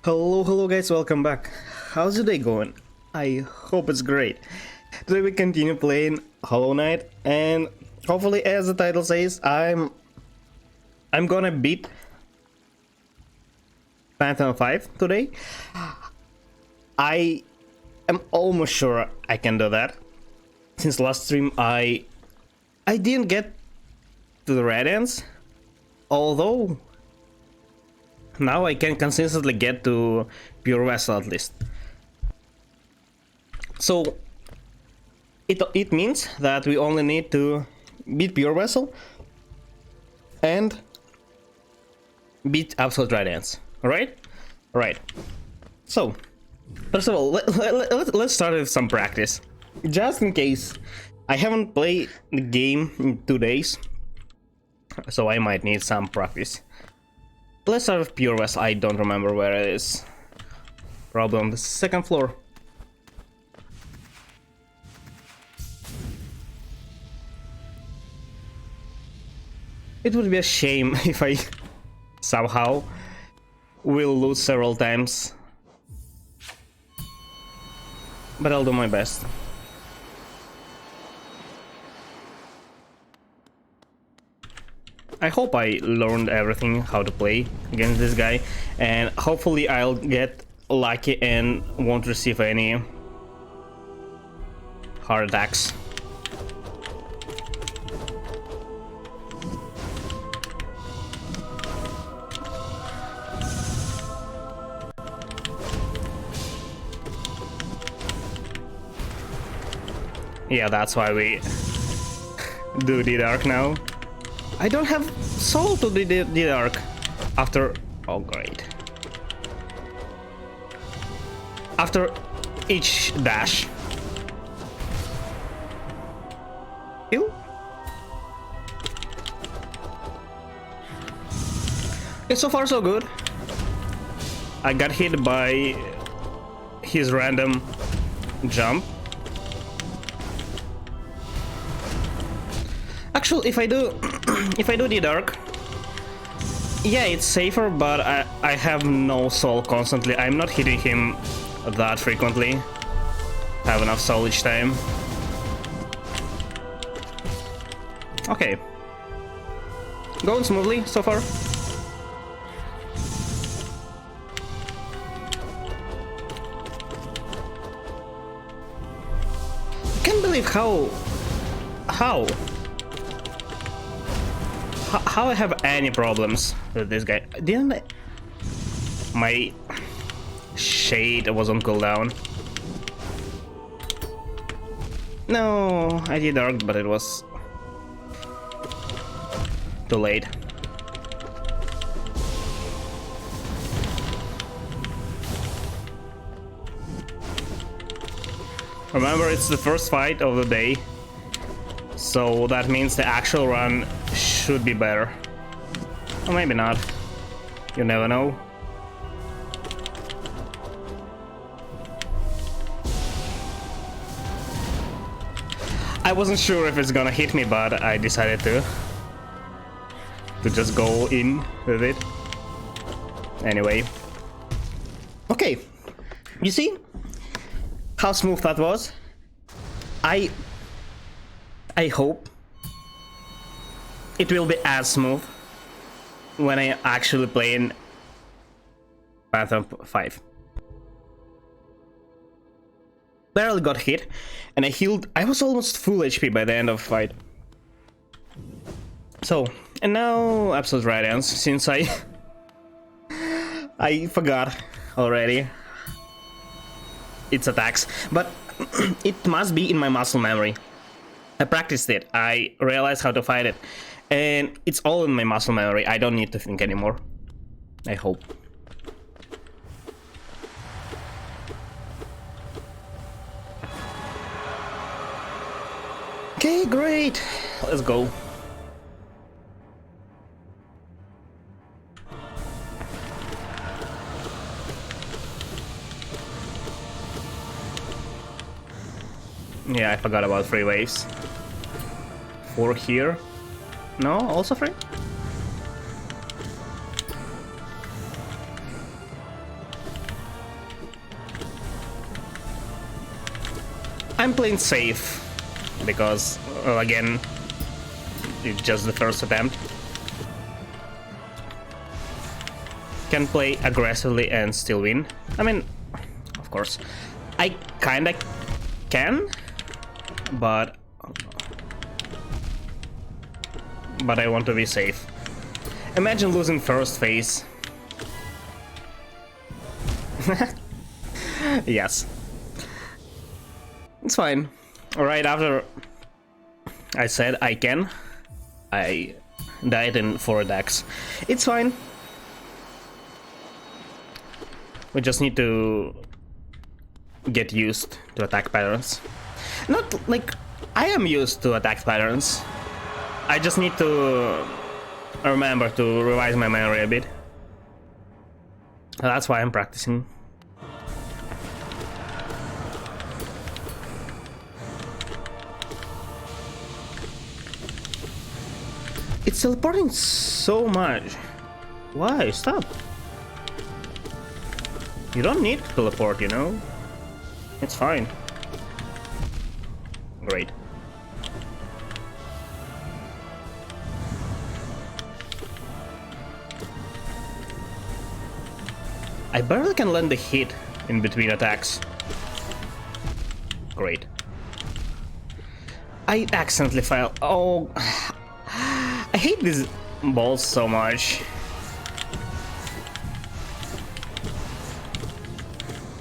Hello guys, welcome back. How's your day going? I hope it's great. Today we continue playing Hollow Knight, and hopefully, as the title says, I'm gonna beat Phantom 5 today. I am almost sure I can do that. Since last stream I didn't get to the Radiance, although now I can consistently get to Pure Vessel at least. So it means that we only need to beat Pure Vessel and beat Absolute Radiance. Alright? Right. So, first of all, let's start with some practice. Just in case. I haven't played the game in 2 days, so I might need some practice. Let's start with Pure Vessel. I don't remember where it is. Probably on the second floor. It would be a shame if I somehow will lose several times, but I'll do my best. I hope I learned everything how to play against this guy, and hopefully I'll get lucky and won't receive any hard attacks. Yeah, that's why we do the dark now. I don't have soul to do the dark after... oh great. After each dash. Ew. It's so far so good. I got hit by his random jump. Actually, if I do the dark, yeah, it's safer, but I have no soul constantly. I'm not hitting him that frequently. Have enough soul each time. Okay. Going smoothly so far. I can't believe how I have any problems with this guy. Didn't I... my shade was on cooldown. No, I did dark, but it was too late. Remember, it's the first fight of the day, so that means the actual run should be better. Or maybe not. You never know. I wasn't sure if it's gonna hit me, but I decided to just go in with it. Anyway. Okay. You see how smooth that was? I hope it will be as smooth when I actually play in Phantom 5. Barely got hit, and I healed. I was almost full HP by the end of the fight. So, and now Absolute Radiance, since I forgot already its attacks, but it must be in my muscle memory. I practiced it. I realized how to fight it. And it's all in my muscle memory. I don't need to think anymore. I hope. Okay, great. Let's go. Yeah, I forgot about 3 waves. Or here. No, also free? I'm playing safe, because, well, again, it's just the first attempt. Can play aggressively and still win. I mean, of course, I kinda can, but I want to be safe. Imagine losing first phase. Yes. It's fine. Right after I said I can, I died in 4 attacks. It's fine. We just need to get used to attack patterns. Not like I am used to attack patterns. I just need to remember to revise my memory a bit. That's why I'm practicing. It's teleporting so much. Why? Stop. You don't need to teleport, you know? It's fine. Great. I barely can land a hit in between attacks. Great. I accidentally fell. Oh, I hate these balls so much.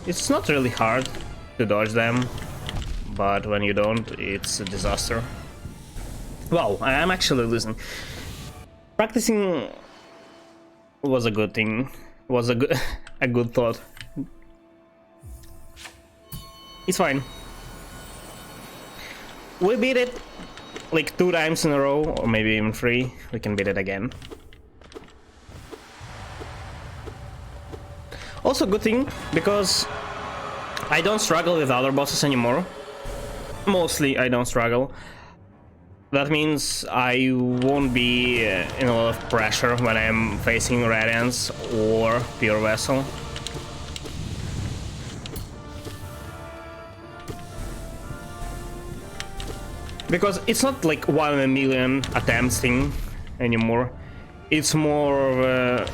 It's not really hard to dodge them, but when you don't, it's a disaster. Wow, I am actually losing. Practicing was a good thing. Was a good a good thought. It's fine. We beat it like 2 times in a row, or maybe even 3. We can beat it again. Also good thing, because I don't struggle with other bosses anymore. Mostly I don't struggle. That means I won't be in a lot of pressure when I'm facing Radiance or Pure Vessel. Because it's not like 1 in a million attempts thing anymore. It's more of a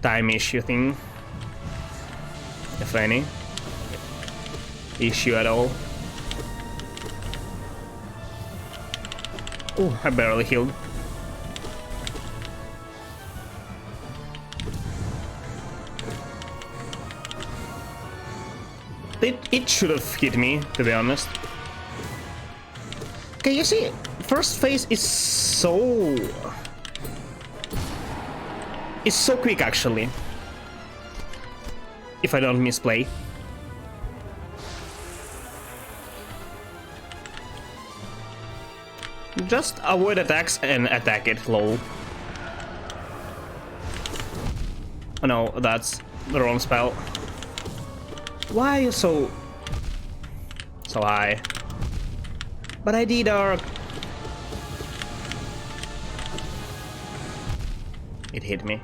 time issue thing, if any issue at all. Oh, I barely healed. It should have hit me, to be honest. Okay, you see, first phase is so quick actually, if I don't misplay. Just avoid attacks and attack it, lol. Oh no, that's the wrong spell. Why are you so high? But I did arc. It hit me.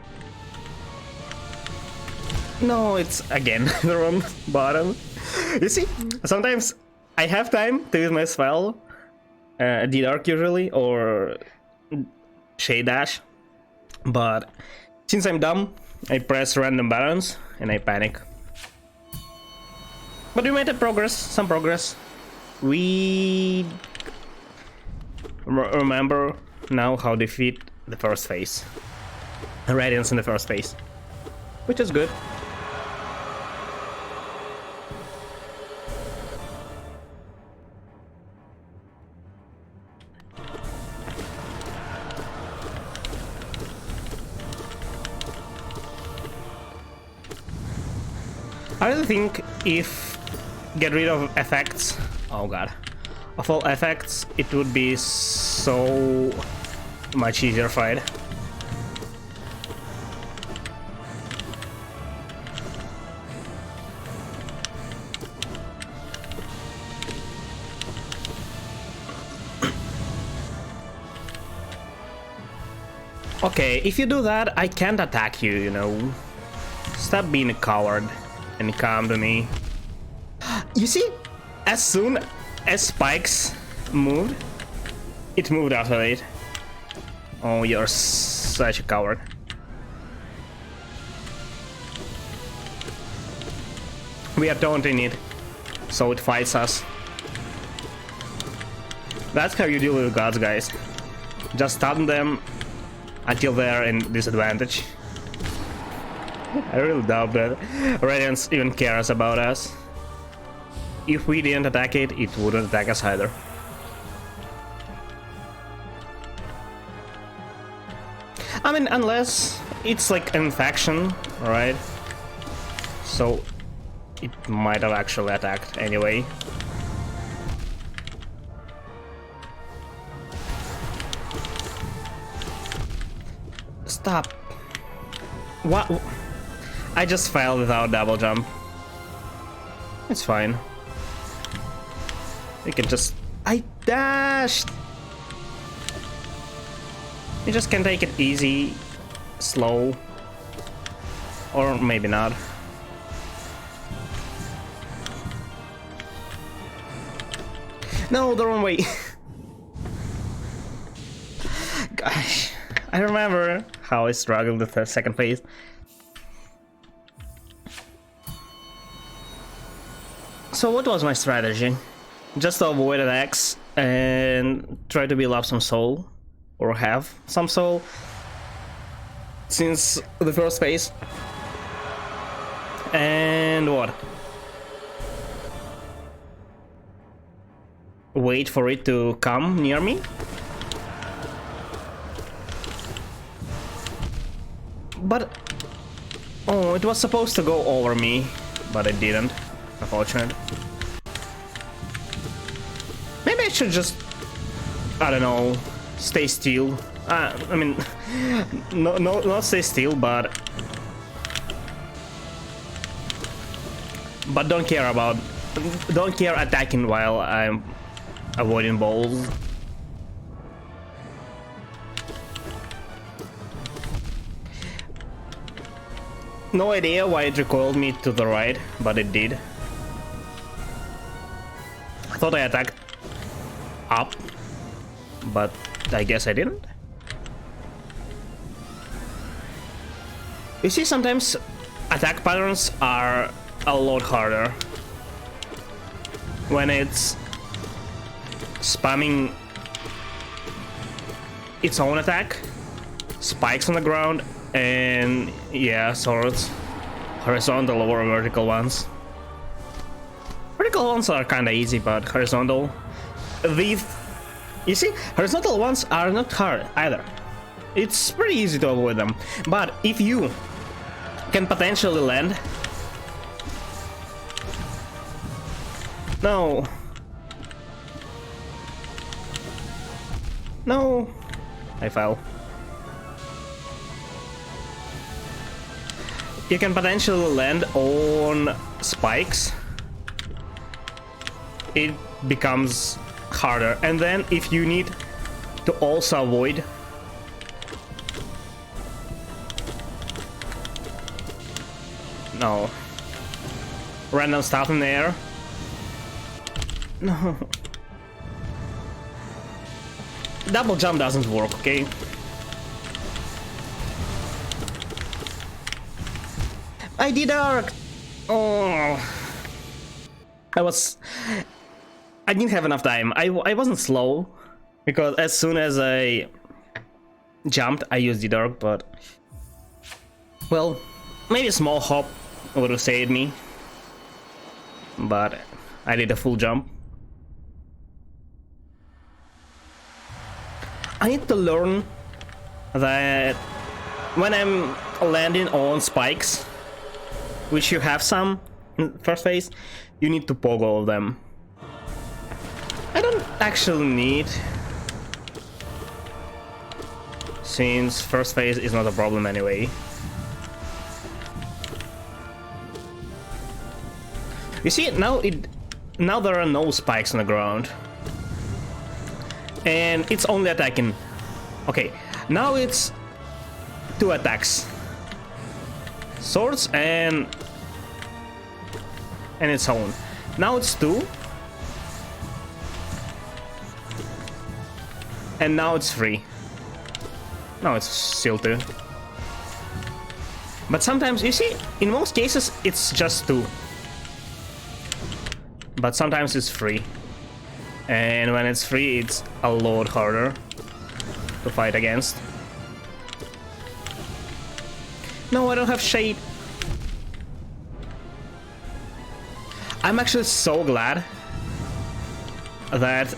No, it's again the wrong bottom. You see, sometimes I have time to use my spell, D-Dark usually, or Shade Dash, but since I'm dumb, I press random buttons and I panic. But we made some progress. We remember now how to defeat the first phase. Radiance in the first phase, which is good. I really think if get rid of effects, oh god, of all effects, it would be so much easier fight. Okay, if you do that, I can't attack you, you know. Stop being a coward and come to me. You see, as soon as spikes moved, it moved after it. Oh, you're such a coward. We are taunting it, so it fights us. That's how you deal with gods, guys. Just stun them until they're in disadvantage. I really doubt that Radiance even cares about us. If we didn't attack it, it wouldn't attack us either. I mean, unless it's like an infection, right? So it might have actually attacked anyway. Stop. What? I just fell without double jump. It's fine. We can just... I dashed! You just can take it easy, slow, or maybe not. No, the wrong way. Gosh, I remember how I struggled with the second phase. So what was my strategy? Just to avoid attacks and try to build up some soul, or have some soul, since the first phase. And what? Wait for it to come near me? But... oh, it was supposed to go over me, but it didn't. Unfortunate. Maybe I should just... I don't know... stay still. I mean... not stay still, but... but don't care about... don't care attacking while I'm avoiding balls. No idea why it recoiled me to the right, but it did. I thought I attacked up, but I guess I didn't. You see, sometimes attack patterns are a lot harder when it's spamming its own attack, spikes on the ground, and yeah, swords, horizontal or vertical ones. Vertical ones are kinda easy, but horizontal... you see, horizontal ones are not hard either. It's pretty easy to avoid them. But if you can potentially land... No. No. I fell. You can potentially land on spikes. It becomes harder, and then if you need to also avoid random stuff in the air. No, double jump doesn't work, okay? I did arc. Oh, I didn't have enough time. I wasn't slow, because as soon as I jumped, I used the dark, but... well, maybe a small hop would have saved me. But I did a full jump. I need to learn that when I'm landing on spikes, which you have some in first phase, you need to pogo them. I don't actually need, since first phase is not a problem anyway. You see, now there are no spikes on the ground, and it's only attacking. Okay, now it's 2 attacks. Swords and its own. Now it's 2. And now it's 3. No, it's still 2. But sometimes, you see, in most cases it's just 2. But sometimes it's 3. And when it's 3, it's a lot harder to fight against. No, I don't have shade. I'm actually so glad that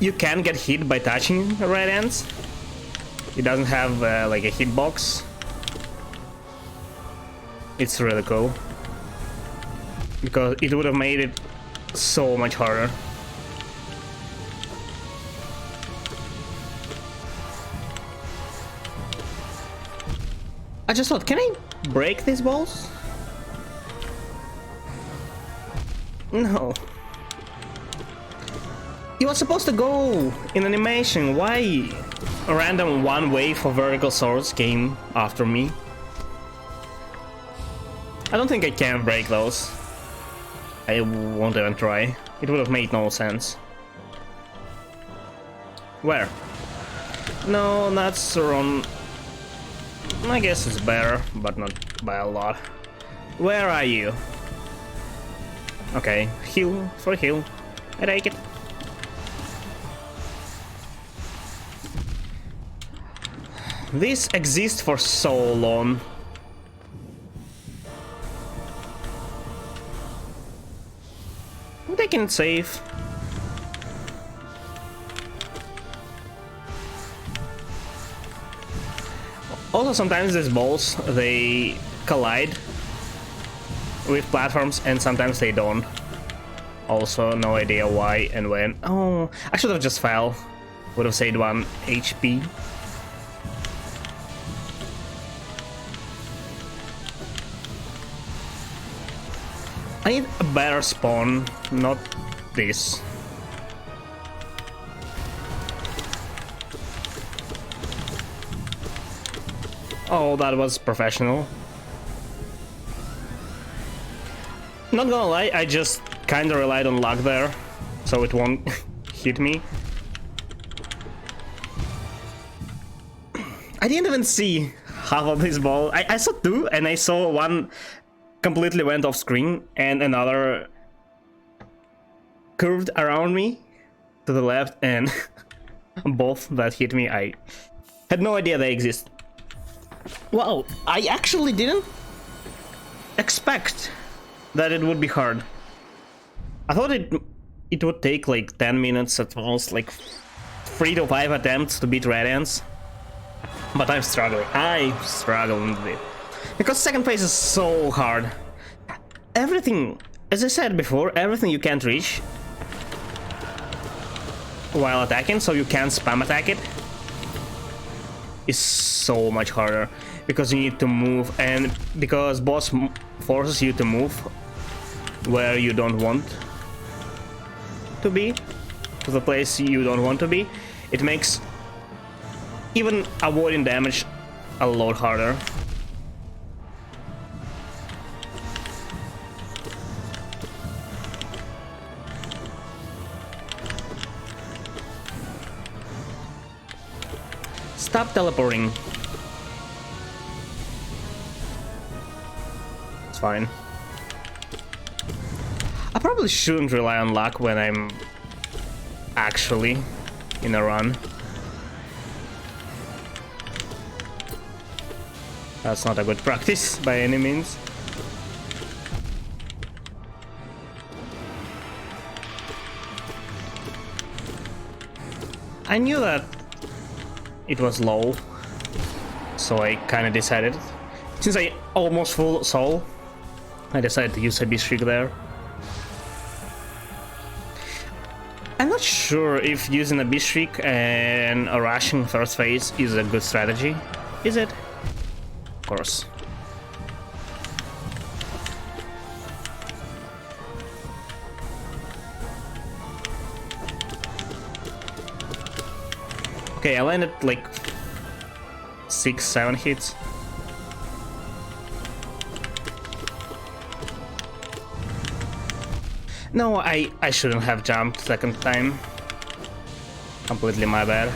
you can get hit by touching red ants. It doesn't have like a hitbox. It's really cool. Because it would have made it so much harder. I just thought, can I break these balls? No. It was supposed to go in animation. Why a random one wave of vertical swords came after me? I don't think I can break those. I won't even try. It would have made no sense. Where? No, that's wrong. I guess it's better, but not by a lot. Where are you? Okay, heal for heal. I take it. This exists for so long. I'm taking it safe. Also, sometimes these balls, they collide with platforms and sometimes they don't. Also, no idea why and when. Oh, I should have just fell. Would have saved 1 HP. I need a better spawn, not this. Oh, that was professional. Not gonna lie, I just kinda relied on luck there, so it won't hit me. I didn't even see half of this ball. I saw 2, and I saw 1 completely went off screen, and another curved around me to the left, and both that hit me, I had no idea they exist. Wow, I actually didn't expect that it would be hard. I thought it would take like 10 minutes at most, like 3 to 5 attempts to beat red ants. But I'm struggling. I'm struggling with it. Because second phase is so hard. Everything, as I said before, everything you can't reach while attacking, so you can't spam attack it, is so much harder. Because you need to move, and because boss forces you to move where you don't want to be, to the place you don't want to be, it makes even avoiding damage a lot harder. Stop teleporting. It's fine. I probably shouldn't rely on luck when I'm actually in a run. That's not a good practice by any means. I knew that it was low, so I kind of decided, since I almost full soul, I decided to use a beast streak there. I'm not sure if using a beast streak and a rushing first phase is a good strategy. Is it? Of course. Okay, I landed like 6-7 hits. No, I shouldn't have jumped second time. Completely my bad.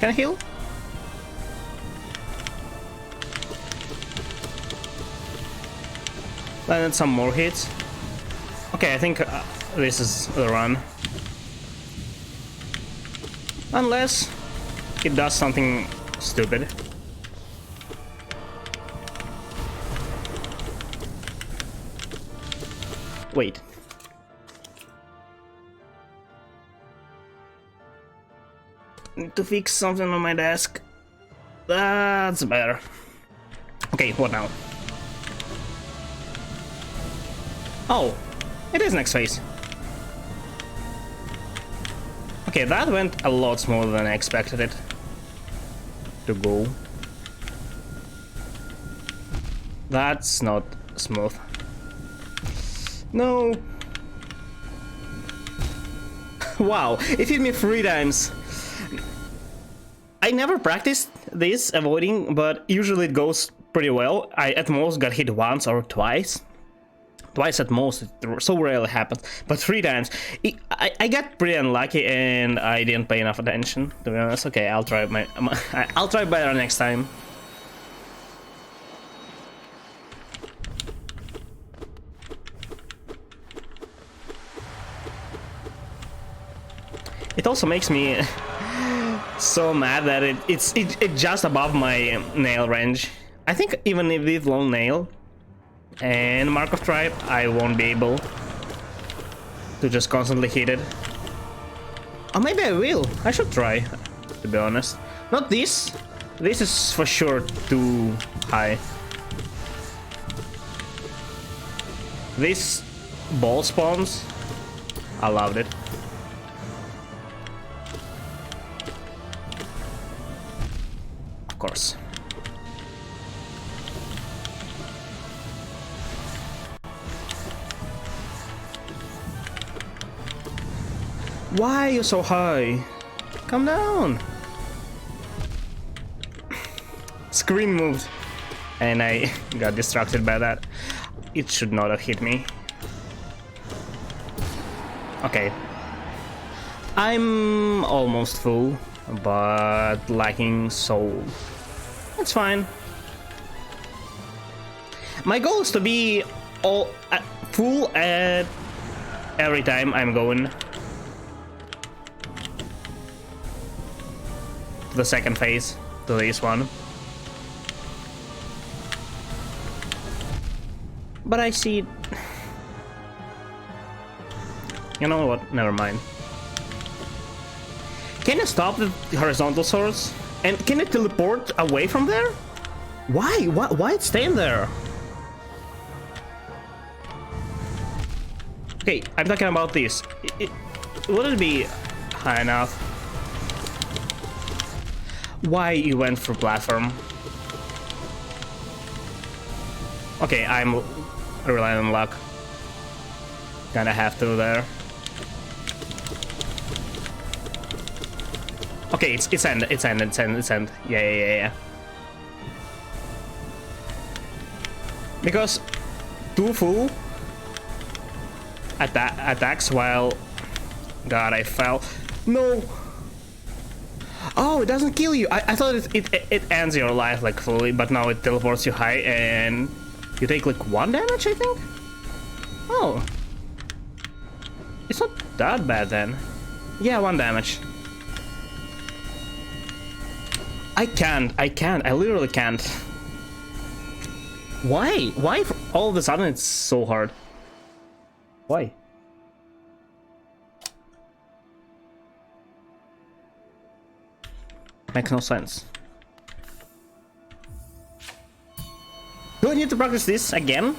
Can I heal? Landed some more hits. Okay, I think this is the run. Unless it does something stupid. Wait. Need to fix something on my desk. That's better. Okay, what now? Oh, it is next phase. Okay, that went a lot smoother than I expected it to go. That's not smooth. No. Wow, it hit me 3 times. I never practiced this avoiding, but usually it goes pretty well. I at most got hit once or twice. Twice at most, it so rarely happens. But 3 times. I got pretty unlucky and I didn't pay enough attention, to be honest. Okay, I'll try I'll try better next time. It also makes me so mad that it's just above my nail range. I think even with long nail and Mark of Tribe, I won't be able to just constantly hit it. Or maybe I will. I should try, to be honest. Not this. This is for sure too high. This ball spawns, I loved it. Of course. Why are you so high? Come down. Screen moved and I got distracted by that. It should not have hit me. Okay. I'm almost full, but lacking soul. That's fine. My goal is to be full at every time I'm going to the second phase, to this one. But I see... You know what? Never mind. Can you stop the horizontal swords? And can it teleport away from there? Why? Why it's staying there? Okay, I'm talking about this. Would it be high enough? Why you went for platform? Okay, I'm relying on luck. Kinda have to there. Okay, it's end. Yeah. Because 2 full attacks while... God, I fell. No! Oh, it doesn't kill you. I thought it ends your life like fully, but now it teleports you high and you take like 1 damage, I think? Oh. It's not that bad then. Yeah, 1 damage. I literally can't. Why? Why all of a sudden it's so hard? Why? Makes no sense. Do I need to practice this again?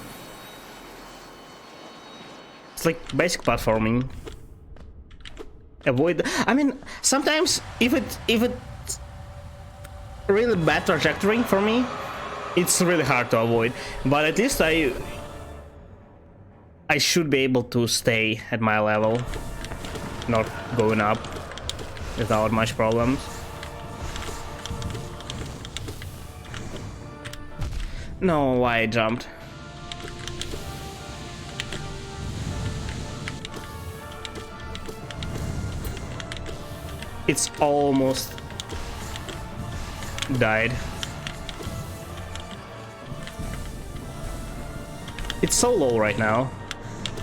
It's like basic platforming. Avoid. I mean, sometimes if it's really bad trajectory for me, it's really hard to avoid. But at least I should be able to stay at my level not going up without much problems. No, why I jumped? It's almost died. It's so low right now.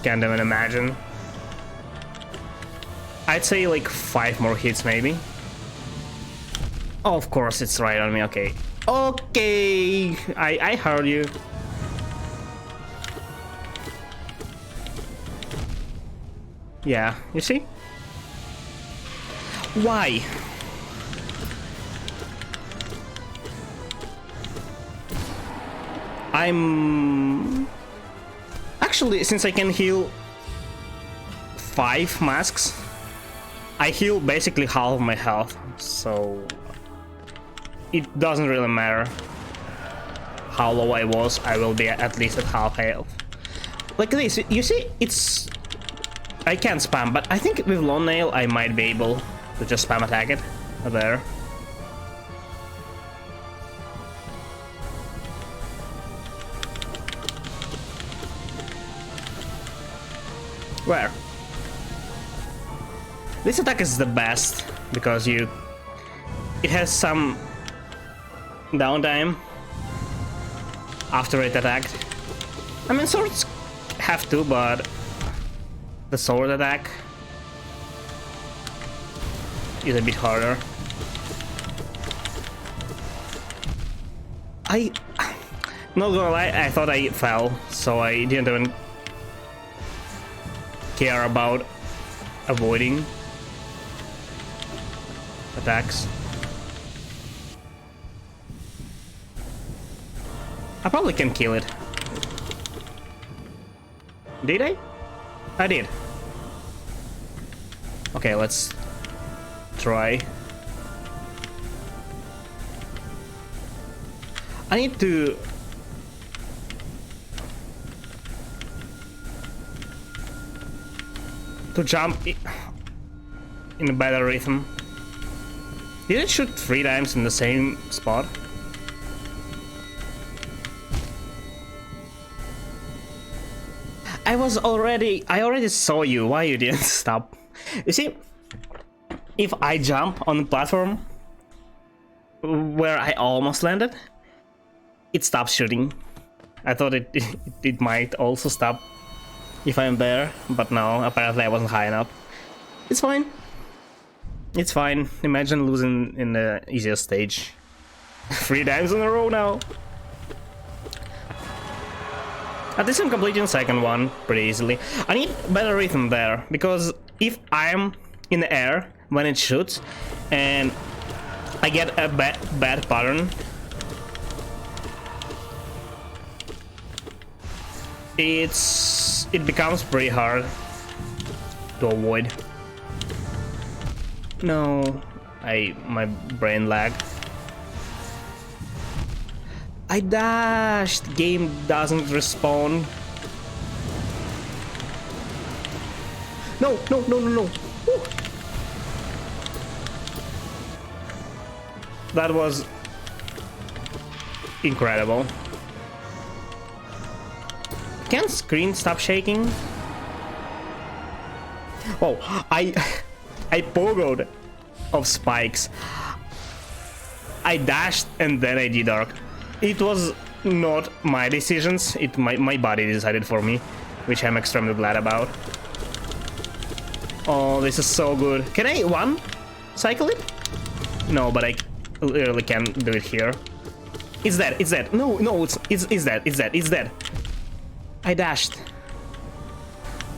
Can't even imagine. I'd say like 5 more hits maybe. Oh, of course it's right on me. Okay. Okay. I heard you. Yeah, you see? Why? I'm... Actually, since I can heal 5 masks, I heal basically half of my health, so it doesn't really matter how low I was, I will be at least at half health. Like this, you see, it's... I can't spam, but I think with Lone Nail I might be able to just spam attack it. There. Where? This attack is the best because it has some downtime after it attacked. I mean, swords have to, but the sword attack is a bit harder. Not gonna lie, I thought I fell, so I didn't even care about avoiding attacks. I probably can kill it. Did I? I did. Okay, let's try. I need to... jump in a better rhythm. Did it shoot 3 times in the same spot? I already saw you. Why you didn't stop? You see, if I jump on the platform where I almost landed, it stops shooting. I thought it might also stop if I'm there, but no, apparently I wasn't high enough. It's fine. It's fine. Imagine losing in the easiest stage 3 times in a row now. At least I'm completing the second one pretty easily. I need better rhythm there, because if I'm in the air when it shoots and I get a bad pattern, it becomes pretty hard to avoid. No, my brain lagged. I dashed. Game doesn't respond. No, no, no, no, no. Woo. That was incredible. Can screen stop shaking? Oh, I pogoed of spikes. I dashed and then I did arc. It was not my decisions. My body decided for me, which I'm extremely glad about. Oh, this is so good. Can I cycle it? No, but I literally can't do it here. It's dead. It's dead. No, no, it's dead. It's dead. It's dead. I dashed.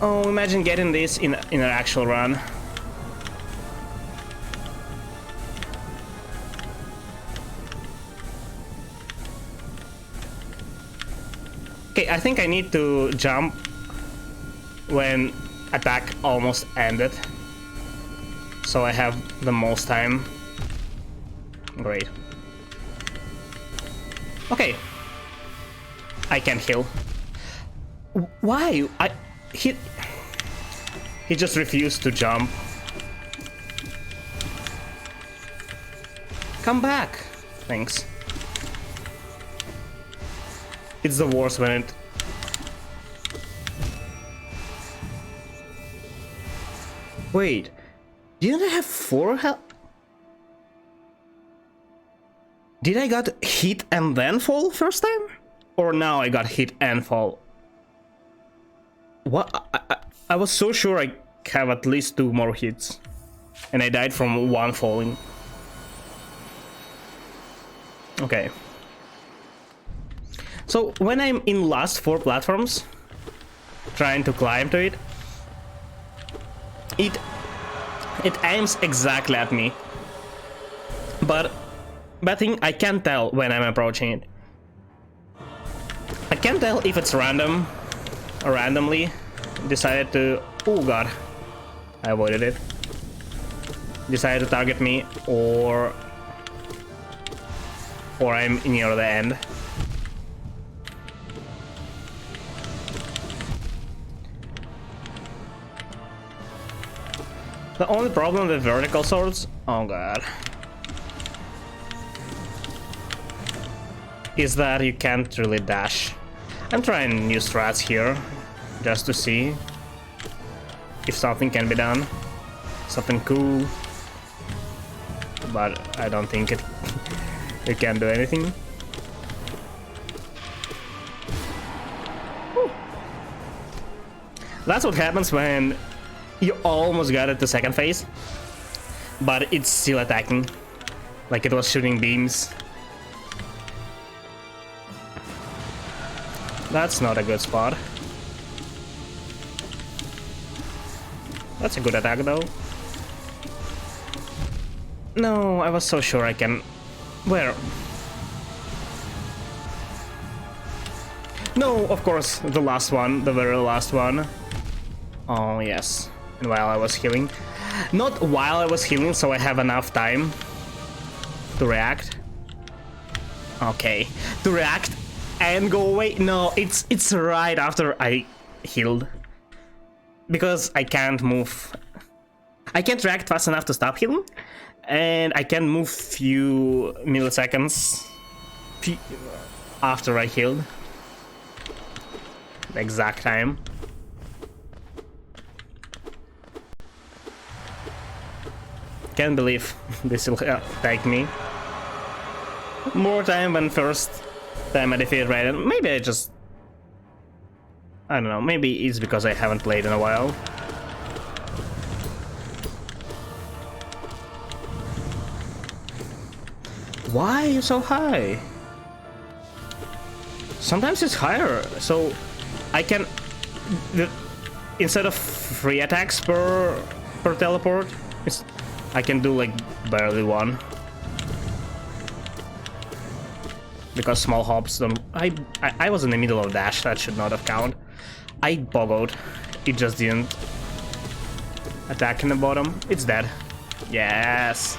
Oh, imagine getting this in an actual run. Okay, I think I need to jump when attack almost ended, so I have the most time. Great. Okay. I can heal. Why? He just refused to jump. Come back! Thanks. It's the worst when it... Wait, didn't I have 4 health? Did I got hit and then fall first time? Or now I got hit and fall? What? I was so sure I have at least 2 more hits. And I died from 1 falling. Okay. So when I'm in last 4 platforms, trying to climb to it, it aims exactly at me. But bad thing, I can't tell when I'm approaching it. I can't tell if it's random or randomly decided to... Oh god, I avoided it. Decided to target me, or I'm near the end. The only problem with vertical swords, oh god, is that you can't really dash. I'm trying new strats here, just to see if something can be done, something cool, but I don't think it can do anything. Whew. That's what happens when you almost got it to second phase, but it's still attacking, like it was shooting beams. That's not a good spot. That's a good attack though. No, I was so sure I can... Where? No, of course, the last one, the very last one. Oh yes, and while I was healing. Not while I was healing, so I have enough time to react. Okay, to react and go away. No, it's right after I healed. Because I can't move. I can't react fast enough to stop healing. And I can move few milliseconds after I healed. The exact time. Can't believe this will take me more time than first time I defeated Raiden. Maybe I don't know, maybe it's because I haven't played in a while. Why are you so high? Sometimes it's higher, so I can... Instead of 3 attacks per teleport, I can do like barely 1. Because small hops don't... I was in the middle of dash, that should not have counted. I boggled, it just didn't attack in the bottom. It's dead. Yes.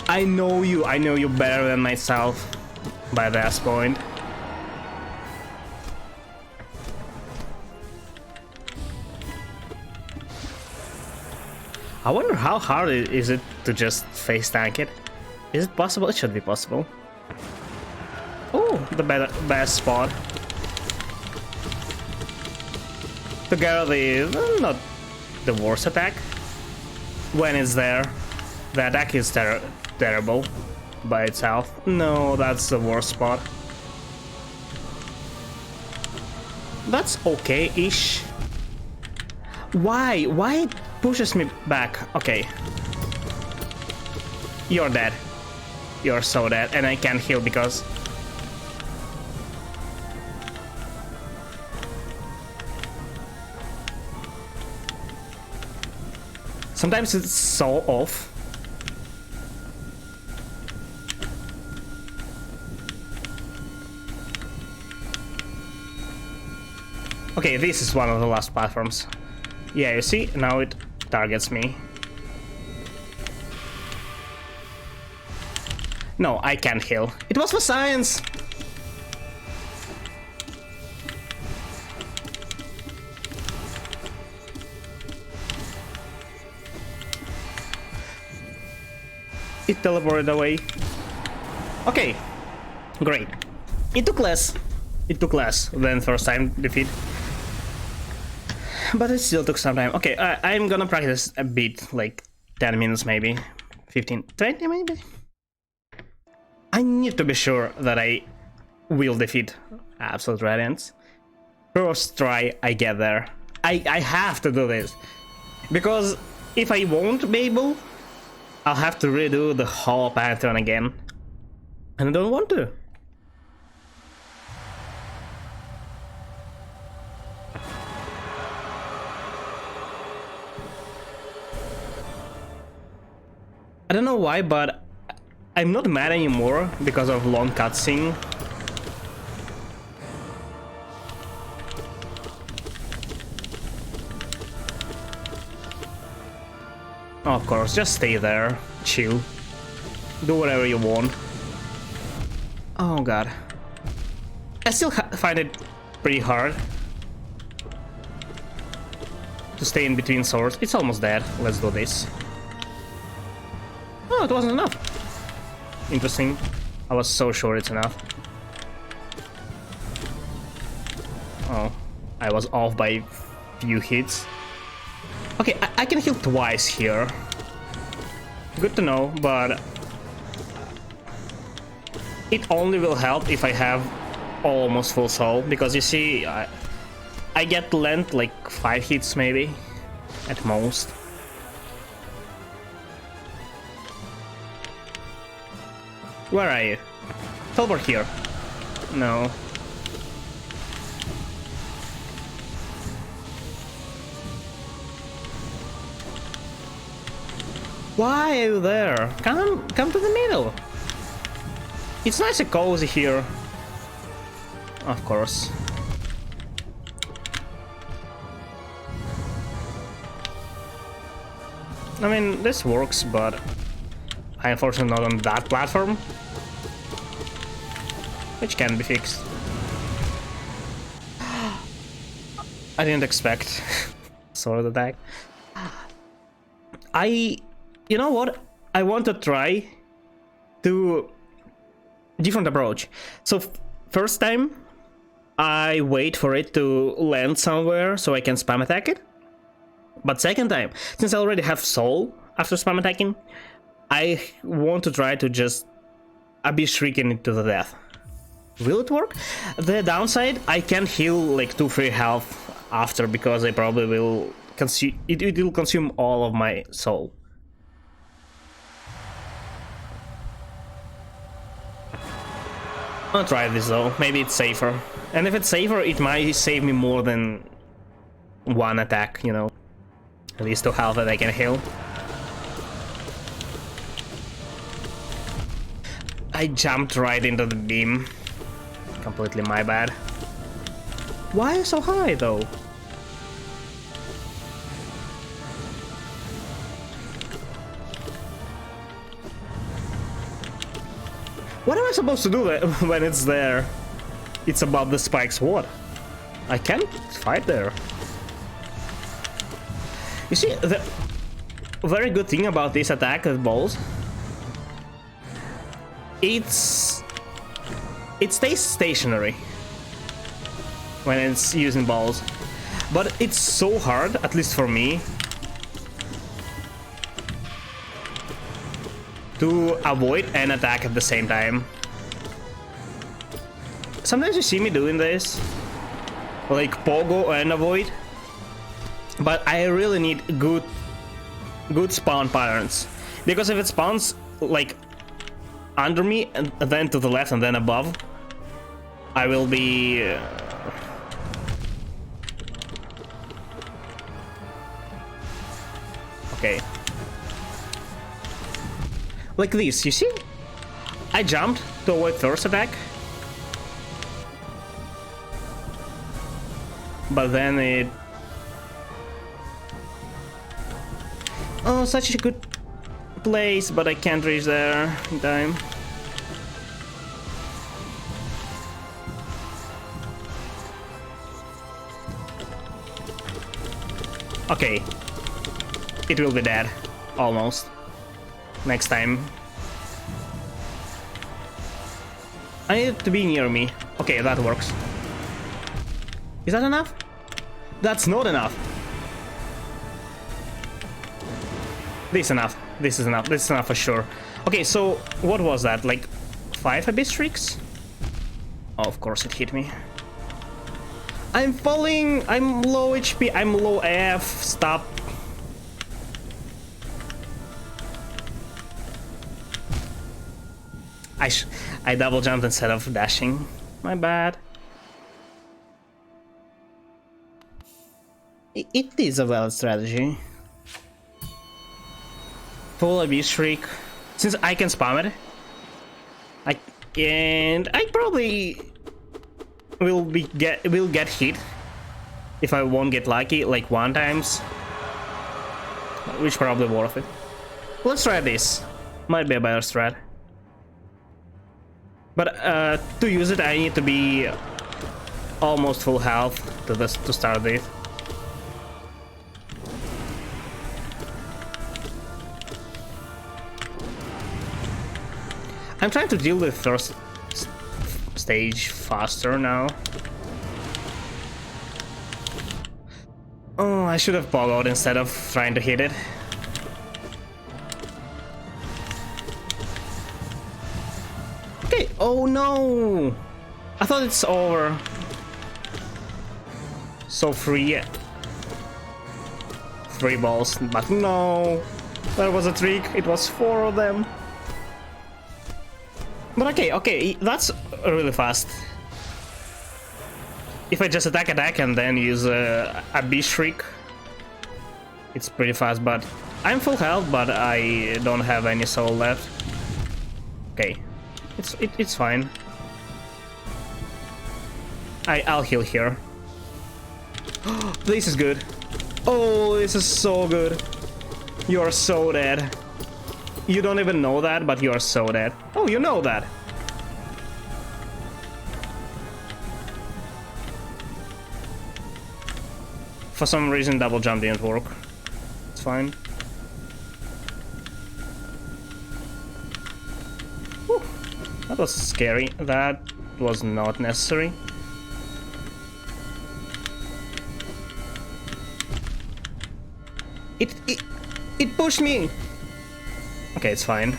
I know you better than myself by this point. I wonder how hard is it to just face tank it? Is it possible? It should be possible. Oh, the best spot. Together is not the worst attack. When it's there, the attack is terrible by itself. No, that's the worst spot. That's okay-ish. Why? Why it pushes me back? Okay. You're dead. You're so dead, and I can't heal because... Sometimes it's so off. Okay, this is one of the last platforms. Yeah, you see? Now it targets me. No, I can't heal. It was for science! it teleported away. Okay, great. It took less. It took less than first time defeat. But it still took some time. Okay, I'm gonna practice a bit, like 10 minutes maybe. 15, 20 maybe? I need to be sure that I will defeat Absolute Radiance. First try I get there. I have to do this. Because if I won't be able, I'll have to redo the whole pattern again. And I don't want to. I don't know why, but I'm not mad anymore because of long cutscene. Of course, just stay there, chill, do whatever you want. Oh god. I still find it pretty hard to stay in between swords. It's almost dead. Let's do this. Oh, it wasn't enough. Interesting. I was so sure it's enough. Oh, I was off by a few hits. Okay, I can heal twice here. Good to know, but it only will help if I have almost full soul, because you see, I get length like 5 hits maybe, at most. Where are you? Over here. No. Why are you there? Come to the middle. It's nice and cozy here. Of course. I mean, this works, but I unfortunately not on that platform, which can be fixed. I didn't expect sword attack. You know what? I want to try to different approach. So first time, I wait for it to land somewhere so I can spam attack it. But second time, since I already have soul after spam attacking, I want to try to just be shrieking it to the death. Will it work? The downside, I can heal like 2-3 health after, because I probably will consume it will consume all of my soul. I'll try this though, maybe it's safer. And if it's safer, it might save me more than one attack, you know. At least 2 health that I can heal. I jumped right into the beam. Completely my bad. Why so high though? What am I supposed to do when it's there? It's above the spikes. What? I can't fight there. You see, the very good thing about this attack with balls, it stays stationary when it's using balls, but it's so hard, at least for me, to avoid an attack at the same time. Sometimes you see me doing this, like pogo and avoid, but I really need good spawn patterns, because if it spawns like under me and then to the left and then above, I will be okay. Like this, you see? I jumped to avoid first attack, but then it... Oh, such a good place, but I can't reach there in time. Okay. It will be dead. Almost. Next time. I need it to be near me. Okay, that works. Is that enough? That's not enough. This is enough. This is enough. This is enough for sure. Okay, so what was that? Like 5 abyss streaks? Oh, of course it hit me. I'm falling. I'm low HP. I'm low AF. Stop. I double jumped instead of dashing. My bad. It is a valid strategy. Full abyss shriek. Since I can spam it, I probably will get hit if I won't get lucky like 1 times, which probably worth it. Let's try this. Might be a better strat. But to use it, I need to be almost full health to start it. I'm trying to deal with first stage faster now. Oh, I should have pogoed instead of trying to hit it. Okay, oh no! I thought it's over. So free. 3 balls, but no! That was a trick, it was 4 of them. But okay, that's really fast. If I just attack and then use a Beast Shriek, it's pretty fast, but I'm full health, but I don't have any soul left. Okay, it's fine. I'll heal here. This is good. Oh, this is so good. You are so dead. You don't even know that, but you are so dead. Oh, you know that. For some reason, double jump didn't work. It's fine. Whew. That was scary. That was not necessary. It pushed me. Okay, it's fine.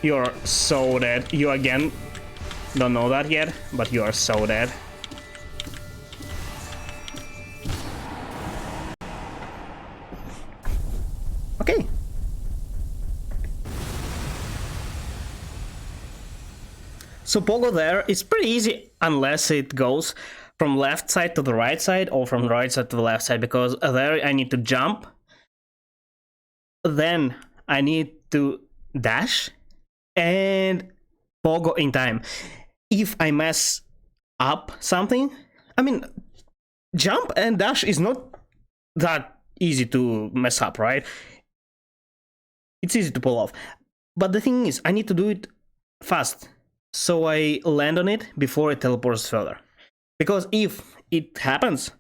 You're so dead. You again don't know that yet, but you are so dead. Okay. So Pogo there is pretty easy unless it goes from left side to the right side or from the right side to the left side, because there I need to jump, then I need to dash and Pogo in time. If I mess up something, I mean, jump and dash is not that easy to mess up, right? It's easy to pull off. But the thing is, I need to do it fast, so I land on it before it teleports further. Because if it happens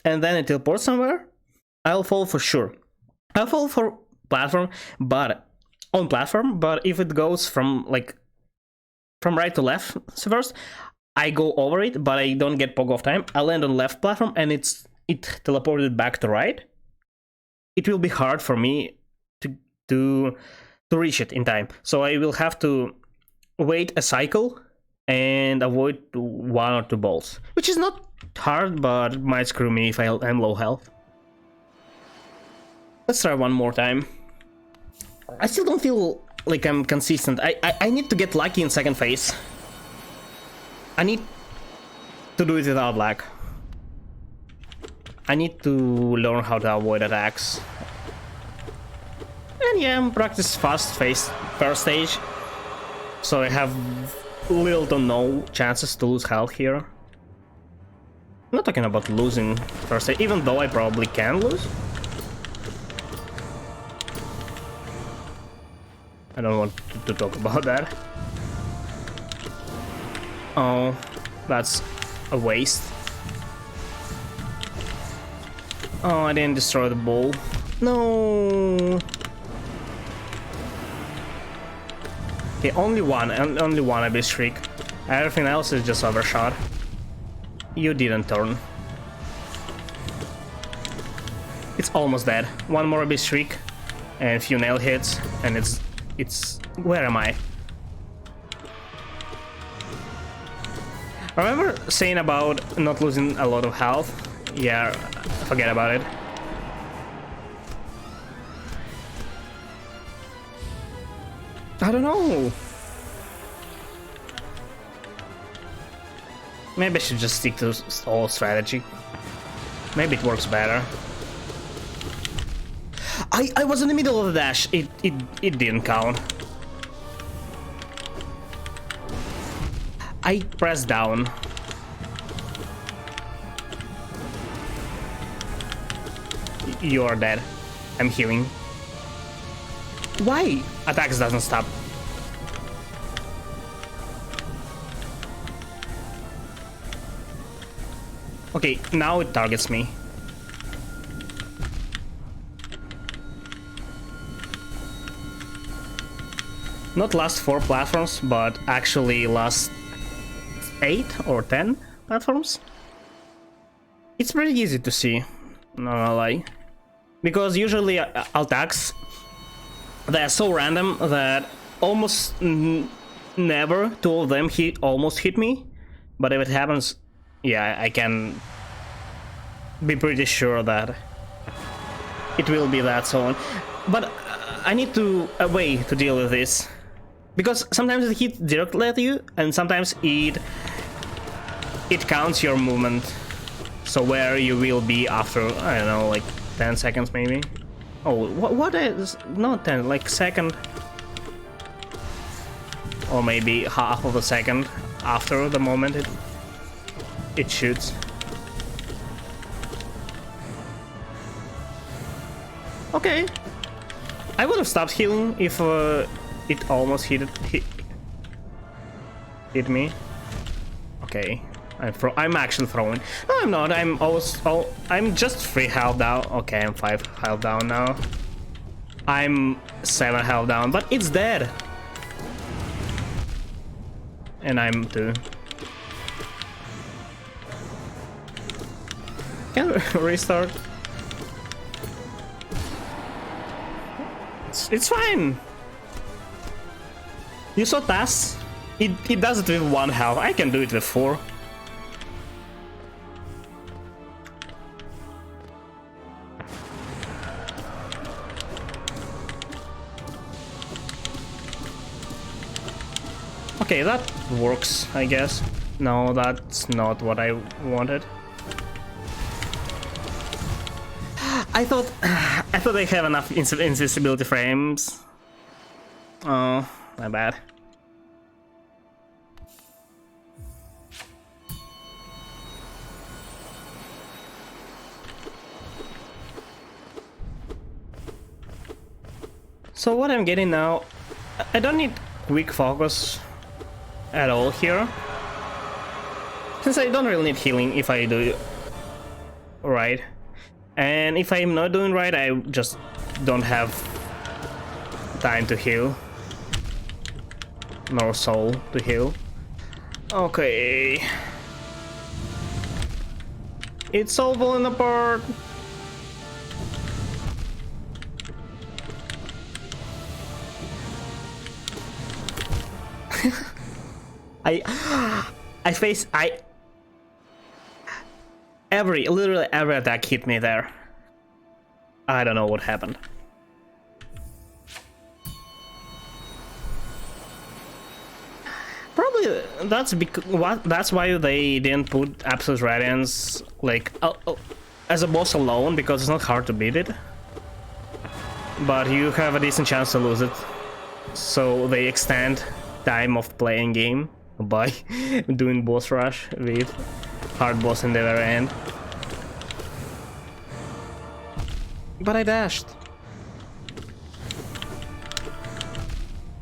and then it teleports somewhere, I'll fall for sure. I'll fall for platform, but on platform, but if it goes from right to left first, I go over it, but I don't get Pogo of time. I land on left platform and it teleported back to right. It will be hard for me to reach it in time. So I will have to wait a cycle and avoid 1 or 2 balls, which is not hard, but might screw me if I'm low health. Let's try one more time. I still don't feel like I'm consistent. I need to get lucky in second phase. I need to do it without luck. I need to learn how to avoid attacks. And yeah, practice fast phase first stage, so I have little to no chances to lose health here. I'm not talking about losing first stage, even though I probably can lose. I don't want to talk about that. Oh, that's a waste. Oh, I didn't destroy the ball. No. Okay, only one Abyss Shriek. Everything else is just overshot. You didn't turn. It's almost dead. One more Abyss Shriek and a few nail hits, and it's where am I? Remember saying about not losing a lot of health? Yeah, forget about it. I don't know. Maybe I should just stick to all strategy. Maybe it works better. I was in the middle of the dash. It didn't count. I pressed down. You are dead. I'm healing. Why attacks doesn't stop? Okay, now it targets me. Not last 4 platforms, but actually last 8 or 10 platforms. It's pretty easy to see, not gonna lie. Because usually attacks, they're so random that almost never 2 of them almost hit me. But if it happens, yeah, I can be pretty sure that it will be that zone. But I need a way to deal with this. Because sometimes it hits directly at you, and sometimes it counts your movement. So where you will be after, I don't know, like 10 seconds maybe? Oh, what is... not 10, like second. Or maybe half of a second after the moment it shoots. Okay. I would have stopped healing if it almost hit me. Okay. I'm actually throwing. No, I'm not. I'm just 3 health down. Okay, I'm 5 health down now. I'm 7 health down, but it's dead. And I'm 2. Can restart. It's fine. You saw tasks? It does it with 1 health. I can do it with 4. Okay, that works, I guess. No, that's not what I wanted. I thought I have enough invisibility frames. Oh, my bad. So what I'm getting now, I don't need quick focus at all here, since I don't really need healing if I do it right. And if I'm not doing right, I just don't have time to heal, nor soul to heal. Okay. It's all falling apart. Literally every attack hit me there. I don't know what happened. Probably that's why they didn't put Absolute Radiance like as a boss alone, because it's not hard to beat it. But you have a decent chance to lose it. So they extend time of playing game by doing boss rush with hard boss in the very end. But I dashed.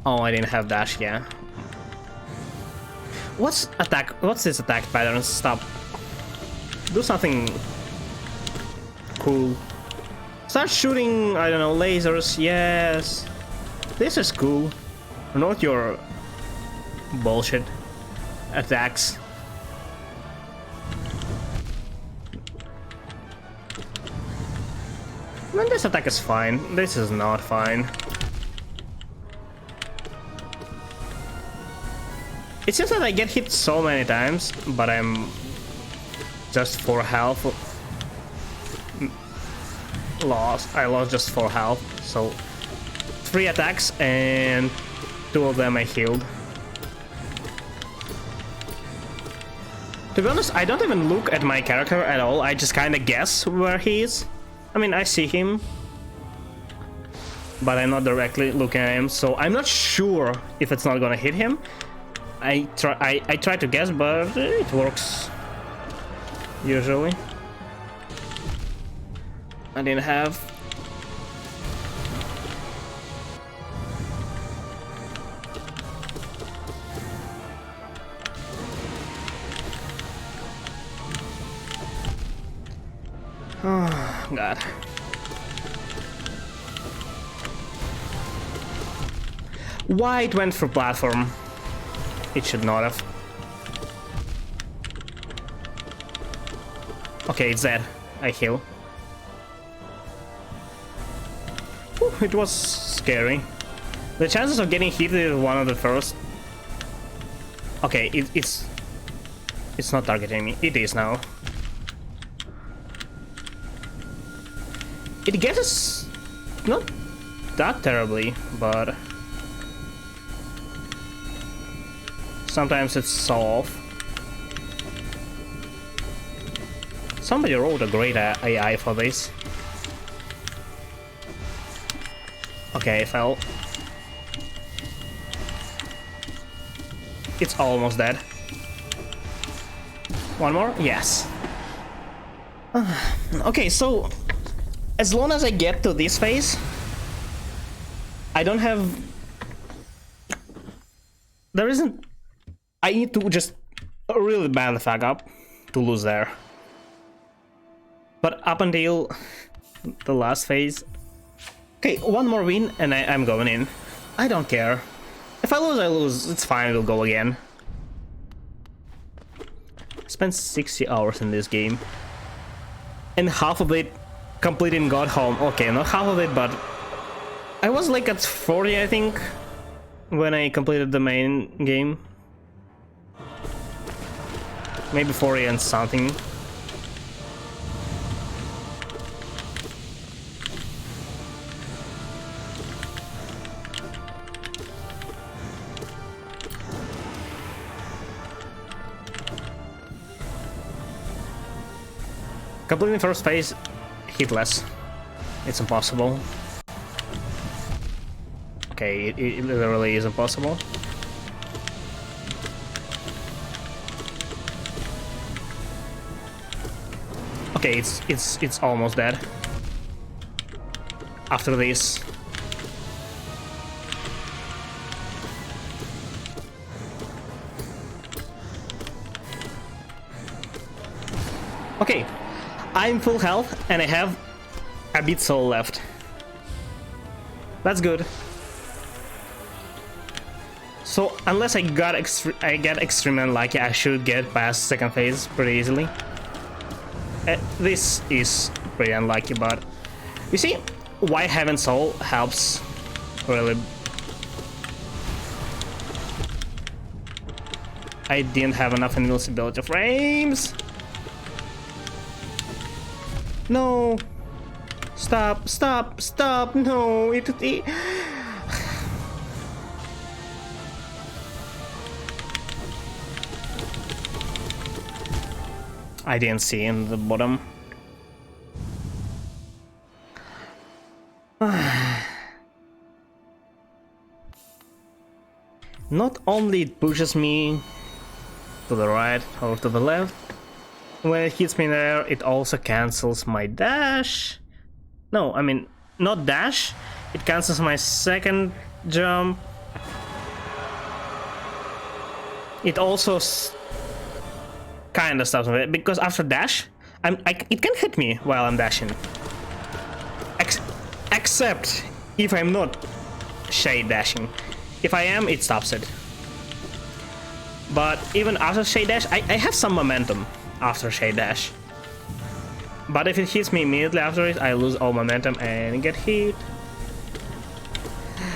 Oh, I didn't have dash, yeah. What's this attack pattern? Stop. Do something cool. Start shooting, I don't know, lasers, yes. This is cool. Not your bullshit attacks. Man, this attack is fine. This is not fine. It seems that I get hit so many times, but I'm just 4 health lost. I lost just 4 health, so 3 attacks and 2 of them I healed. To be honest, I don't even look at my character at all. I just kind of guess where he is. I mean, I see him, but I'm not directly looking at him, so I'm not sure if it's not gonna hit him. I try to guess, but it works usually. I didn't have. Oh God. Why it went for platform? It should not have. Okay, it's dead. I heal. Whew, it was scary. The chances of getting hit is one of the first. Okay, it's not targeting me. It is now. It gets not that terribly, but sometimes it's so off. Somebody wrote a great AI for this. Okay, I fell. It's almost dead. One more? Yes. Okay, so as long as I get to this phase, I don't have... There isn't... I need to just really ban the fuck up to lose there. But up until the last phase... Okay, one more win and I'm going in. I don't care. If I lose, it's fine, we'll go again. I spent 60 hours in this game. And half of it completing got home. Okay, not half of it, but I was like at 40, I think, when I completed the main game. Maybe 40 and something. Completing first phase, hitless. It's impossible. Okay, it literally is impossible. Okay, it's almost dead. After this. Okay, I'm full health and I have a bit soul left. That's good. So unless I get extremely unlucky, I should get past second phase pretty easily. This is pretty unlucky, but you see why having soul helps really. I didn't have enough invincibility frames. No, stop, stop, stop, no, it I didn't see in the bottom. Not only it pushes me to the right or to the left, when it hits me there, it also cancels my dash. No, I mean, not dash. It cancels my second jump. It also kind of stops me, because after dash, it can hit me while I'm dashing. Except if I'm not shade dashing. If I am, it stops it. But even after shade dash, I have some momentum after shade dash. But if it hits me immediately after it, I lose all momentum and get hit.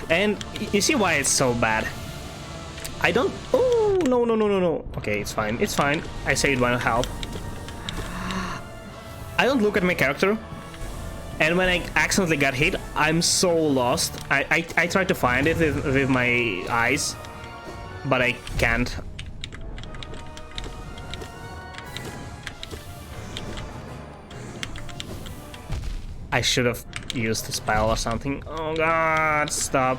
And you see why it's so bad. I don't... Oh, no, no, no, no, no. Okay, it's fine. It's fine. I saved 1 health. I don't look at my character. And when I accidentally got hit, I'm so lost. I try to find it with my eyes, but I can't. I should have used the spell or something. Oh god, stop.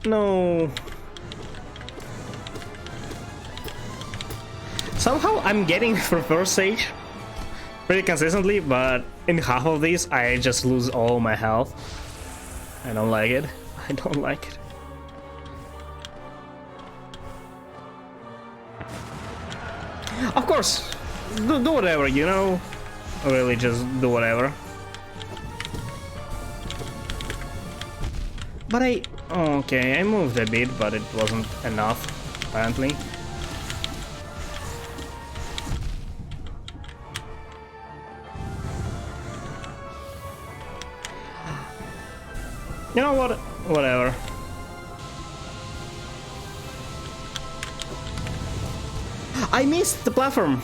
No. Somehow I'm getting for first stage pretty consistently, but in half of these I just lose all my health. I don't like it. I don't like it. Of course, do whatever, you know? Really, just do whatever. But okay, I moved a bit, but it wasn't enough, apparently. You know what? Whatever. I missed the platform.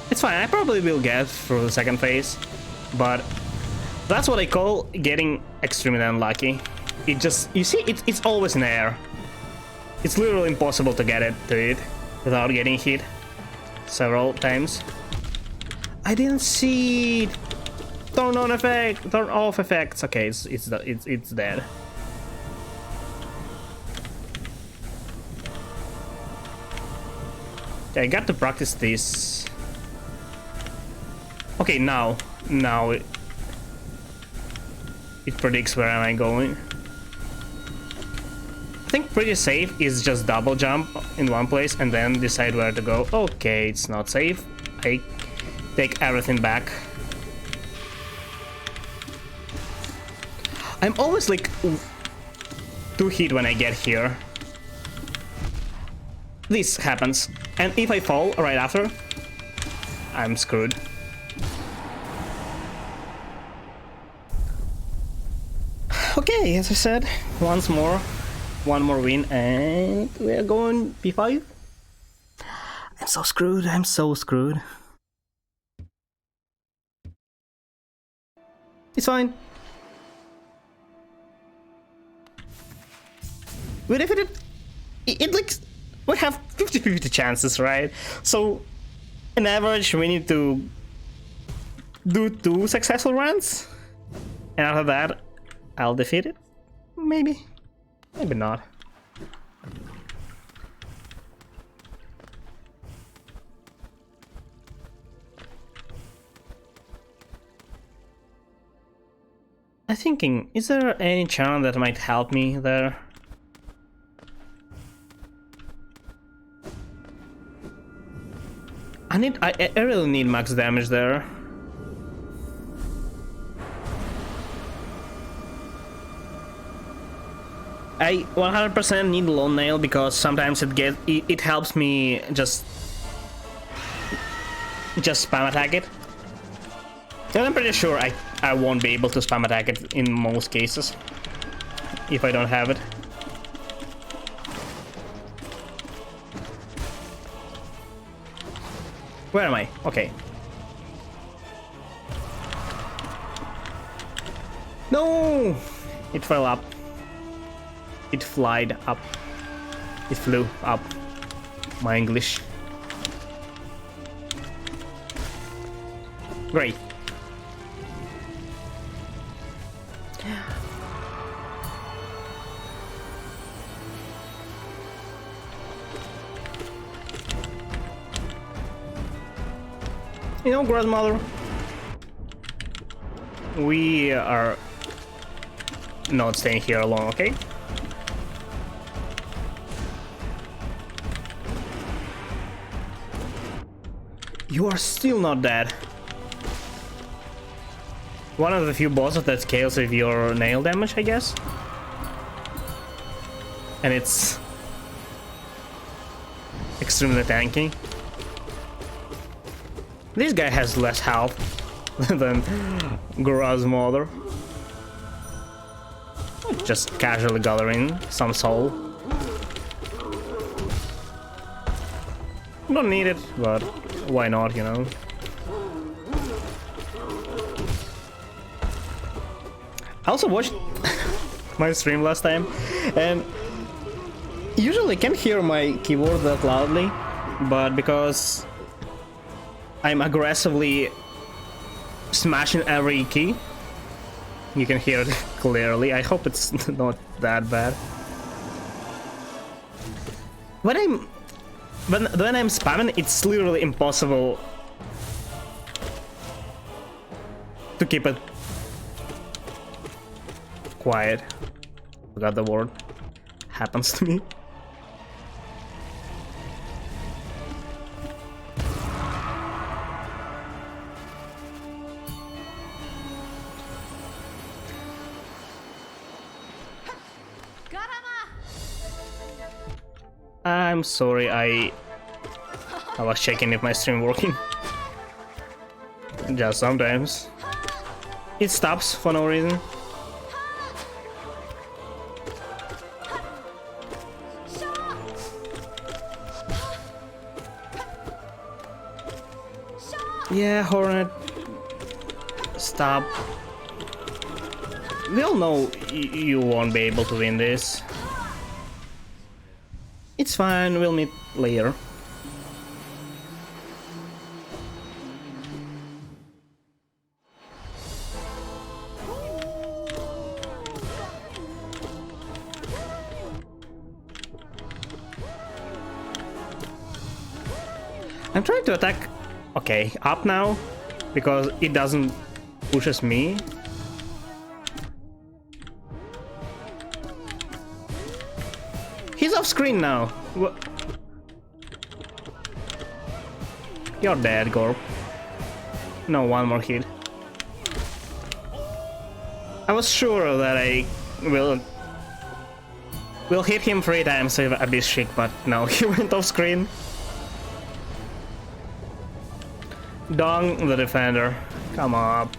It's fine, I probably will get through the second phase, but that's what I call getting extremely unlucky. It just, you see, it's always in the air. It's literally impossible to get it to it without getting hit several times. I didn't see it. Turn on effect, turn off effects. Okay, it's dead. Okay, I got to practice this. Okay, now it predicts where am I going. I think pretty safe is just double jump in one place and then decide where to go. Okay, it's not safe. I take everything back. I'm always like 2 hit when I get here. This happens, and if I fall right after, I'm screwed. Okay, as I said, once more, 1 more win, and we're going P5. I'm so screwed, I'm so screwed. It's fine. We defeated it like we have 50-50 chances, right? So on average we need to do 2 successful runs, and after that I'll defeat it. Maybe not. I'm thinking, is there any channel that might help me there? I really need max damage there. I 100% need Lone Nail because sometimes it helps me just spam attack it. And I'm pretty sure I won't be able to spam attack it in most cases if I don't have it. Where am I? Okay. No! It fell up. It flied up. It flew up. My English. Great. You know, grandmother, we are not staying here alone, okay? You are still not dead. One of the few bosses that scales with your nail damage, I guess. And it's extremely tanky. This guy has less health than Gura's mother. Just casually gathering some soul. Don't need it, but why not, you know? I also watched my stream last time, and usually can't hear my keyboard that loudly, but because I'm aggressively smashing every key, you can hear it clearly. I hope it's not that bad. When I'm spamming, it's literally impossible to keep it quiet. Forgot the word. Happens to me. I'm sorry, I was checking if my stream working. Just sometimes it stops for no reason. Yeah, Hornet, stop. We all know you won't be able to win this. It's fine, we'll meet later. I'm trying to attack, okay, up now, because it doesn't pushes me. He's off screen now. You're dead, Gorp. No, one more hit. I was sure that I will hit him 3 times with Abyss Shriek, but no, he went off screen. Dong the defender. Come up.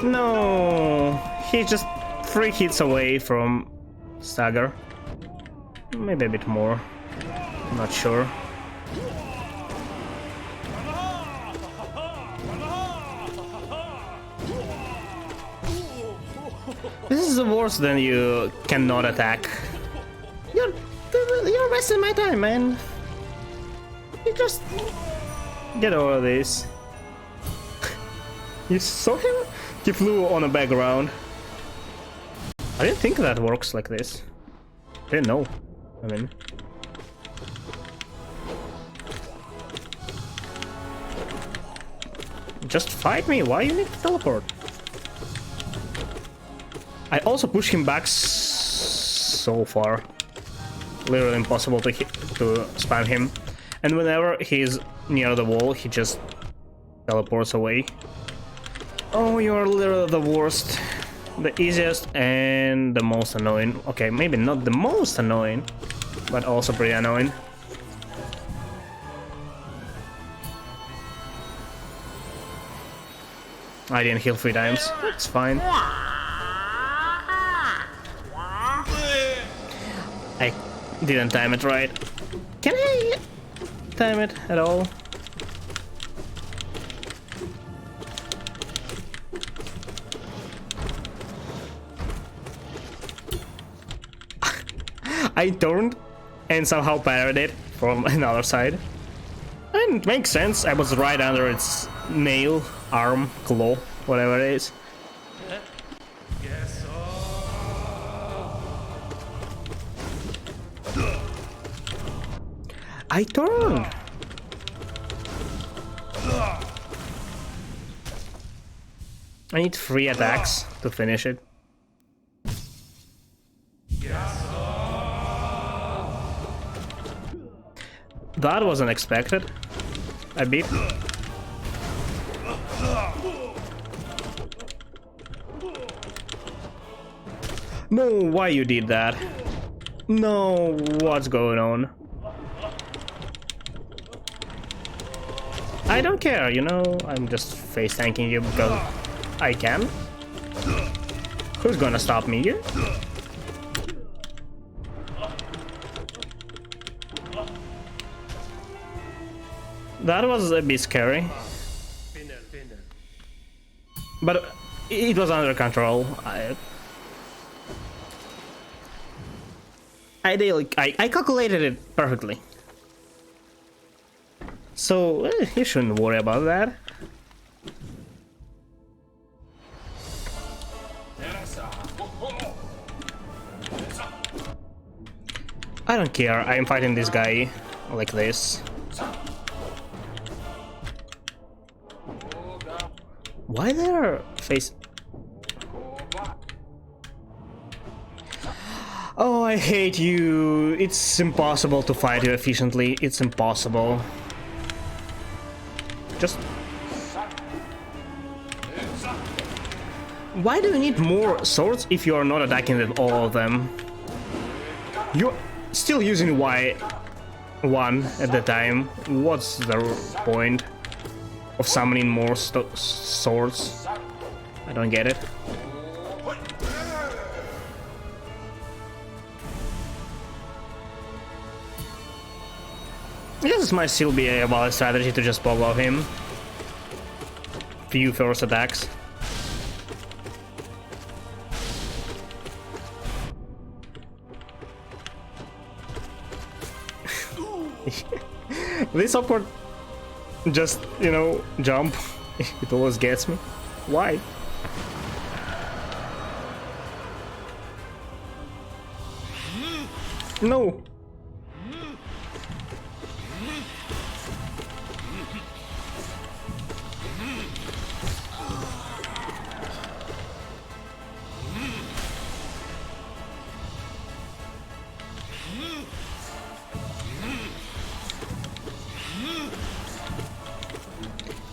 No, he's just 3 hits away from stagger. Maybe a bit more. I'm not sure. This is worse than you cannot attack. You're wasting my time, man. You just get over this. You saw him? He flew on a background. I didn't think that works like this. Didn't know. I mean, just fight me. Why you need to teleport? I also push him back so far. Literally impossible to spam him. And whenever he's near the wall, he just teleports away. Oh, you're literally the worst. The easiest and the most annoying. Okay, maybe not the most annoying, but also pretty annoying. I didn't heal 3 times. That's fine. I didn't time it right. Can I time it at all? I turned and somehow parried it from another side. And it makes sense, I was right under its nail, arm, claw, whatever it is. I turned! I need 3 attacks to finish it. That was unexpected. A bit. No, why you did that? No, what's going on? I don't care, you know, I'm just face tanking you because I can. Who's gonna stop me? You? That was a bit scary. But it was under control. I calculated it perfectly. So you shouldn't worry about that. I don't care, I'm fighting this guy like this. Why they're face... Oh, I hate you. It's impossible to fight you efficiently. It's impossible. Just... Why do you need more swords if you are not attacking with all of them? You're still using Y1 at the time. What's the point of summoning more swords? I don't get it. I guess this might still be a valid strategy to just pop off him. Few first attacks. This awkward just, you know, jump, it always gets me. Why? No!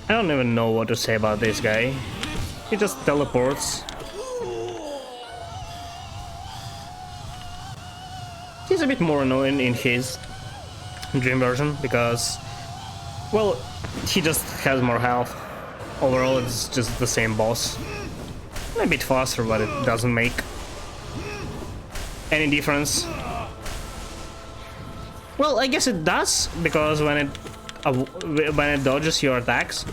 I don't even know what to say about this guy. He just teleports. He's a bit more annoying in his dream version because, well, he just has more health. Overall, it's just the same boss. A bit faster, but it doesn't make any difference. Well, I guess it does, because when it dodges your attacks,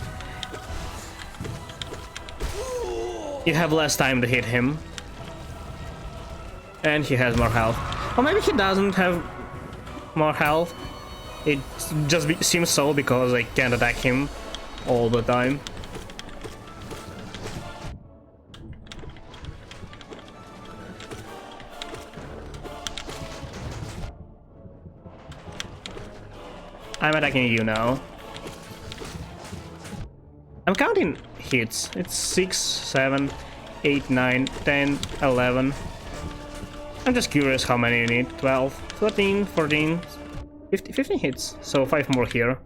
you have less time to hit him, and he has more health. Or maybe he doesn't have more health. It just seems so because I can't attack him all the time. I'm attacking you now. I'm counting hits. It's 6, 7, 8, 9, 10, 11. I'm just curious how many you need. 12, 13, 14, 15 hits. So 5 more here.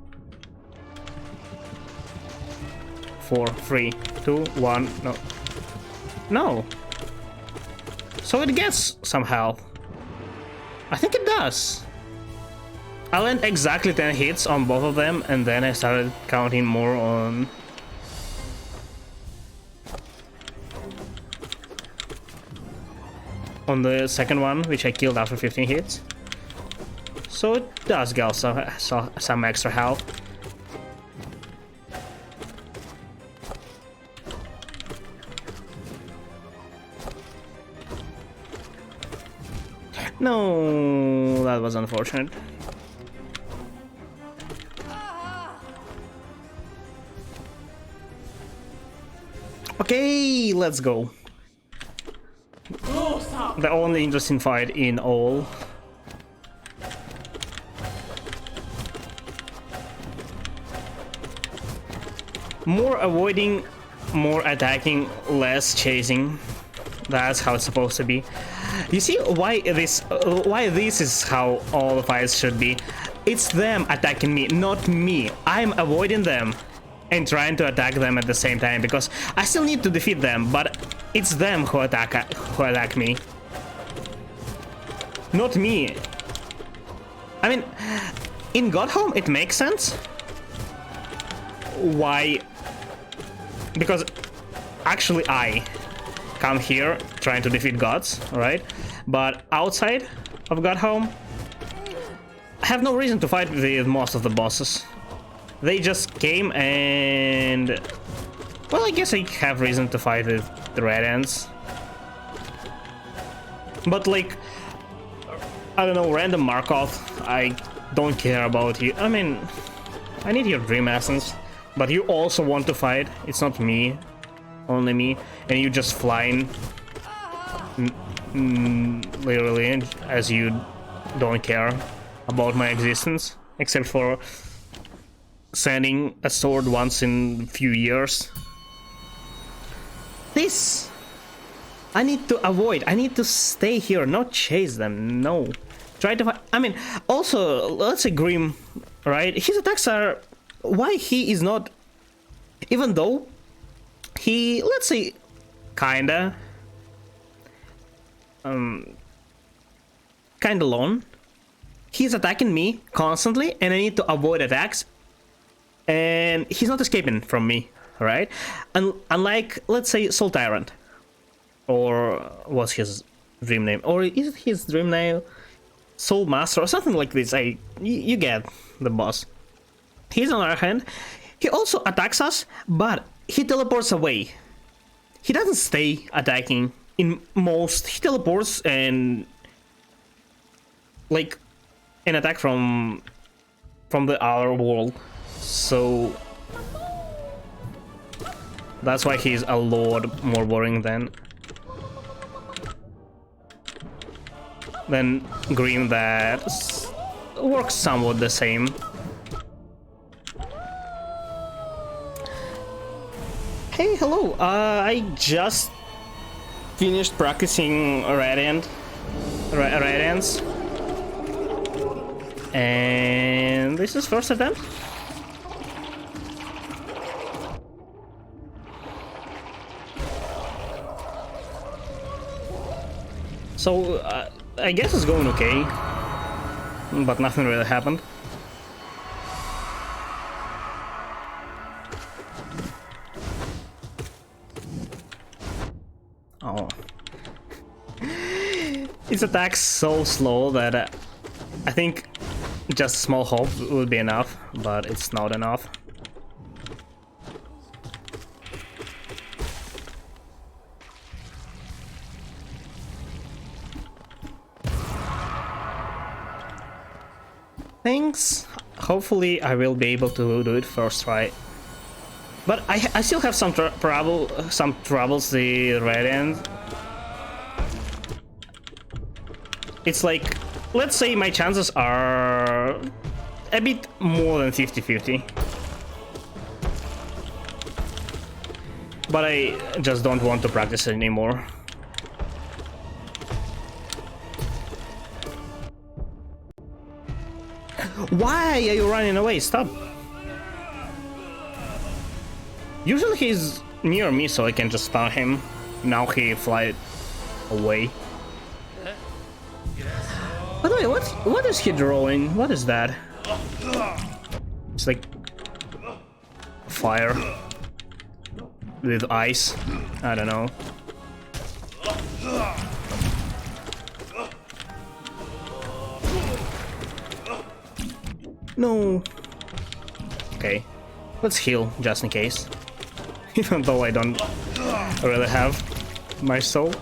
4, 3, 2, 1. No. No. So it gets some health. I think it does. I landed exactly 10 hits on both of them, and then I started counting more on... on the second one, which I killed after 15 hits. So it does get some extra health. No, that was unfortunate. Okay, let's go. The only interesting fight in all. More avoiding more attacking, less chasing. That's how it's supposed to be. You see why this is how all the fights should be. It's them attacking me, not me. I'm avoiding them and trying to attack them at the same time because I still need to defeat them, but it's them who attack me, not me. I mean, in God Home it makes sense. Why? Because actually I come here trying to defeat gods, right? But outside of God Home, I have no reason to fight with most of the bosses. They just came and... well, I guess I have reason to fight with the Red Ants. But like, I don't know, random Markov, I don't care about you. I mean, I need your Dream Essence, but you also want to fight. It's not me, only me, and you just flying, literally, as you don't care about my existence, except for sending a sword once in a few years. This I need to avoid. I need to stay here, not chase them. No, try to find. I mean, also, let's say Grim, right? His attacks are... why he is not... even though he, let's say, kinda alone, he's attacking me constantly and I need to avoid attacks, and he's not escaping from me, right? Unlike, let's say, Soul Tyrant, or what's his dream name, or is it his dream name, Soul Master or something like this. You get the boss. He's on our hand. He also attacks us, but he teleports away. He doesn't stay attacking in most. He teleports and like an attack from the other world. So that's why he's a lot more boring than Green, that works somewhat the same. Hey, hello. I just finished practicing Radiants, and this is first attempt. So I guess it's going okay, but nothing really happened. Oh. Its attack's so slow that I think just a small hope would be enough, but it's not enough. Thanks. Hopefully I will be able to do it first try. But I still have some troubles the Red End. It's like, let's say my chances are a bit more than 50-50. But I just don't want to practice it anymore. Why are you running away? Stop. Usually he's near me so I can just stun him. Now he flies away. By the way, what is he drawing? What is that? It's like fire with ice. I don't know. No. Okay, let's heal just in case. Even though I don't really have my soul.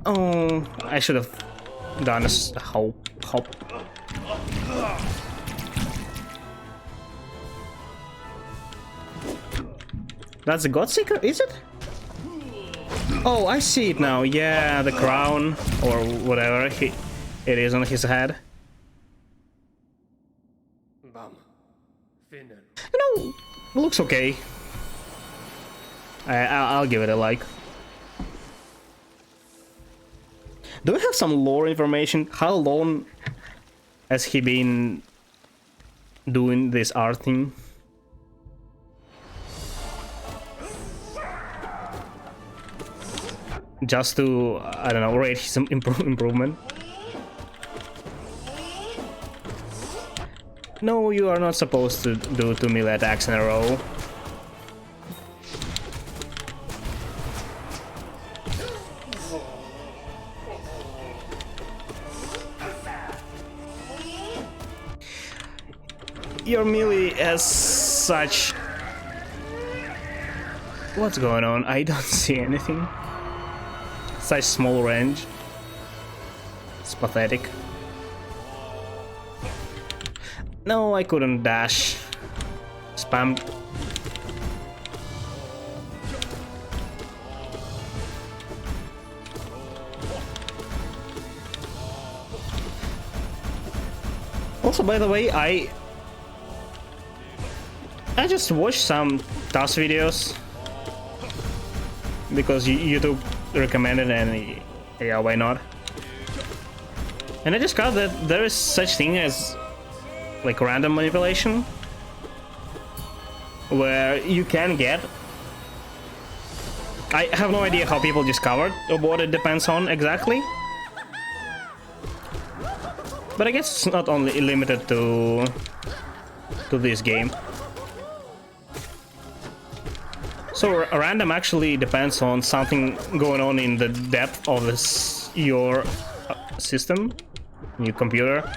Oh, I should have done a hop. That's the Godseeker, is it? Oh, I see it now. Yeah, the crown or whatever it is on his head. You know, looks okay. I'll give it a like. Do we have some lore information? How long has he been doing this art thing? Just to, I don't know, rate his improvement. No, you are not supposed to do 2 melee attacks in a row. Your melee as such... What's going on? I don't see anything. Such small range. It's pathetic. No, I couldn't dash. Spam. Also, by the way, I just watched some task videos because YouTube recommended, and yeah, why not? And I discovered that there is such thing as like random manipulation, where you can get... I have no idea how people discovered what it depends on exactly, but I guess it's not only limited to this game. So random actually depends on something going on in the depth of your system, your computer.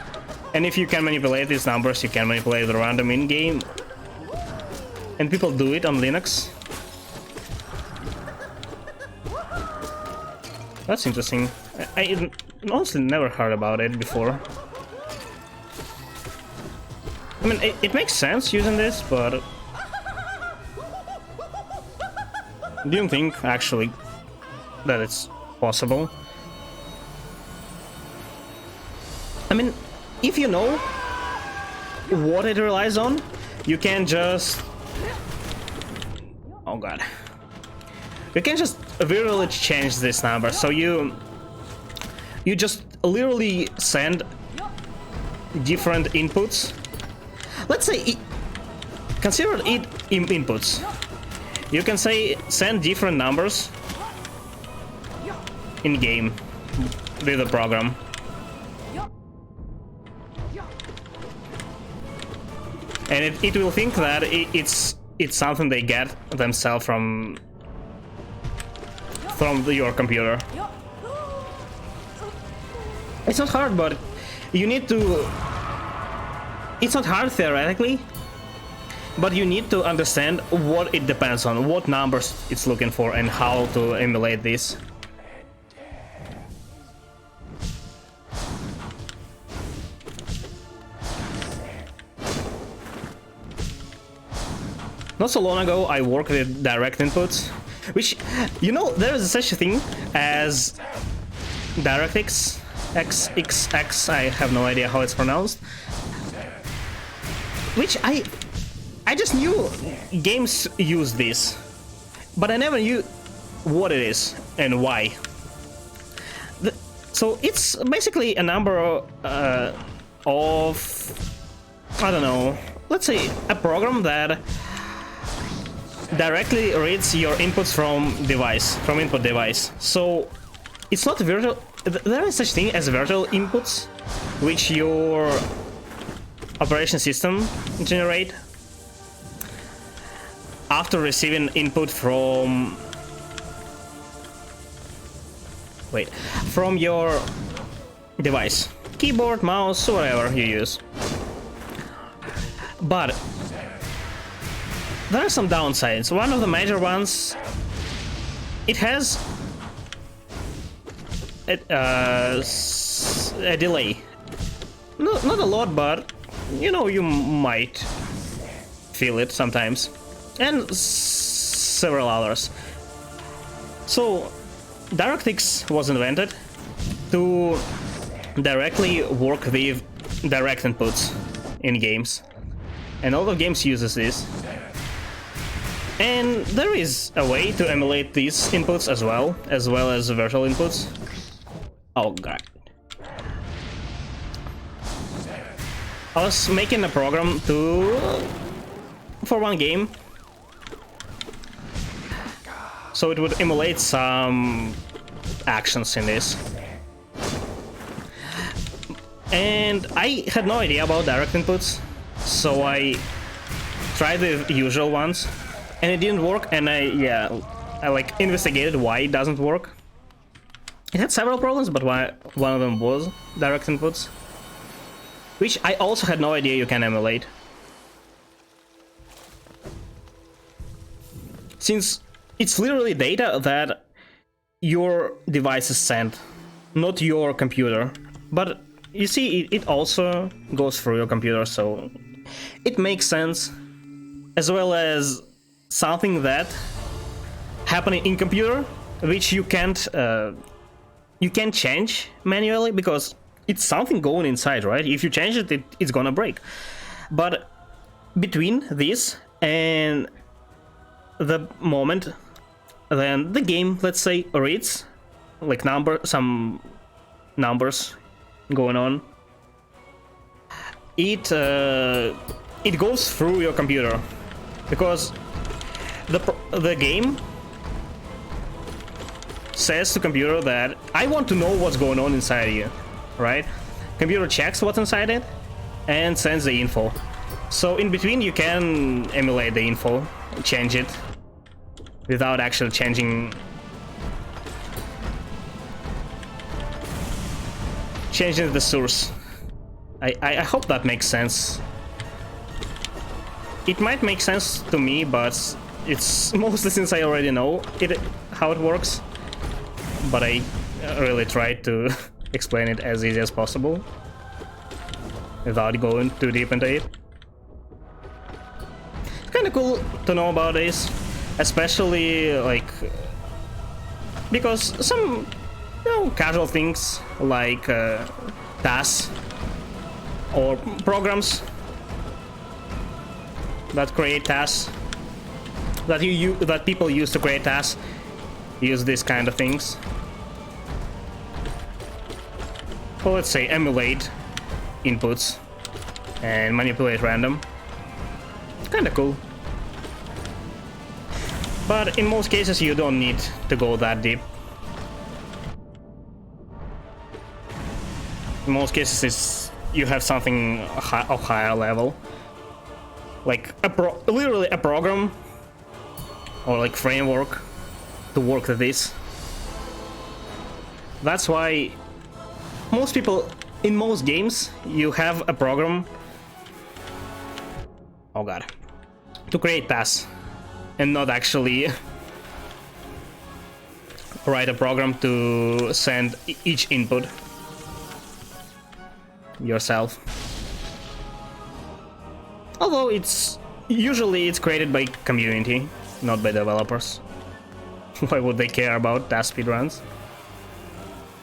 And if you can manipulate these numbers, you can manipulate the random in-game. And people do it on Linux. That's interesting. I honestly never heard about it before. I mean, it makes sense using this, but... do you think, actually, that it's possible? I mean, if you know what it relies on, you can just... oh god. You can just virtually change this number, so you just literally send different inputs. Let's say, consider it inputs. You can say send different numbers in game with the program. And it will think that it's something they get themselves from your computer. It's not hard, but you need to... it's not hard theoretically, but you need to understand what it depends on, what numbers it's looking for, and how to emulate this. Not so long ago, I worked with direct inputs, which, you know, there is such a thing as DirectX, XXX, I have no idea how it's pronounced, which I just knew games use this, but I never knew what it is and why. So it's basically a number of, I don't know, let's say a program that directly reads your inputs from input device. So it's not virtual. There is such thing as virtual inputs, which your operation system generate after receiving input from your device, keyboard, mouse, whatever you use. But there are some downsides. One of the major ones, it has a delay. Not a lot, but you know, you might feel it sometimes, and several others. So DirectX was invented to directly work with direct inputs in games, and all the games uses this. And there is a way to emulate these inputs as well as virtual inputs. Oh god. I was making a program for one game, so it would emulate some actions in this. And I had no idea about direct inputs, so I tried the usual ones, and it didn't work. And I like investigated why it doesn't work. It had several problems, but one of them was direct inputs, which I also had no idea you can emulate. Since it's literally data that your device is sent, not your computer. But you see, it also goes through your computer, so it makes sense. As well as something that happening in computer, which you can't change manually, because it's something going inside, right? If you change it, it's gonna break. But between this and the moment then the game, let's say, reads like some numbers going on, it goes through your computer, because the game says to computer that I want to know what's going on inside you, right? Computer checks what's inside it and sends the info. So in between you can emulate the info, change it without actually changing the source. I hope that makes sense. It might make sense to me, but it's mostly since I already know how it works. But I really tried to explain it as easy as possible without going too deep into it. It's kind of cool to know about this, especially like because some casual things like tasks or programs that create tasks that people use to create tasks use these kind of things. Well, let's say emulate inputs and manipulate random. It's kind of cool. But in most cases you don't need to go that deep. In most cases you have something of higher level, like literally a program or like framework to work with this. That's why most people in most games you have a program, oh god, to create tasks and not actually write a program to send each input yourself. Although it's usually created by community, not by developers. Why would they care about task speedruns?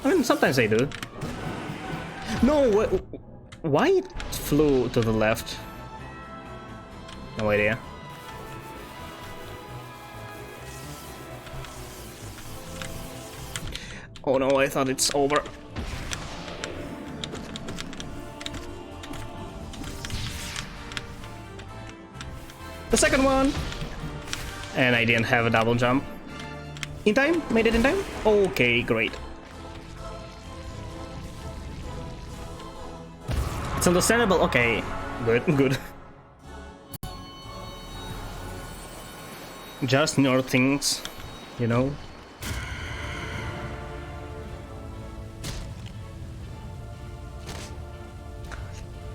I mean, sometimes they do. No, why it flew to the left? No idea. Oh no, I thought it's over. The second one! And I didn't have a double jump. In time? Made it in time? Okay, great. It's understandable. Okay, good. Just nerd things, you know?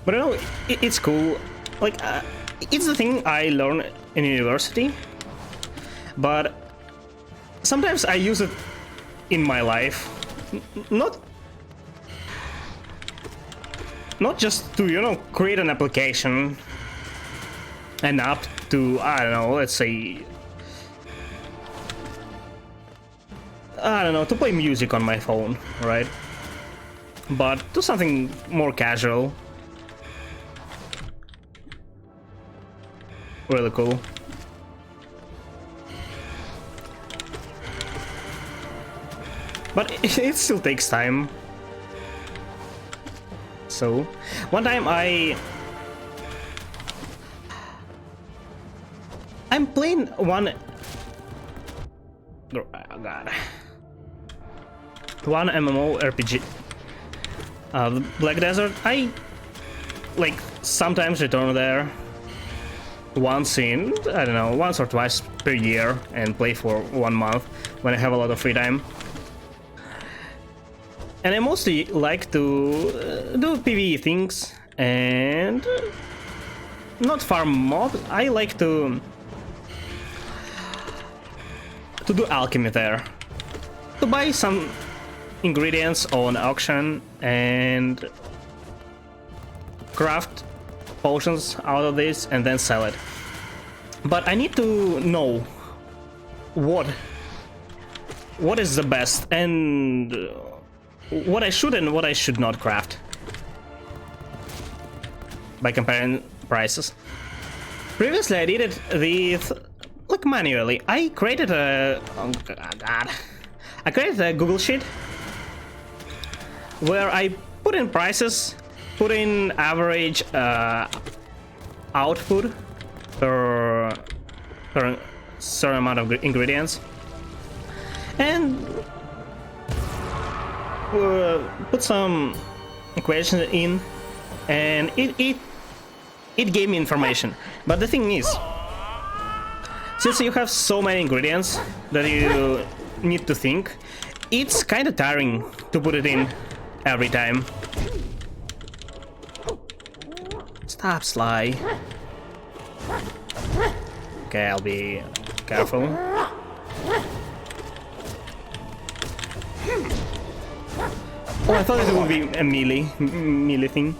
But you know, it's cool. Like, it's the thing I learned in university, but sometimes I use it in my life, not just to, you know, create an application, an app to, I don't know, let's say, I don't know, to play music on my phone, right? But to something more casual. Really cool. but it still takes time. So, one time I'm playing one... Oh god. One MMO RPG. Black Desert. I like sometimes return there once in, I don't know, once or twice per year and play for 1 month when I have a lot of free time. And I mostly like to do PvE things and not farm mob. I like to do alchemy there, to buy some ingredients on auction and craft potions out of this and then sell it. But I need to know what is the best and what I should and what I should not craft by comparing prices. Previously I did it with like manually. I created a I created a Google sheet where I put in prices, put in average output per certain amount of ingredients, and put some equations in, and it gave me information. But the thing is, since you have so many ingredients that you need to think, it's kind of tiring to put it in every time. Stop, Sly. Okay, I'll be careful. Oh, I thought it would be a melee thing.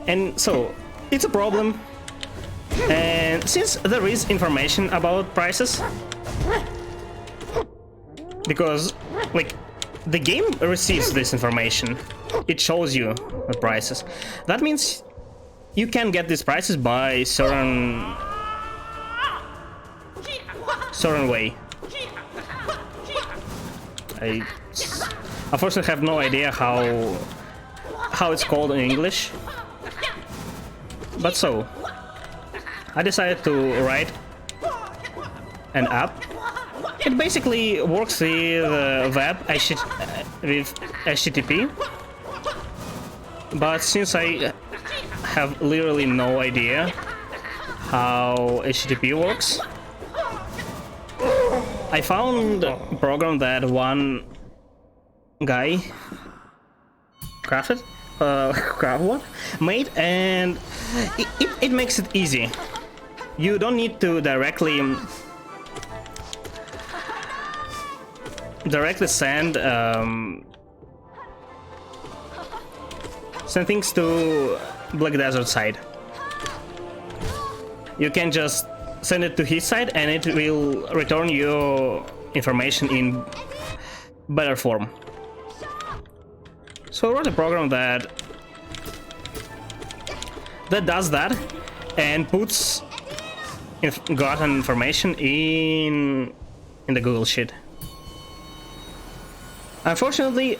And so, it's a problem. And since there is information about prices, because like the game receives this information, it shows you the prices. That means you can get these prices by certain way. I unfortunately have no idea how it's called in English, but so I decided to write an app. It basically works with web with HTTP, but since I have literally no idea how HTTP works, I found a program that one guy made, and it makes it easy. You don't need to directly send things to Black Desert side. You can just send it to his side and it will return your information in better form. So I wrote a program that does that and puts gotten information in the Google Sheet. Unfortunately,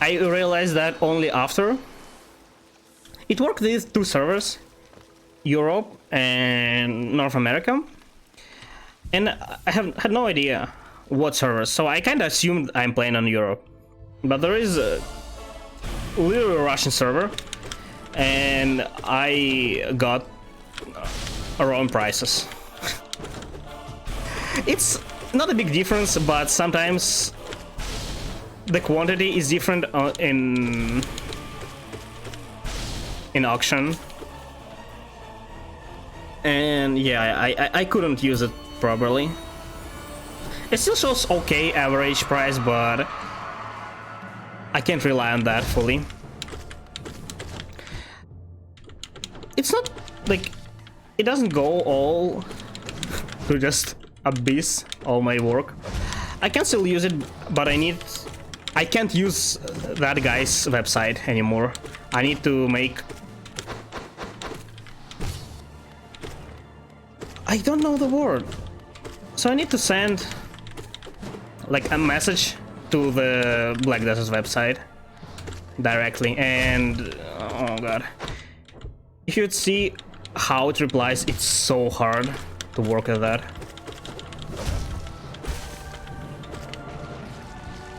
I realized that only after. It worked with 2 servers, Europe and North America, and I had no idea what servers, so I kind of assumed I'm playing on Europe. But there is a little Russian server, and I got around prices. It's not a big difference, but sometimes the quantity is different in auction, and yeah, I couldn't use it properly. It still shows okay average price, but I can't rely on that fully. It's not like it doesn't go all to just abyss all my work. I can still use it, but I can't use that guy's website anymore. I need to make... I don't know the word. So I need to send like a message to the Black Desert's website directly, and oh god, if you'd see how it replies, it's so hard to work with that.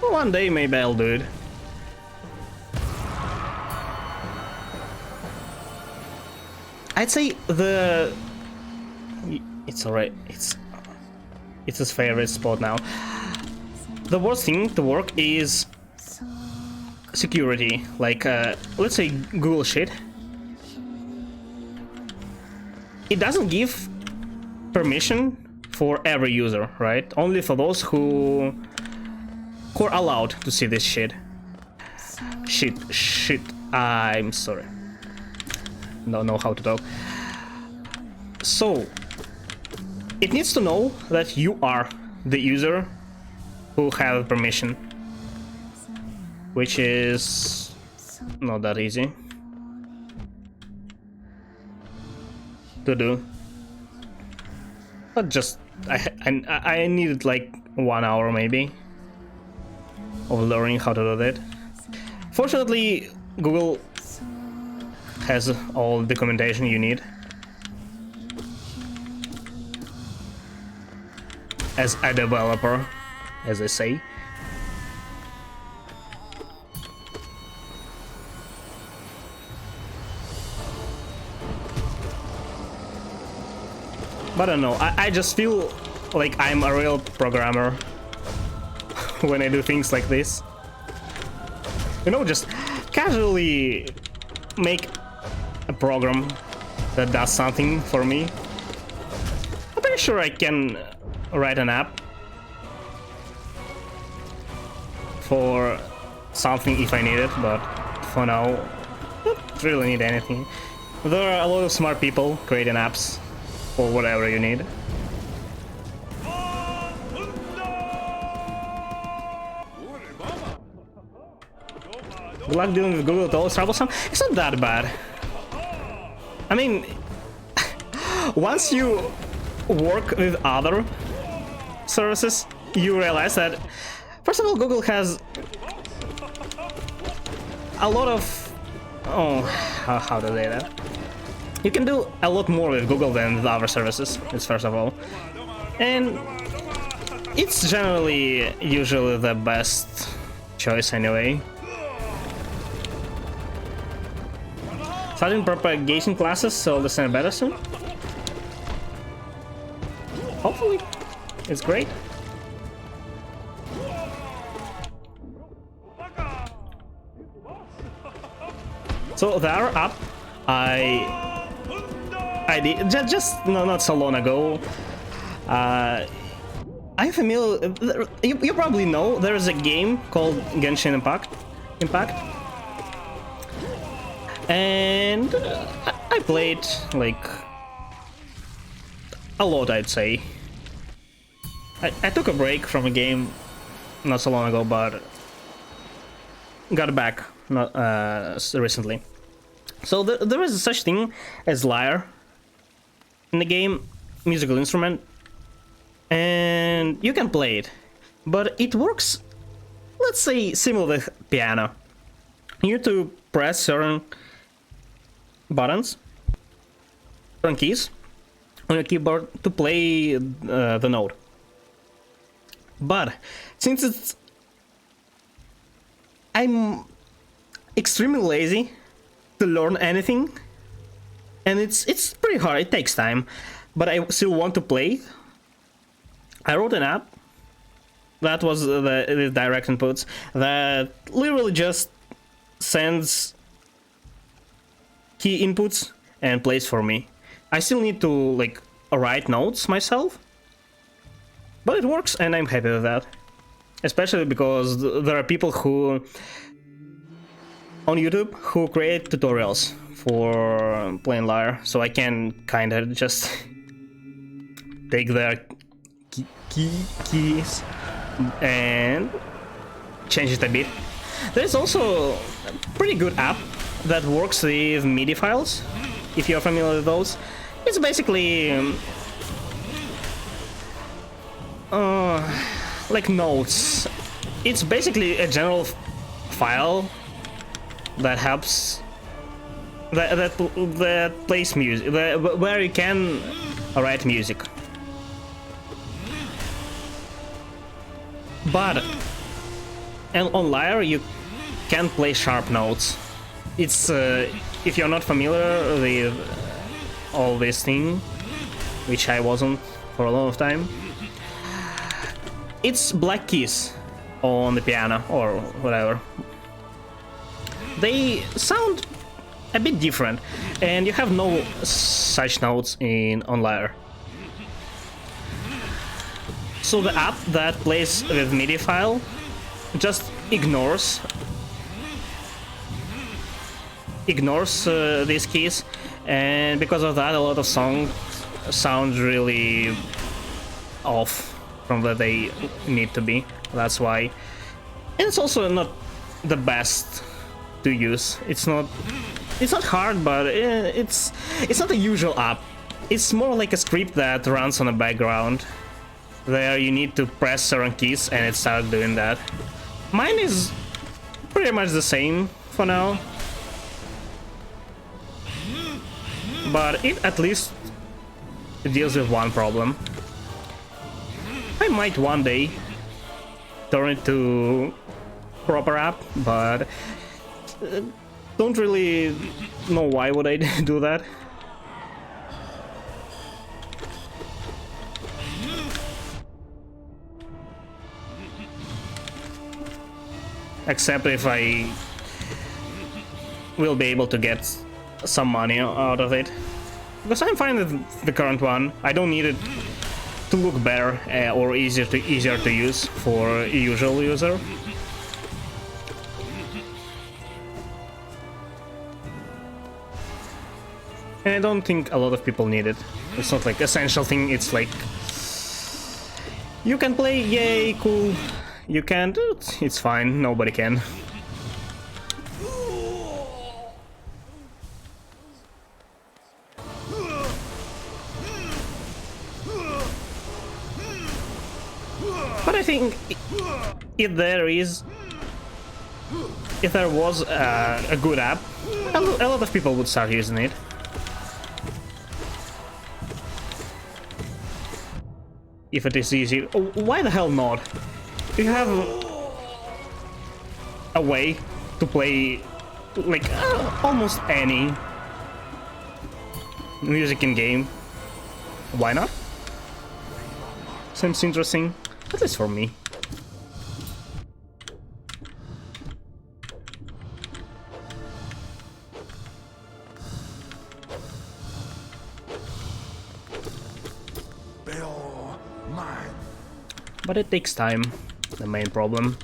One day maybe I'll do it. I'd say it's alright. It's his favorite spot now. The worst thing to work is security. Like, let's say Google shit. It doesn't give permission for every user, right? Only for those who are allowed to see this shit. Shit. I'm sorry. Don't know how to talk. So, it needs to know that you are the user who have permission, which is not that easy to do. But just I needed like 1 hour maybe of learning how to do that. Fortunately, Google has all the documentation you need as a developer, as I say. But I don't know, I just feel like I'm a real programmer when I do things like this. You know, just casually make a program that does something for me. I'm pretty sure I can write an app for something if I need it, but for now, I don't really need anything. There are a lot of smart people creating apps for whatever you need. Good luck dealing with Google, it's always troublesome. It's not that bad. I mean, once you work with other services, you realize that, first of all, Google has a lot of... oh, how to say that? You can do a lot more with Google than with other services, it's first of all. And it's generally usually the best choice anyway. Starting propagation classes, so I'll understand better soon. Hopefully, it's great. So the other app I did just not so long ago. I'm familiar. You probably know there is a game called Genshin Impact. And I played like a lot, I'd say. I took a break from a game not so long ago, but got back not recently. So there is such thing as lyre in the game, musical instrument, and you can play it, but it works, let's say, similar with piano. You need to press certain buttons, certain keys on your keyboard to play the note. But since I'm extremely lazy to learn anything, and it's pretty hard, it takes time, but I still want to play, I wrote an app that was the direct inputs that literally just sends key inputs and plays for me. I still need to like write notes myself, but it works and I'm happy with that. Especially because there are people who on YouTube who create tutorials for playing lyre, so I can kind of just take their keys and change it a bit. There's also a pretty good app that works with MIDI files, if you're familiar with those. It's basically like notes it's basically a general file that helps that plays music, where you can write music. But on Lyre you can play sharp notes. It's if you're not familiar with all this thing, which I wasn't for a long time, it's black keys on the piano or whatever. They sound a bit different, and you have no such notes on Lyre. So the app that plays with MIDI file just ignores these keys, and because of that a lot of songs sound really off from where they need to be. That's why. And it's also not the best to use. It's not hard, but it's not a usual app. It's more like a script that runs on the background. There you need to press certain keys and it starts doing that. Mine is pretty much the same for now, but it at least deals with one problem. I might one day turn it to proper app, but don't really know why would I do that. Except if I will be able to get some money out of it. Because I'm fine with the current one. I don't need it to look better or easier to use for a usual user. And I don't think a lot of people need it. It's not like essential thing, it's like you can play, yay, cool. You can't, it's fine, nobody can. But I think if there was a good app, a lot of people would start using it. If it is easy, why the hell not? You have a way to play like almost any music in game. Why not? Seems interesting, at least for me. But it takes time, the main problem.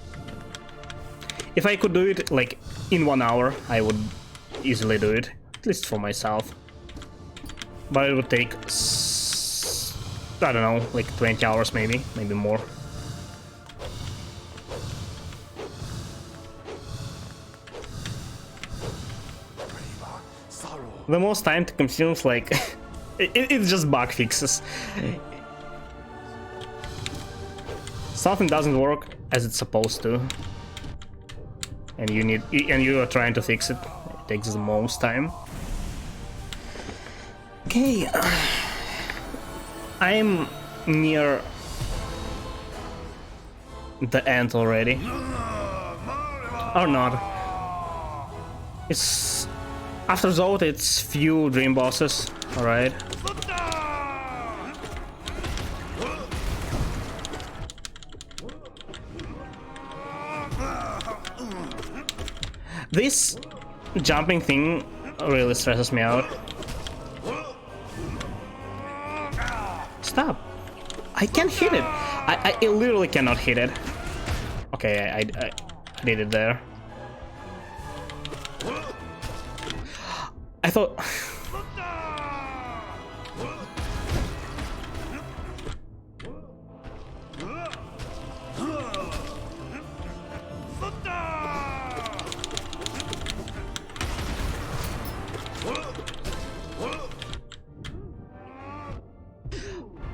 If I could do it like in 1 hour, I would easily do it, at least for myself. But it would take, I don't know, like 20 hours maybe more. The most time to consume is like, it's just bug fixes. Something doesn't work as it's supposed to, and you are trying to fix it. It takes the most time. Okay, I'm near the end already, or not? It's after Zod. It's few dream bosses. All right. This jumping thing really stresses me out. Stop! I can't hit it! I literally cannot hit it. Okay, I did it there. I thought...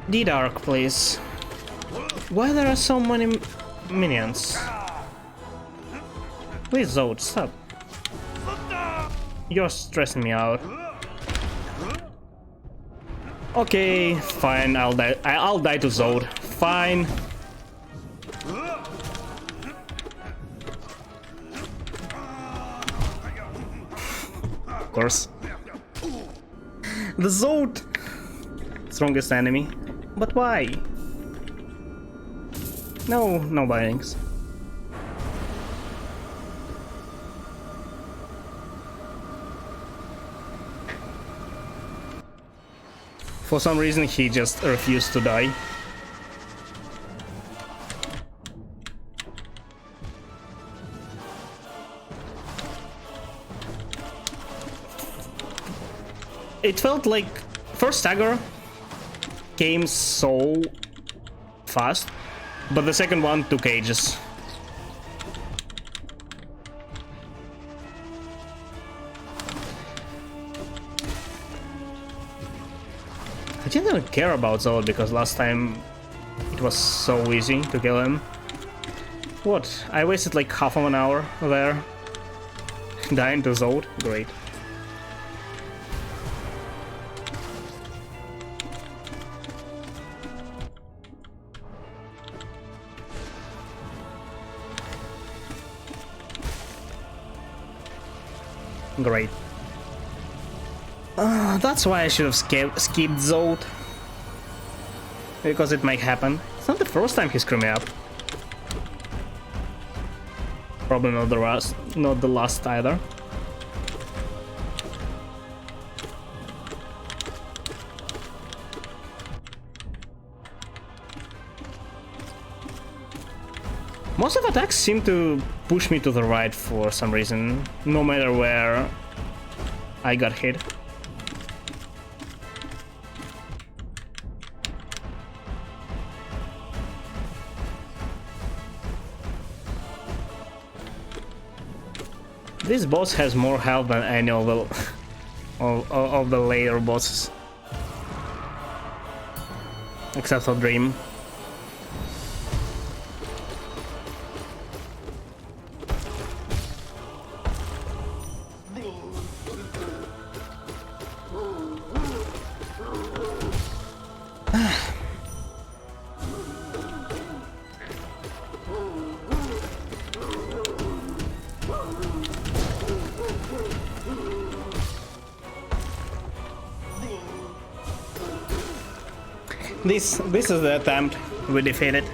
The dark, please. Why there are so many minions? Please, Zod, stop. You're stressing me out. Okay, fine, I'll die. I'll die to Zod. Fine. Of course. The Zod! Strongest enemy. But why? No bindings. For some reason he just refused to die. It felt like first stagger came so fast, but the second one took ages. I didn't even care about Zod because last time it was so easy to kill him. What? I wasted like half of an hour there. Dying to Zod? Great. Great. That's why I should have skipped Zod. Because it might happen. It's not the first time he screwed me up. Probably not the last either. Most of attacks seem to push me to the right for some reason, no matter where I got hit. This boss has more health than any of the later bosses. Except for Dream. This is the attempt we defeated.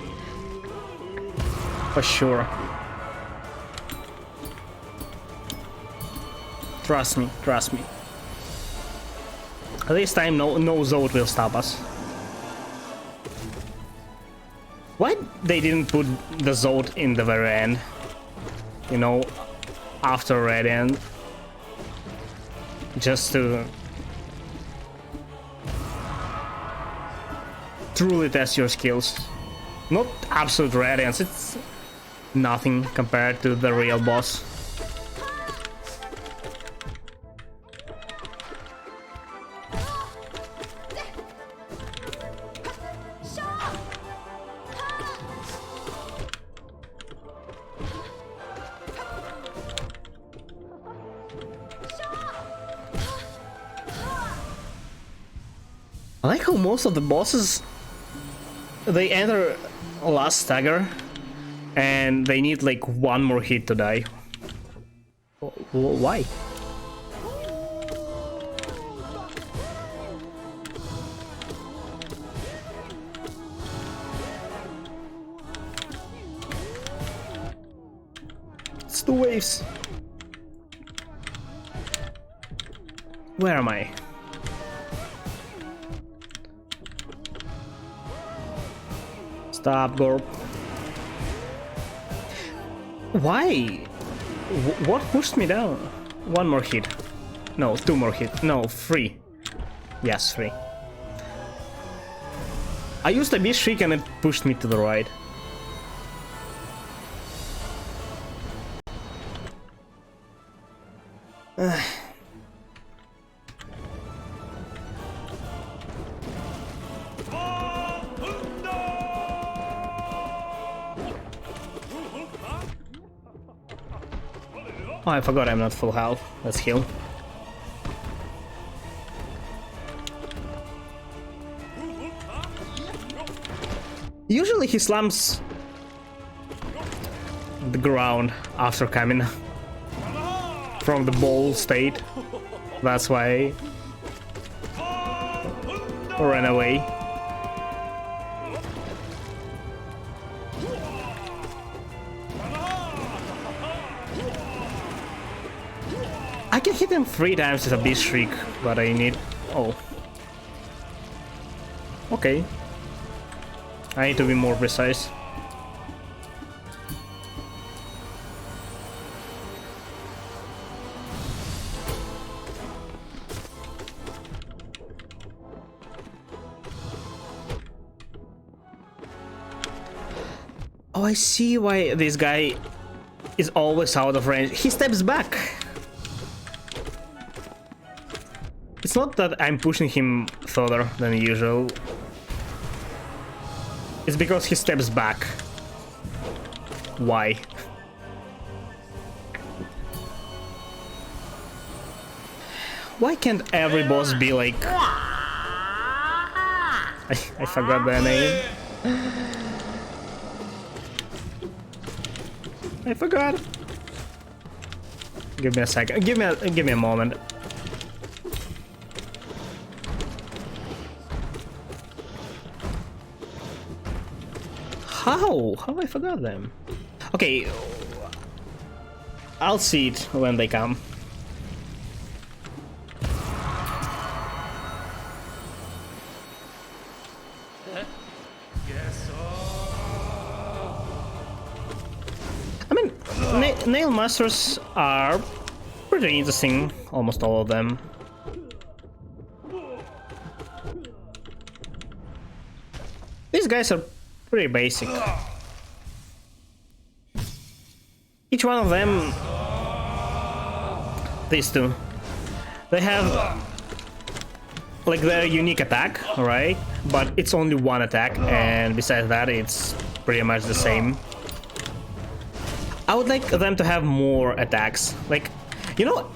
For sure. Trust me, trust me. This time no Zod will stop us. Why they didn't put the Zod in the very end? You know, after Red End. Just to truly test your skills. Not absolute radiance, it's nothing compared to the real boss. I like how most of the bosses, they enter last stagger and they need like one more hit to die. Why? It's the waves. Where am I? Stop, Gorp. Why? What pushed me down? One more hit. No, two more hit. No, three. Yes, three. I used a beast shriek and it pushed me to the right. Oh, I forgot I'm not full health. Let's heal. Usually he slams the ground after coming from the ball state. That's why I ran away. I can hit him 3 times with a beast shriek, but I need... Oh. Okay. I need to be more precise. Oh, I see why this guy is always out of range. He steps back. It's not that I'm pushing him further than usual. It's because he steps back. Why? Why can't every boss be like... I forgot their name. I forgot. Give me a second. Give me a moment. How? How I forgot them? Okay. I'll see it when they come. Nail Masters are pretty interesting, almost all of them. These guys are pretty basic. Each one of them, these two, they have like their unique attack, right? But it's only one attack, and besides that, it's pretty much the same. I would like them to have more attacks. Like, you know,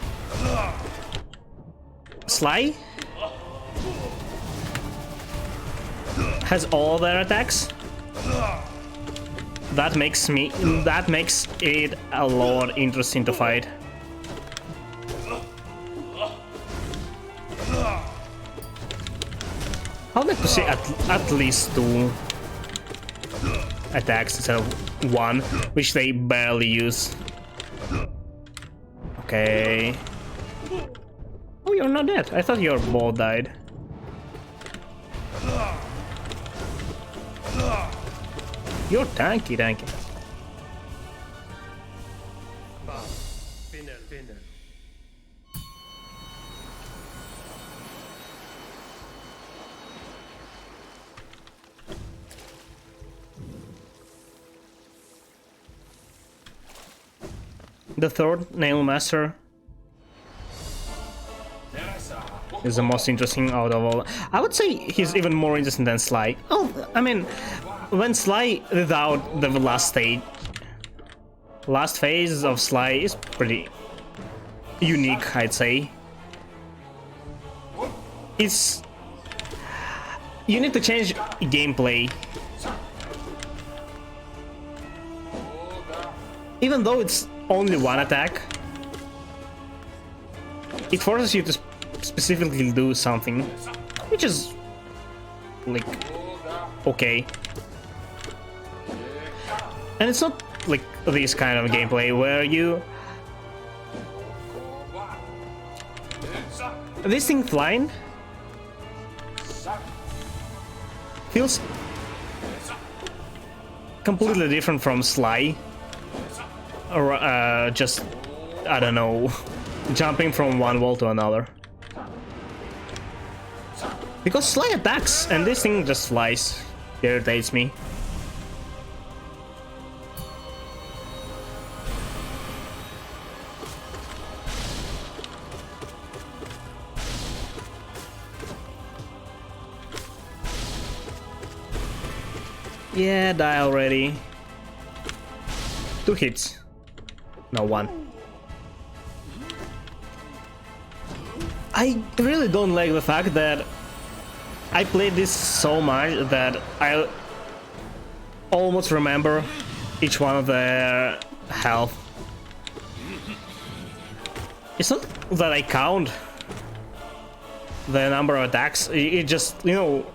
Sly has all their attacks. That makes it a lot interesting to fight. I would like to see at least 2 attacks instead of 1, which they barely use. Okay. Oh, you're not dead. I thought your ball died. You're tanky. The third Nail Master is the most interesting out of all. I would say he's even more interesting than Sly. Oh, I mean, when Sly without the last phase of Sly is pretty unique, I'd say. It's... You need to change gameplay. Even though it's only 1 attack, it forces you to specifically do something, which is like okay. And it's not like this kind of gameplay where you... This thing flying feels completely different from Sly. Or just, I don't know, jumping from one wall to another. Because Sly attacks, and this thing just flies. It irritates me. Yeah, die already. 2 hits. No, 1. I really don't like the fact that I played this so much that I almost remember each one of their health. It's not that I count the number of attacks, it just, you know,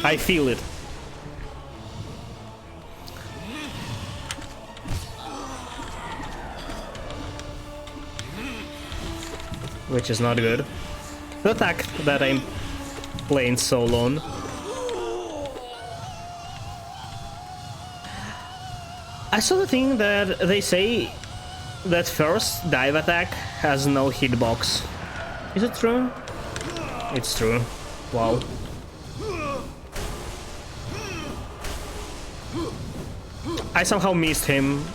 I feel it. Which is not good. The fact that I'm playing so long. I saw the thing that they say that first dive attack has no hitbox. Is it true? It's true. Wow. I somehow missed him,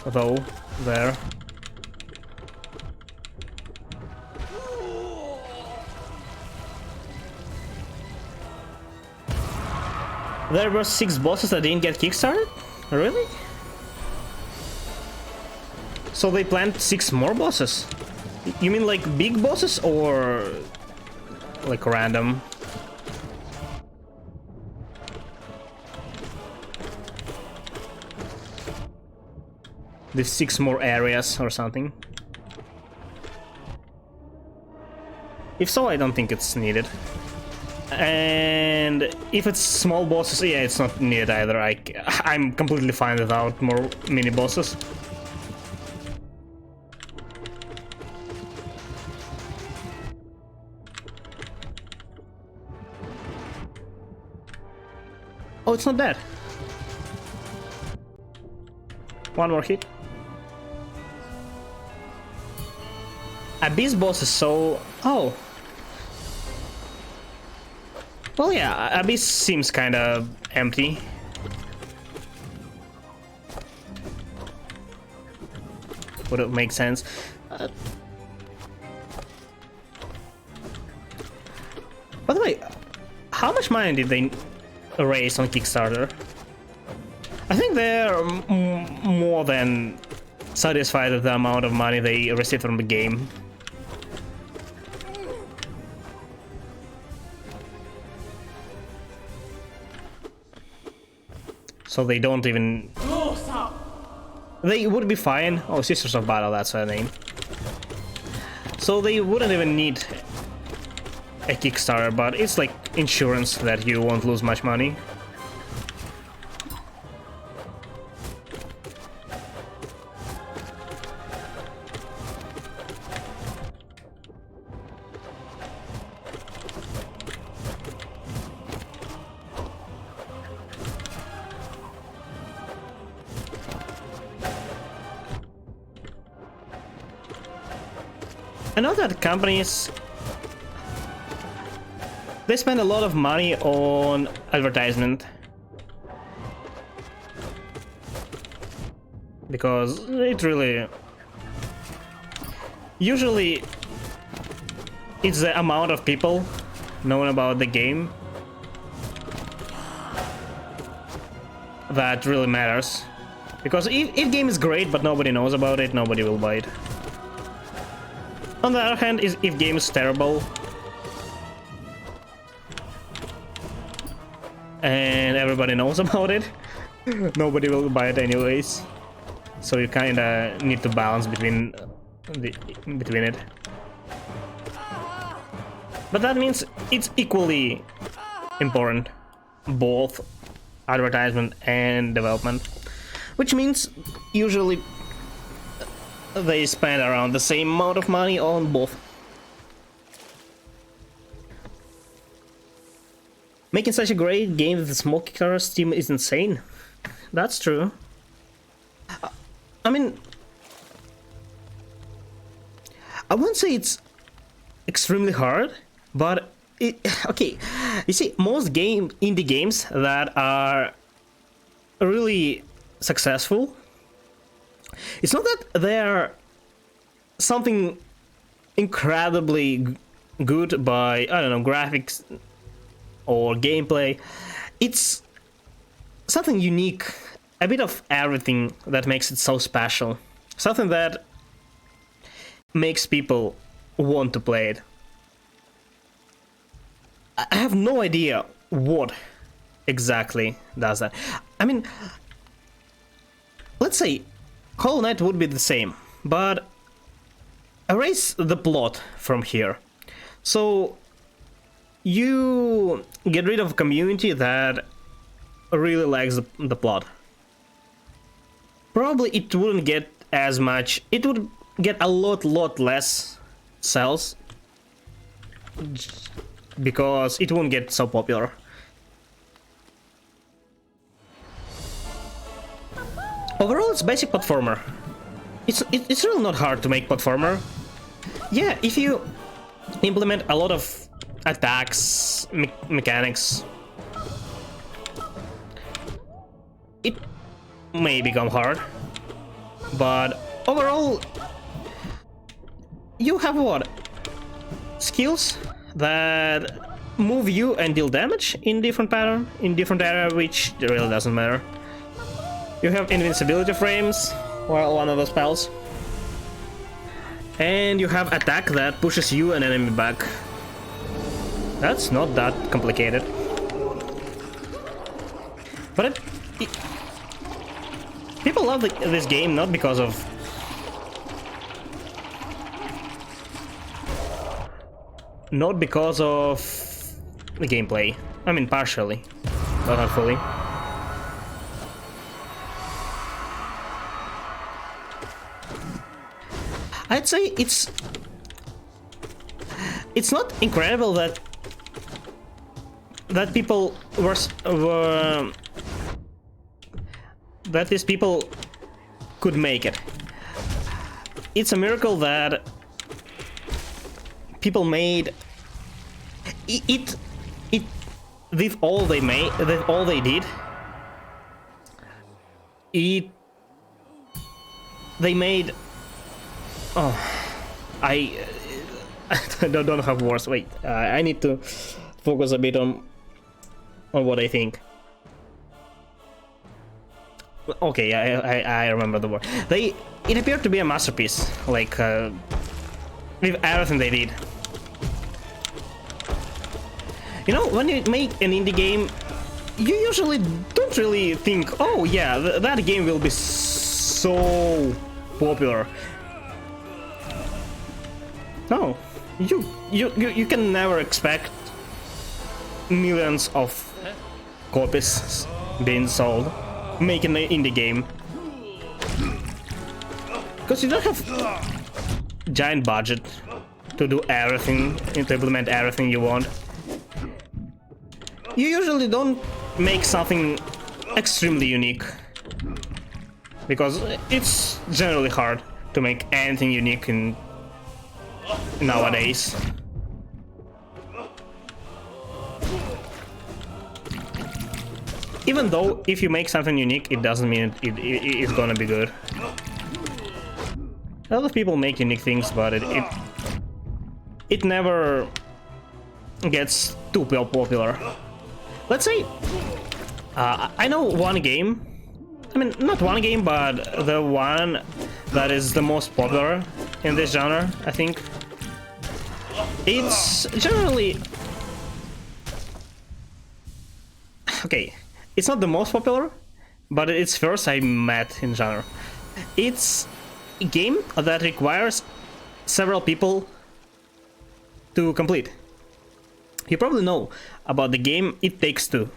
though, there. There were 6 bosses that didn't get kickstarted? Really? So they planned 6 more bosses? You mean like big bosses or like random? There's 6 more areas or something. If so, I don't think it's needed. And if it's small bosses, yeah, it's not needed either. I'm completely fine without more mini bosses. Oh, it's not dead. One more hit. Abyss boss is so... Oh. Well, yeah, Abyss seems kind of empty. Would it make sense? By the way, how much money did they raise on Kickstarter? I think they're more than satisfied with the amount of money they received from the game. So they don't even... They would be fine. Oh, Sisters of Battle, that's her name. So they wouldn't even need a Kickstarter, but it's like insurance that you won't lose much money. I know that companies, they spend a lot of money on advertisement because it really, usually it's the amount of people knowing about the game that really matters, because if game is great but nobody knows about it, nobody will buy it. On the other hand, if game is terrible and everybody knows about it, nobody will buy it anyways. So you kinda need to balance between it. But that means it's equally important, both advertisement and development, which means usually they spend around the same amount of money on both. Making such a great game with a small Kickstarter team is insane. That's true. I mean, I wouldn't say it's extremely hard, but okay, you see, most indie games that are really successful, it's not that they're something incredibly good by, I don't know, graphics or gameplay. It's something unique, a bit of everything that makes it so special. Something that makes people want to play it. I have no idea what exactly does that. I mean, let's say Hollow Knight would be the same, but erase the plot from here. So you get rid of a community that really likes the plot. Probably it wouldn't get as much, it would get a lot less sales because it won't get so popular. Overall, it's basic platformer. It's really not hard to make platformer. Yeah, if you implement a lot of attacks, mechanics, it may become hard. But overall, you have what? Skills that move you and deal damage in different pattern, in different area, which really doesn't matter. You have invincibility frames, while one of the spells. And you have attack that pushes you and enemy back. That's not that complicated. But people love this game not because of... Not because of the gameplay. I mean, partially, but not fully. I'd say it's not incredible that people were that these people could make it. It's a miracle that people made it with all they made, with all they did. They made. Oh, I don't have words. Wait, I need to focus a bit on what I think. Okay, I remember the word. It appeared to be a masterpiece, like with everything they did. You know, when you make an indie game, you usually don't really think, oh yeah, that game will be so popular. No, you can never expect millions of copies being sold making an indie game, because you don't have giant budget to do everything, to implement everything you want. You usually don't make something extremely unique, because it's generally hard to make anything unique in nowadays. Even though if you make something unique, it doesn't mean it's gonna be good. A lot of people make unique things, but it never gets too popular. Let's say I know one game. I mean, not one game, but the one that is the most popular in this genre, I think. It's generally... Okay, it's not the most popular, but it's first I met in genre. It's a game that requires several people to complete. You probably know about the game It Takes Two.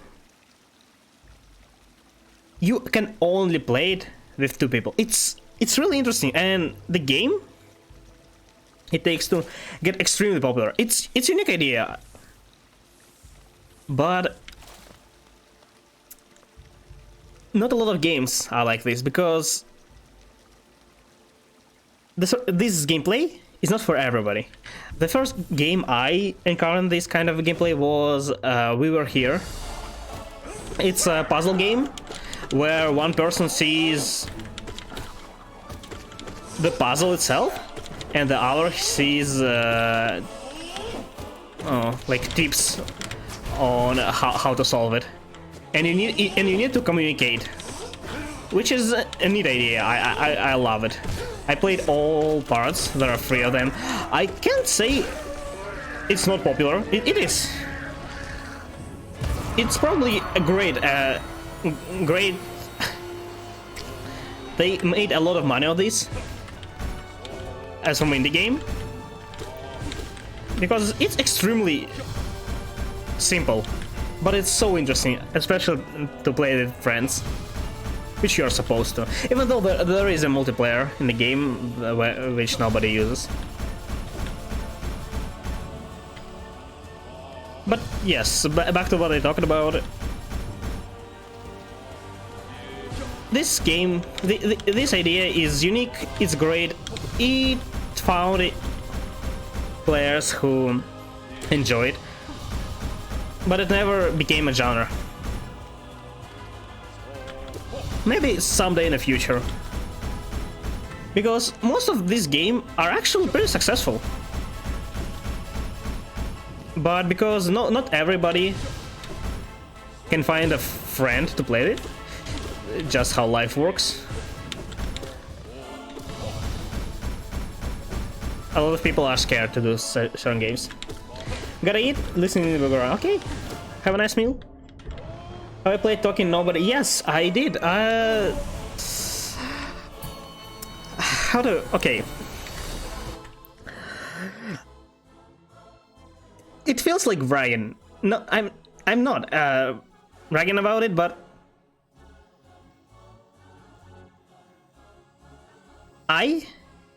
You can only play it with two people. It's really interesting, and the game It Takes Two get extremely popular. It's a unique idea, but not a lot of games are like this, because this gameplay is not for everybody. The first game I encountered this kind of gameplay was We Were Here. It's a puzzle game where one person sees the puzzle itself and the other sees like tips on how to solve it. And you need to communicate, which is a neat idea. I love it. I played all parts. There are 3 of them. I can't say it's not popular. It is. It's probably a great. They made a lot of money on this as from indie game because it's extremely simple, but it's so interesting, especially to play with friends, which you're supposed to. Even though there is a multiplayer in the game which nobody uses. But yes, back to what I talked about. This game, this idea is unique, it's great, it found players who enjoy it, but it never became a genre. Maybe someday in the future. Because most of these games are actually pretty successful. But because not everybody can find a friend to play with, just how life works. A lot of people are scared to do certain games. Gotta eat, listening to the background. Okay, have a nice meal. Have I played Talking Nobody? Yes, I did. How to... Okay. It feels like bragging. No, I'm not bragging about it, but I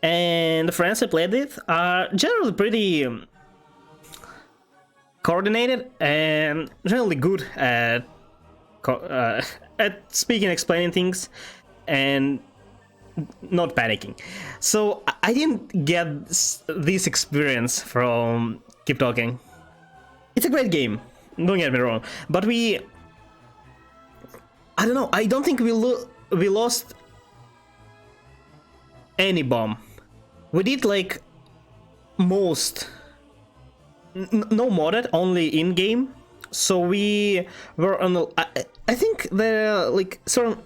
and the friends I played with are generally pretty coordinated and generally good at speaking, explaining things, and not panicking. So I didn't get this experience from Keep Talking. It's a great game, don't get me wrong, but I don't know, I don't think we lost any bomb. We did like most, no modded, only in game. So we were on the, I think there like certain.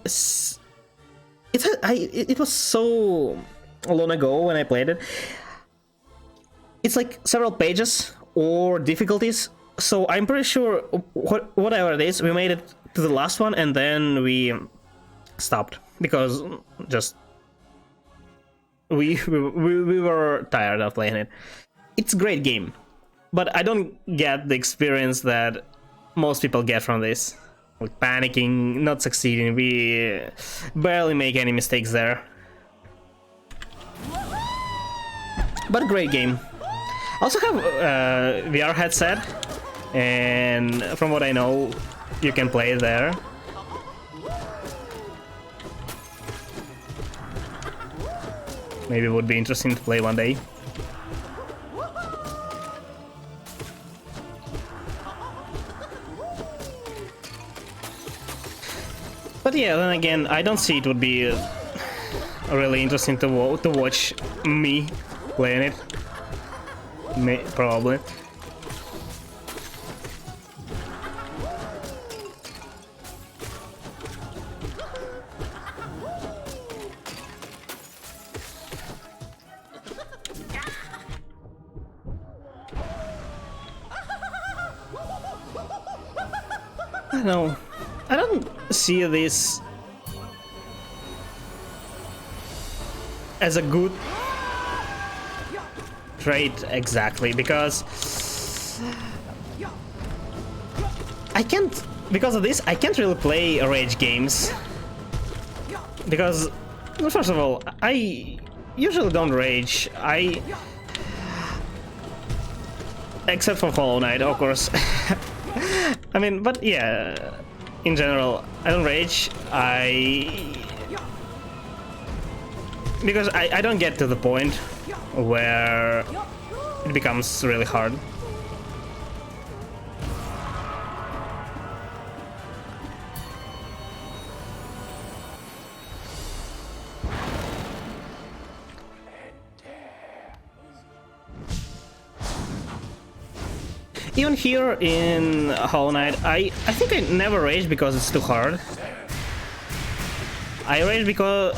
It was so long ago when I played it. It's like several pages or difficulties. So I'm pretty sure whatever it is, we made it to the last one and then we stopped because just we were tired of playing it. It's a great game, but I don't get the experience that most people get from this. Like panicking, not succeeding, we barely make any mistakes there. But great game. Also have a VR headset, and from what I know, you can play there. Maybe it would be interesting to play one day. But yeah, then again, I don't see it would be really interesting to watch me playing it. Probably. I don't know. I don't see this as a good trait exactly, because I can't, because of this, I can't really play rage games. Because, first of all, I usually don't rage. Except for Hollow Knight, of course. I mean, but yeah, in general, I don't rage. Because I don't get to the point where it becomes really hard. Even here in Hollow Knight, I think I never rage because it's too hard. I rage because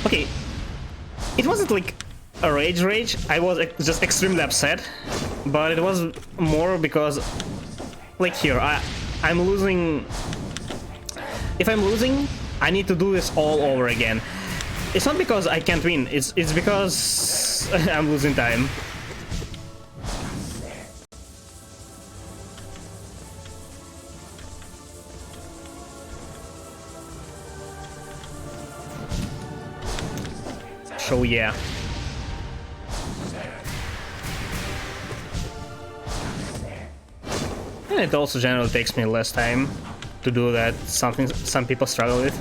okay, it wasn't like a rage. I was just extremely upset, but it was more because, like here, I'm losing. If I'm losing, I need to do this all over again. It's not because I can't win. It's because I'm losing time. So yeah. And it also generally takes me less time to do that, something some people struggle with.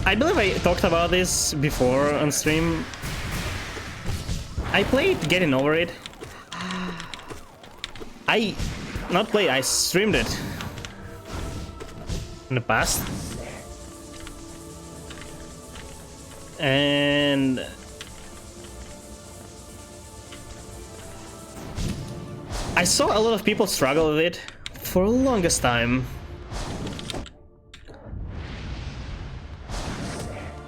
I believe I talked about this before on stream. I played Getting Over It. I streamed it in the past. And I saw a lot of people struggle with it for the longest time.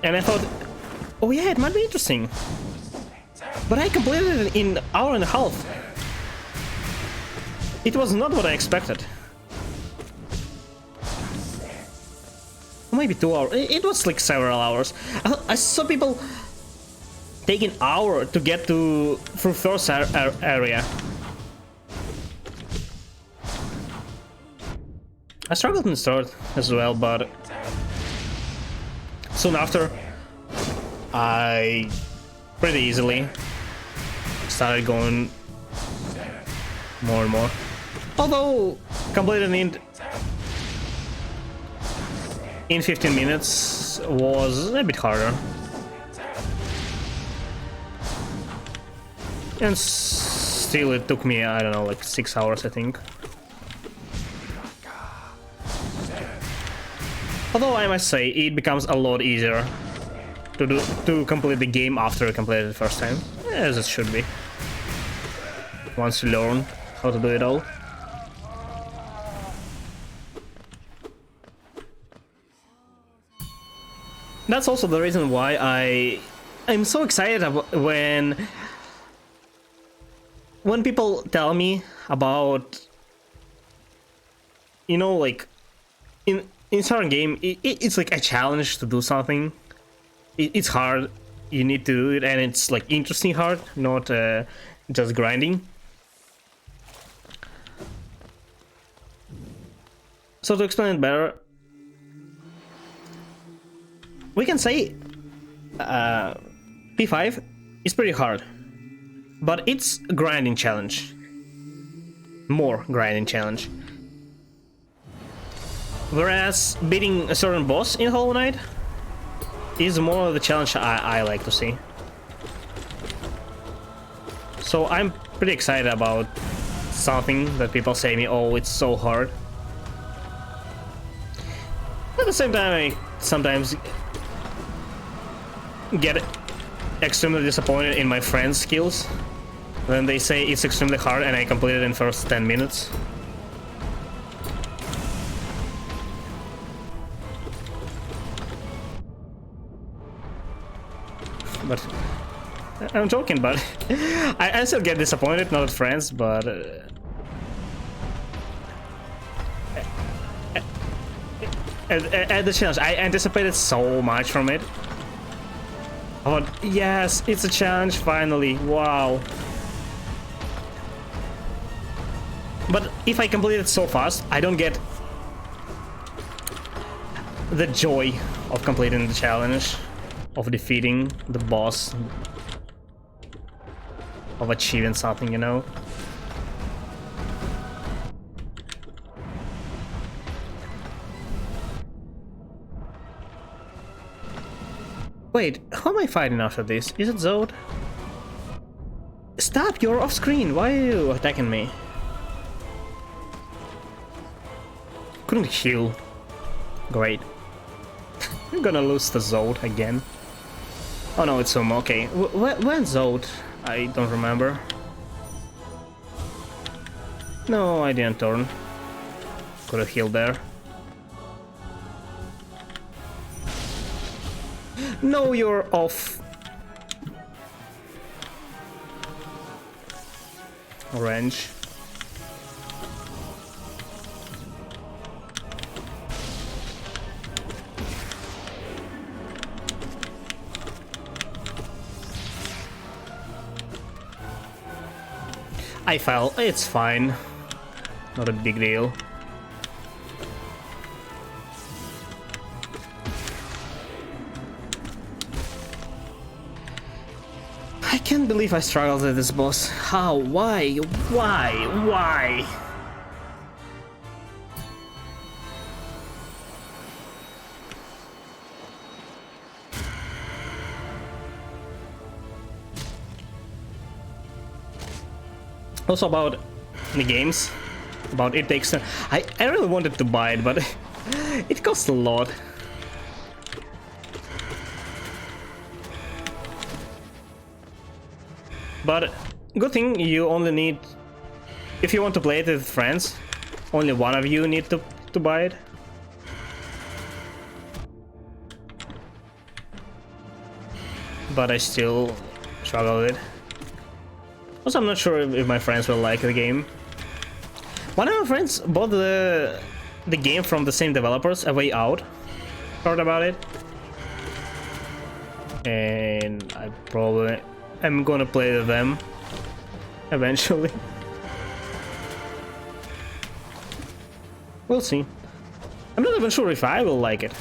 And I thought, oh yeah, it might be interesting. But I completed it in an hour and a half. It was not what I expected. Maybe 2 hours. It was like several hours. I saw people take an hour to get through first area. I struggled in the start as well, but soon after, I pretty easily started going more and more. Although completing in 15 minutes was a bit harder. And still it took me, I don't know, like 6 hours I think. Although I must say, it becomes a lot easier to complete the game after you complete it the first time, as it should be. Once you learn how to do it all. That's also the reason why I'm so excited about when people tell me about, you know, like in certain game it's like a challenge to do something. It's hard, you need to do it, and it's like interesting hard, not just grinding. So to explain it better, we can say P5 is pretty hard, but it's a grinding challenge. More grinding challenge. Whereas beating a certain boss in Hollow Knight is more of the challenge I like to see. So I'm pretty excited about something that people say me, oh, it's so hard. At the same time, I sometimes get extremely disappointed in my friends' skills when they say it's extremely hard and I complete it in first 10 minutes. But I'm joking, but I still get disappointed, not at friends, but at the challenge. I anticipated so much from it. Oh yes, it's a challenge finally, wow. But if I complete it so fast, I don't get the joy of completing the challenge, of defeating the boss, of achieving something, you know? Wait, who am I fighting after this? Is it Zod? Stop, you're off screen, why are you attacking me? Couldn't heal. Great. I'm gonna lose the Zod again. Oh no, it's Sumo, okay. When's Zod? I don't remember. No, I didn't turn. Could have healed there. No, you're off. Orange. I fell. It's fine. Not a big deal. I can't believe I struggled with this boss. How? Why? Why? Why? Also about the games, about It Takes Two. I really wanted to buy it, but it costs a lot. But good thing you only need, if you want to play it with friends, only one of you need to buy it. But I still struggle with it. Also, I'm not sure if my friends will like the game. One of my friends bought the game from the same developers, A Way Out. Heard about it. And I probably am gonna play with them eventually. We'll see. I'm not even sure if I will like it,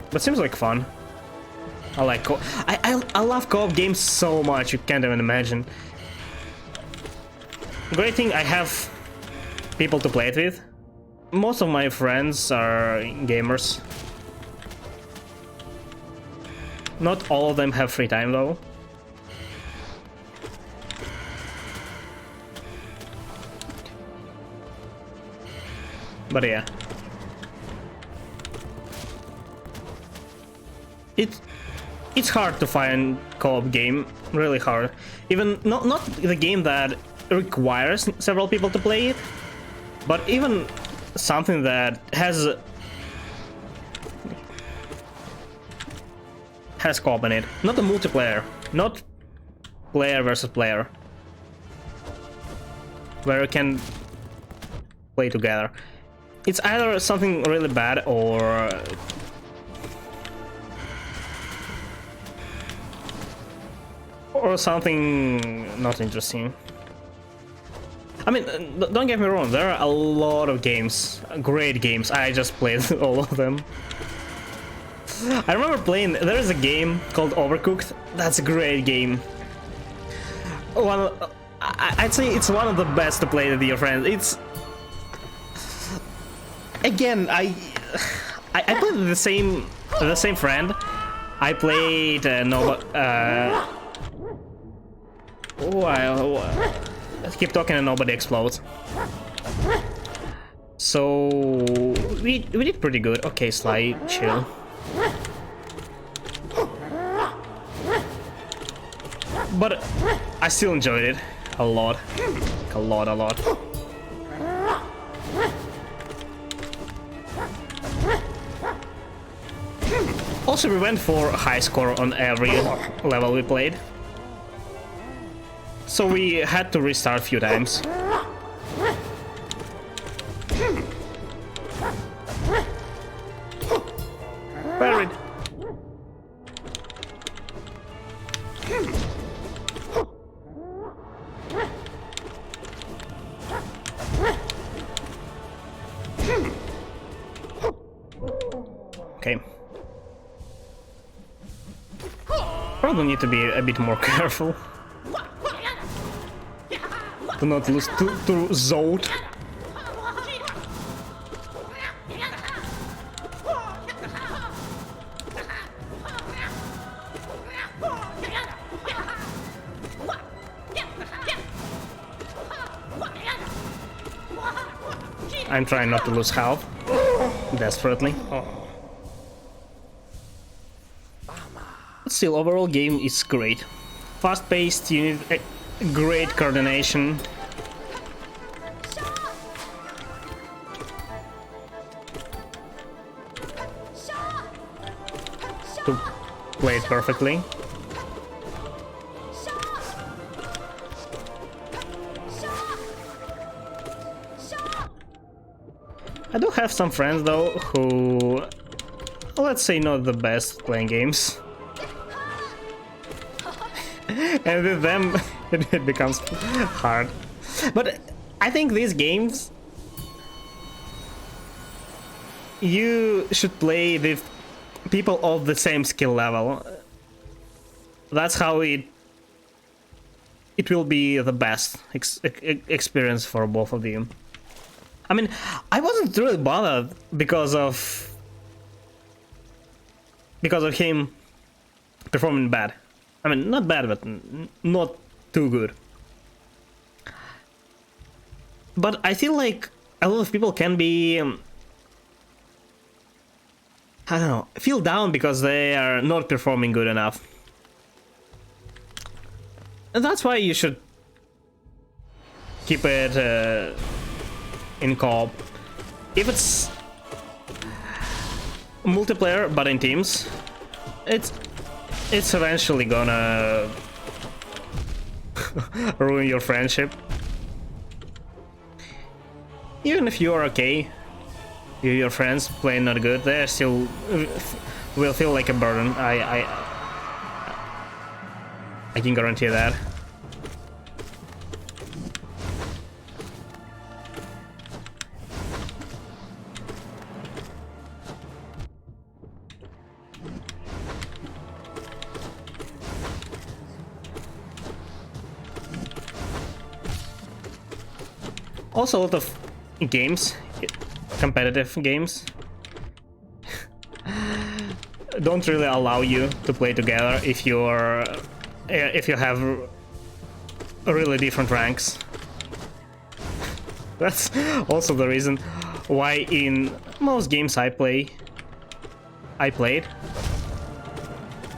but seems like fun. I like co- I love co-op games so much, you can't even imagine. Great thing, I have people to play it with. Most of my friends are gamers. Not all of them have free time though. But yeah. It's hard to find co-op game, really hard. Even not the game that requires several people to play it, but even something that has co-op in it. Not a multiplayer, not player versus player, where you can play together. It's either something really bad or something not interesting. I mean, don't get me wrong, there are a lot of games, great games. I just played all of them. I remember playing, there is a game called Overcooked. That's a great game. I'd say it's one of the best to play with your friends. It's... Again, I played with the same friend. I played I keep talking and nobody explodes. So we did pretty good. Okay, Sly, chill. But I still enjoyed it a lot. A lot. Also, we went for a high score on every level we played. So we had to restart a few times. Buried. Okay. Probably need to be a bit more careful. To not lose to Zod. I'm trying not to lose health. Desperately. Still, overall game is great. Fast-paced, you need great coordination. To play it perfectly. I do have some friends though who, let's say, not the best playing games. And with them it becomes hard. But I think these games, you should play with people of the same skill level. That's how it will be the best experience for both of you. I mean, I wasn't really bothered because of him performing bad. I mean, not bad, but not too good. But I feel like a lot of people can be, I don't know, feel down because they are not performing good enough. And that's why you should keep it in co-op. If it's multiplayer but in teams, it's eventually gonna ruin your friendship. Even if you are okay, your friends playing not good, they still will feel like a burden. I can guarantee that. Also, a lot of games, competitive games, don't really allow you to play together if you have really different ranks. That's also the reason why in most games I played,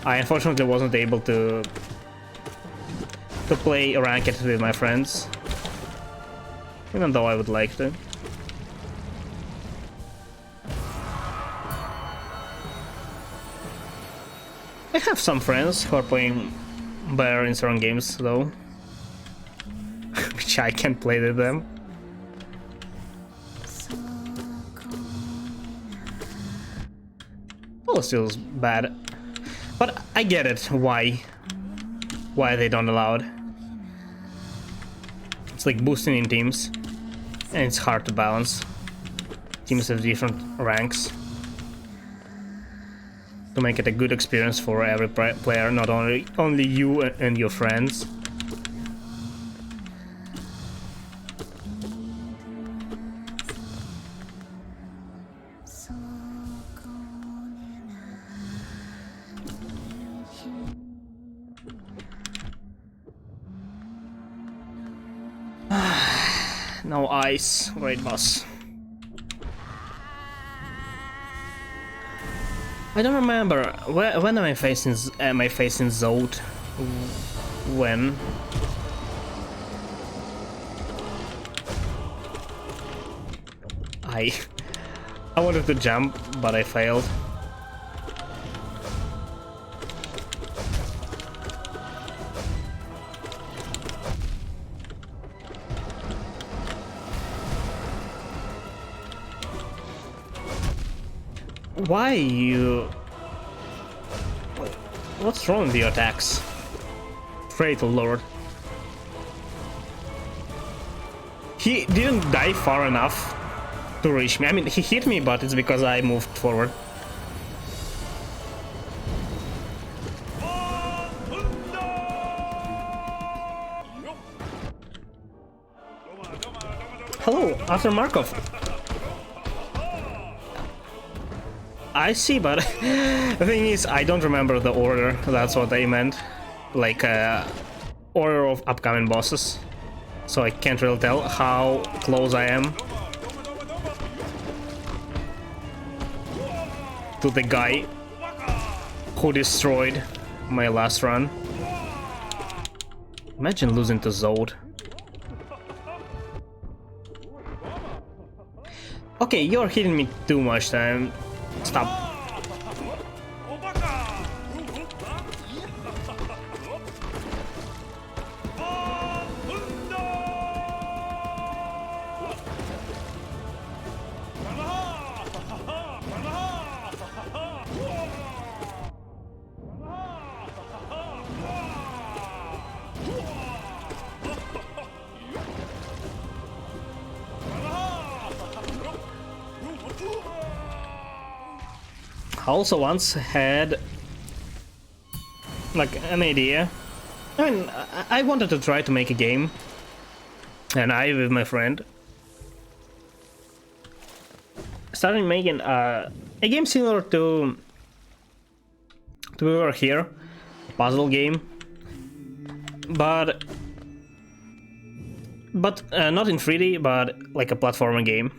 I unfortunately wasn't able to play ranked with my friends, even though I would like to. I have some friends who are playing better in certain games, though, which I can't play with them. Well, still bad, but I get it. Why they don't allow it? It's like boosting in teams, and it's hard to balance. Teams have different ranks to make it a good experience for every player, not only you and your friends. No ice, great boss. I don't remember when am I facing Zod? When? I wanted to jump, but I failed. Why you... What's wrong with your attacks? Pray to Lord. He didn't die far enough to reach me. I mean, he hit me, but it's because I moved forward. Hello, Arthur Markov. I see, but the thing is, I don't remember the order. That's what I meant. Like, order of upcoming bosses. So I can't really tell how close I am to the guy who destroyed my last run. Imagine losing to Zod. Okay, you're hitting me too much time. Stop. also once had like an idea. I mean, I wanted to try to make a game, and I, with my friend, started making a game similar to We Were Here, a puzzle game, but not in 3D, but like a platformer game.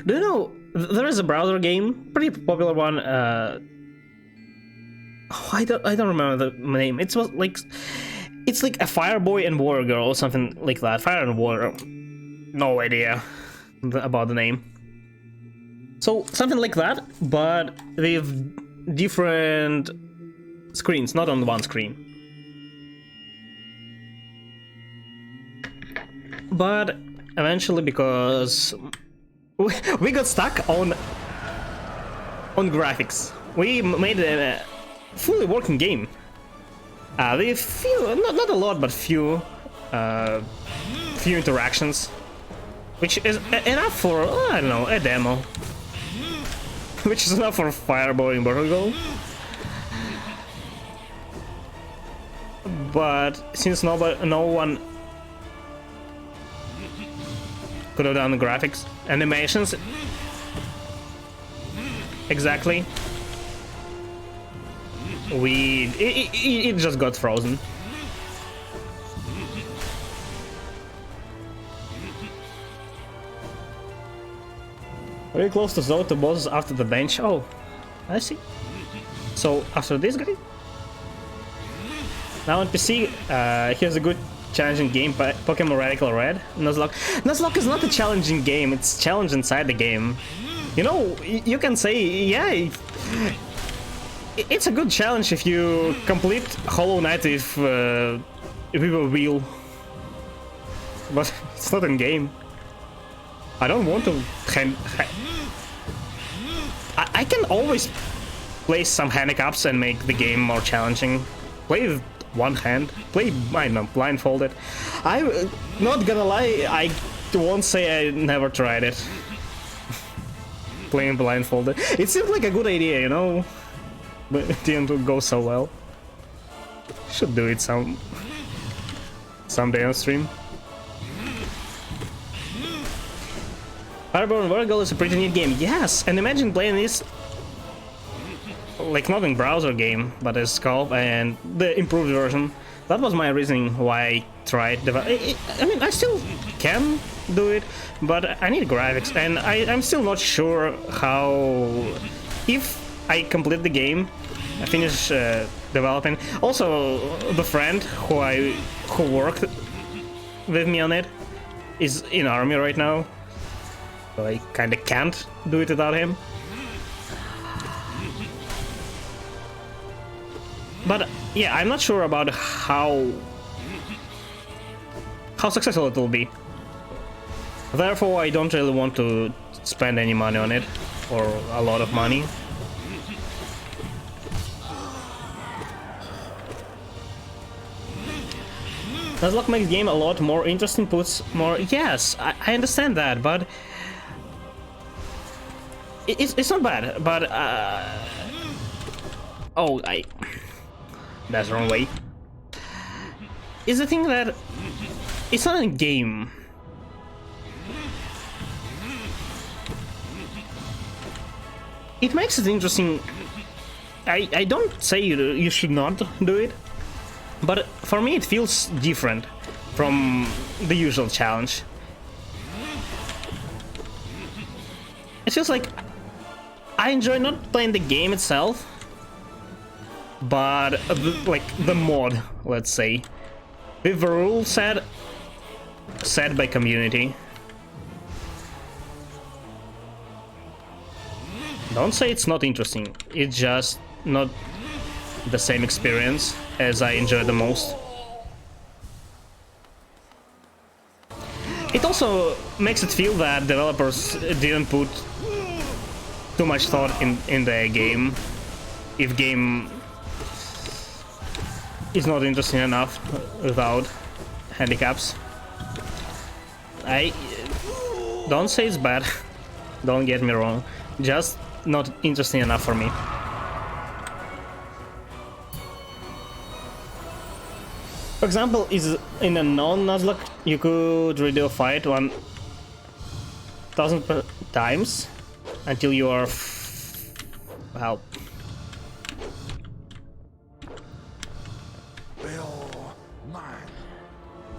Do you know there is a browser game, pretty popular one? I don't remember the name. It's like a Fire Boy and Water Girl or something like that. Fire and Water. No idea about the name. So something like that, but with different screens, not on one screen. But eventually, because we got stuck on graphics, we made a fully working game. With few, not a lot, but few interactions, which is enough for, I don't know, a demo. Which is enough for Fireboy in Portugal. But since no one could have done the graphics, animations exactly, it just got frozen. Very close to Zoto bosses after the bench. Oh, I see. So after this guy, now on PC, here's a good challenging game. Pokemon Radical Red, Nuzlocke. Nuzlocke is not a challenging game. It's challenge inside the game. You know, you can say, yeah, it's a good challenge if you complete Hollow Knight with a wheel, but it's not in game. I don't want to I can always place some handicaps and make the game more challenging. Play with one hand. Play, I don't know, blindfolded. I'm not gonna lie, I won't say I never tried it. Playing blindfolded. It seemed like a good idea, you know? But it didn't go so well. Should do it someday on stream. Fireborn Virgo is a pretty neat game. Yes, and imagine playing this like not in browser game, but as co-op and the improved version. That was my reasoning why I tried. I mean, I still can do it, but I need graphics, and I'm still not sure how. If I complete the game, I finish developing. Also, the friend who worked with me on it is in army right now. So I kinda can't do it without him. But yeah, I'm not sure about how successful it will be. Therefore, I don't really want to spend any money on it, or a lot of money. Nuzlocke makes the game a lot more interesting, puts more... Yes, I understand that, but... It's not bad, but... Oh, that's the wrong way. It's the thing that... It's not a game. It makes it interesting. I don't say you should not do it, but for me it feels different from the usual challenge. It feels like I enjoy not playing the game itself, but like the mod, let's say, with the rules set by community. Don't say it's not interesting, it's just not the same experience as I enjoy the most. It also makes it feel that developers didn't put too much thought in the game. If game is not interesting enough without handicaps. I don't say it's bad, don't get me wrong, just not interesting enough for me. For example, is in a non-Nuzlocke you could redo a fight 1000 times until you are well,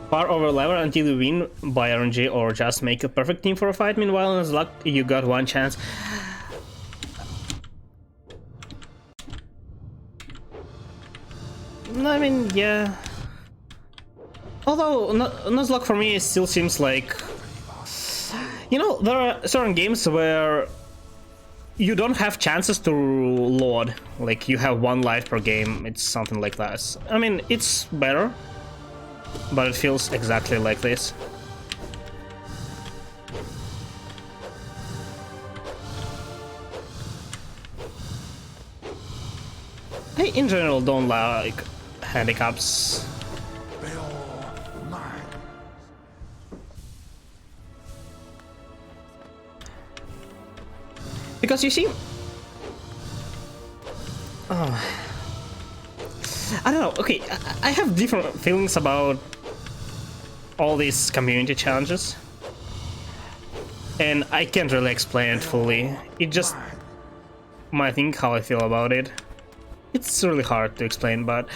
far over level until you win by RNG or just make a perfect team for a fight. Meanwhile, in Nuzlocke you got one chance. I mean, yeah. Although Nuzlocke for me still seems like, you know, there are certain games where you don't have chances to load. Like you have one life per game. It's something like that. I mean, it's better, but it feels exactly like this. I in general don't like handicaps. Because you see, I don't know, okay, I have different feelings about all these community challenges, and I can't really explain it fully. It just might think how I feel about it. It's really hard to explain, but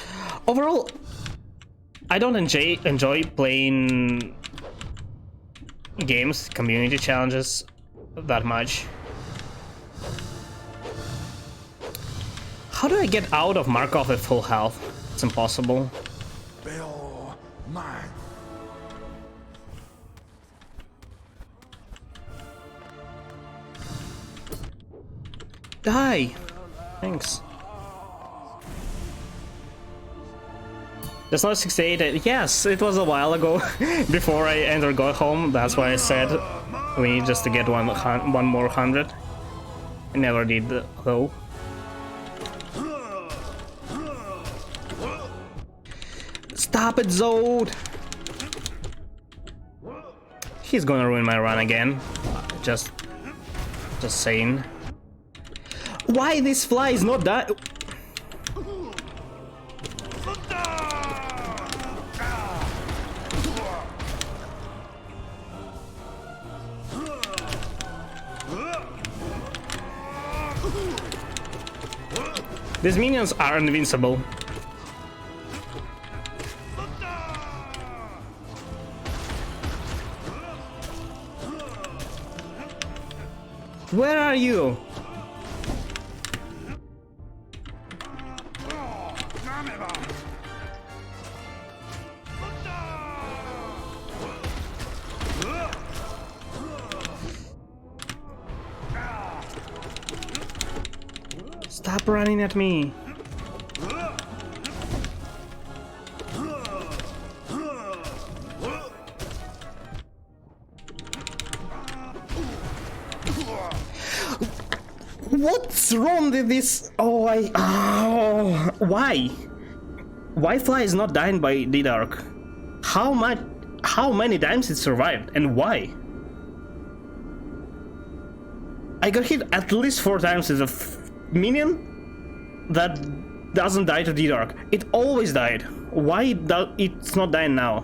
overall, I don't enjoy playing games, community challenges, that much. How do I get out of Markov at full health? It's impossible. Die! Thanks. There's not 68. Yes, it was a while ago, before I entered God Home. That's why I said we need just to get one more 100. I never did though. Stop it, Zod! He's gonna ruin my run again. Just saying. Why this fly is not that? These minions are invincible. Where are you? Stop running at me. What's wrong with this? Oh, why? Why Fly is not dying by the dark? How many times it survived and why? I got hit at least 4 times with a minion that doesn't die to the dark. It always died. Why it's not dying now?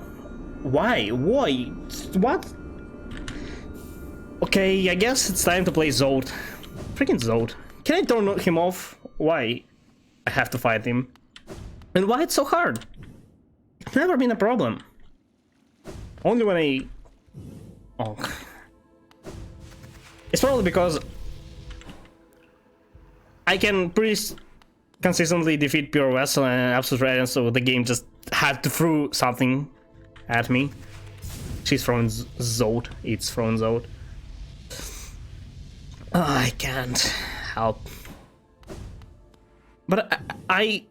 Why? Why? What? Okay, I guess it's time to play Zod. Freaking Zod. Can I turn him off? Why I have to fight him? And why it's so hard? It's never been a problem. Only when I... Oh. It's probably because I can pretty consistently defeat Pure Vessel and Absolute Radiance, so the game just had to throw something at me. She's from Zod. It's from Zod. Oh, I can't help. But I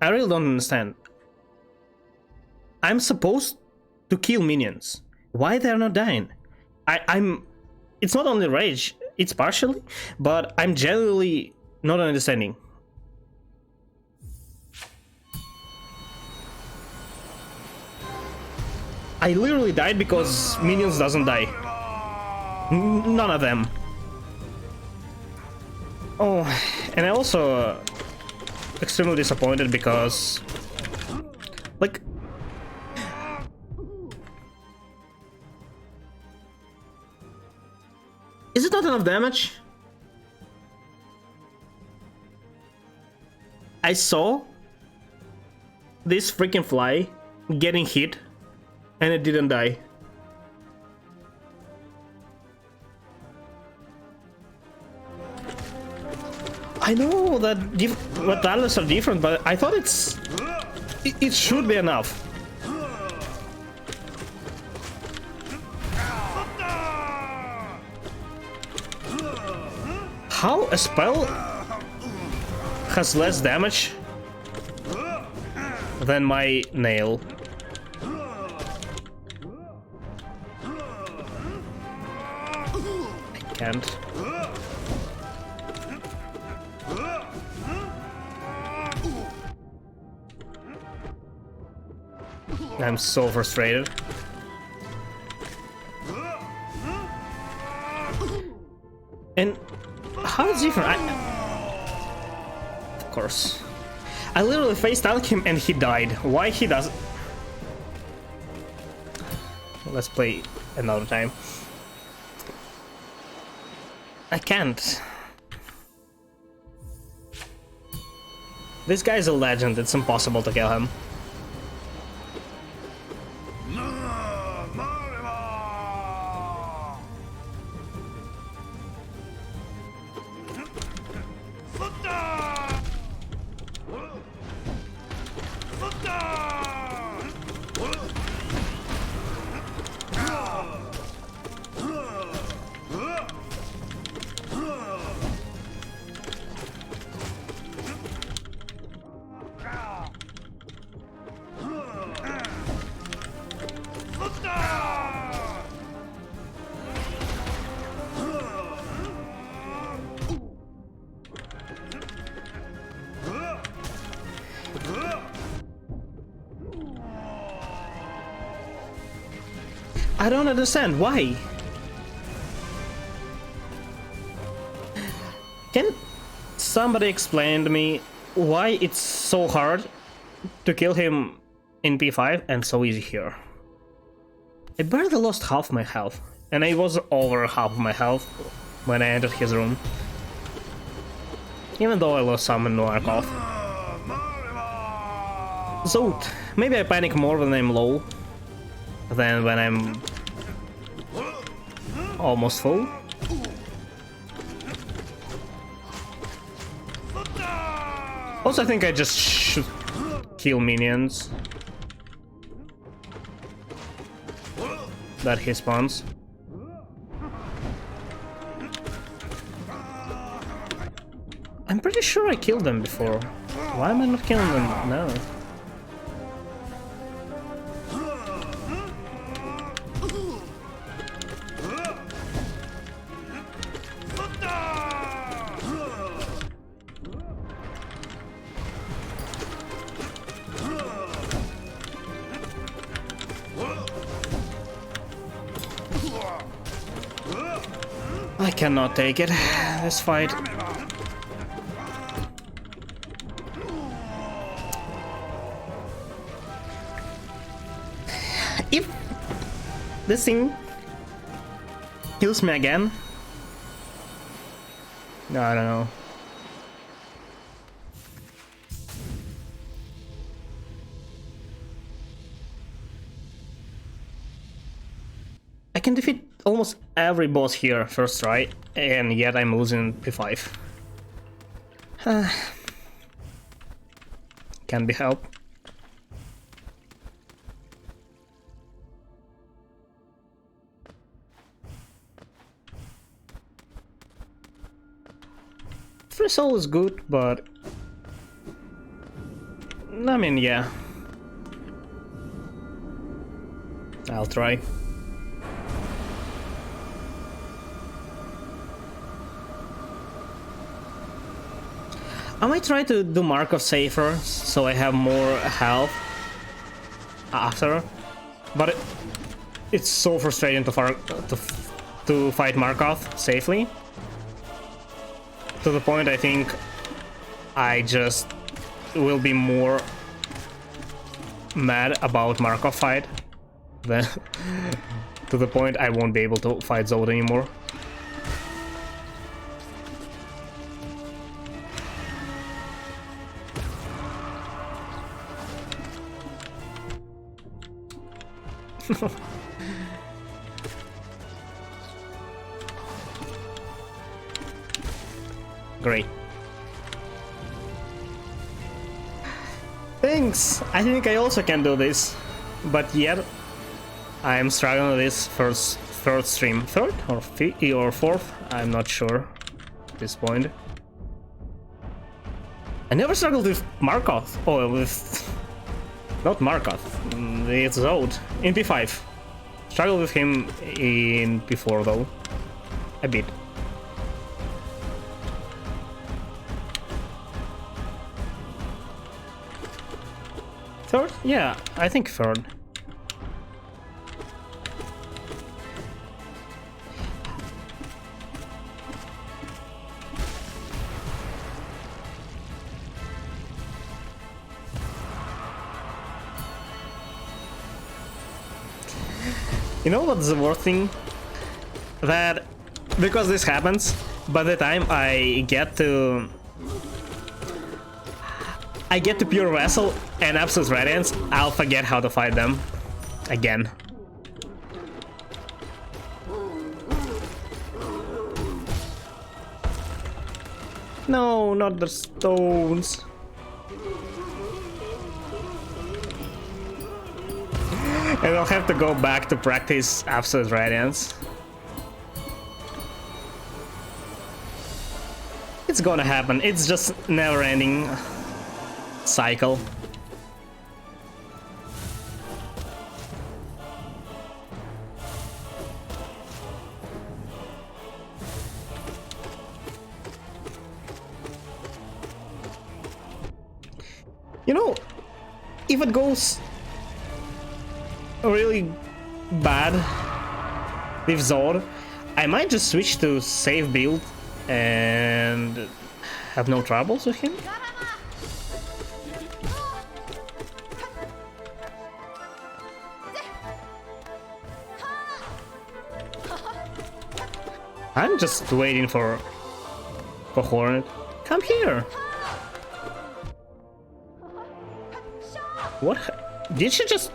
really don't understand. I'm supposed to kill minions. Why they're not dying? It's not only rage, it's partially, but I'm genuinely not understanding. I literally died because minions doesn't die. None of them. Oh, and I also extremely disappointed because, like, is it not enough damage? I saw this freaking fly getting hit and it didn't die. I know that battles are different, but I thought it should be enough. How a spell has less damage than my nail? I can't. I'm so frustrated. And how is it different? Of course. I literally face-tanked him and he died. Why he doesn't... Let's play another time. I can't. This guy's a legend, it's impossible to kill him. I don't understand why. Can somebody explain to me why it's so hard to kill him in P5 and so easy here? I barely lost half my health, and I was over half of my health when I entered his room. Even though I lost some in Narkov. So, maybe I panic more when I'm low than when I'm almost full. Also, I think I just should kill minions that he spawns. I'm pretty sure I killed them before. Why am I not killing them now? I cannot take it, this fight. If this thing kills me again, no, I don't know. I can defeat almost every boss here first try, and yet I'm losing P5. Can't be helped. Free soul is good, but I mean, yeah. I'll try. I might try to do Markov safer, so I have more health after, but it's so frustrating to fight Markov safely. To the point I think I just will be more mad about Markov fight than to the point I won't be able to fight Zod anymore. Great. Thanks! I think I also can do this, but yet I'm struggling with this third stream. Third or fourth? I'm not sure at this point. I never struggled with Markov. Oh, with... not Markov. It's Zod. In P5. Struggled with him in P4 though. A bit. Third? Yeah, I think third. You know what's the worst thing? That because this happens, by the time I get to Pure Vessel and Absolute Radiance, I'll forget how to fight them again. No, not the stones. And I'll have to go back to practice Absolute Radiance. It's gonna happen. It's just never-ending cycle. You know, if it goes really bad with Zod, I might just switch to safe build and have no troubles with him. I'm just waiting for Hornet. Come here! What? Did she just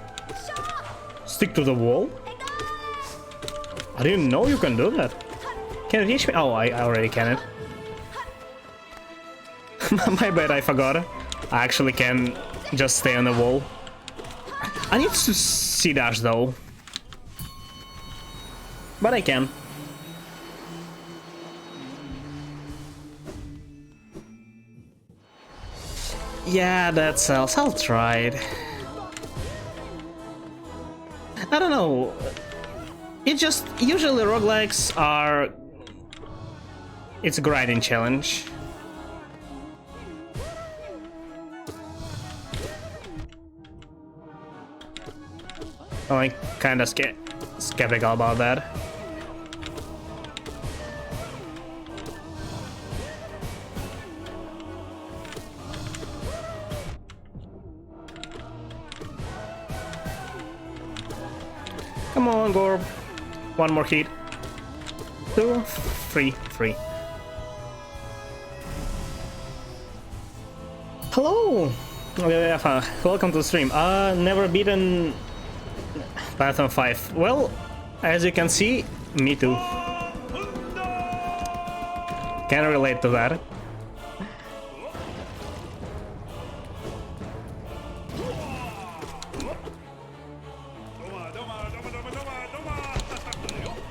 stick to the wall? I didn't know you can do that. Can it reach me? Oh, I already can it. My bad, I forgot. I actually can just stay on the wall. I need to see dash though. But I can. Yeah, that sells. I'll try it. I don't know. It just usually roguelikes are. It's a grinding challenge. Oh, I'm kinda skeptical about that. Come on, Gorb. One more hit. 2, 3, 3. Hello! Welcome to the stream. Never beaten Marathon 5. Well, as you can see, me too. Can relate to that.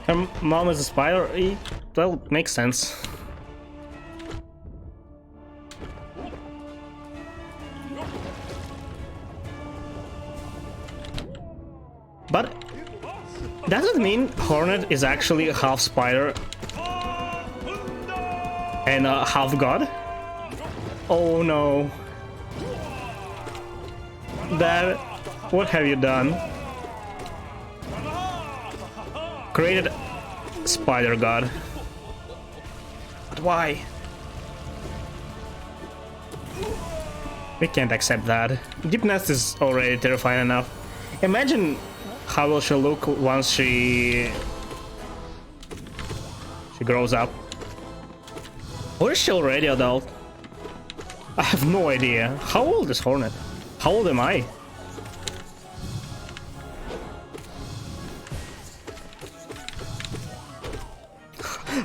Her mom is a spider? Well, makes sense. But does it mean Hornet is actually half spider and half god? Oh no. Dad, what have you done? Created spider god. But why? We can't accept that. Deep Nest is already terrifying enough. Imagine how will she look once she grows up. Or is she already adult? I have no idea. How old is Hornet? How old am I?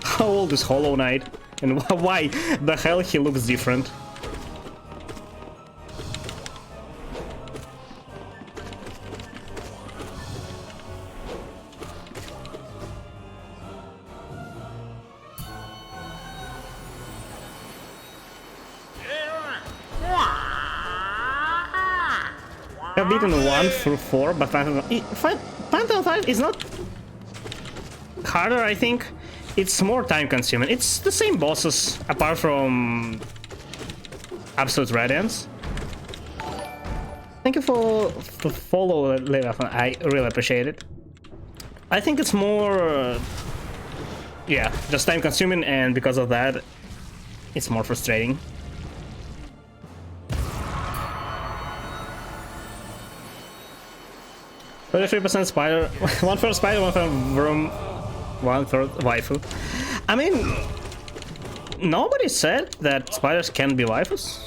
How old is Hollow Knight? And why the hell he looks different? I've beaten 1 through 4, but Phantom 5 is not harder, I think. It's more time consuming. It's the same bosses, apart from Absolute Radiance. Thank you for the follow, Leviathan. I really appreciate it. I think it's more, yeah, just time consuming, and because of that, it's more frustrating. %3 spider, 1/3 spider, 1/3 worm, 1/3 waifu. I mean, nobody said that spiders can be waifus.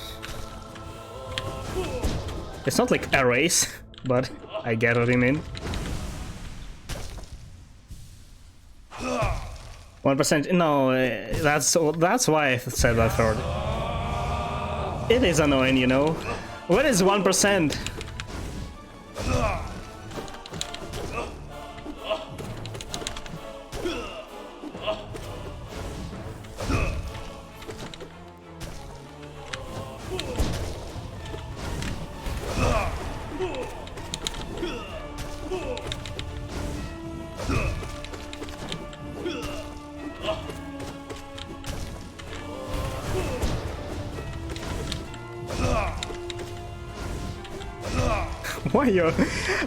It's not like a race, but I get what you mean. 1%. No, that's why I said that third. It is annoying, you know. What is 1%?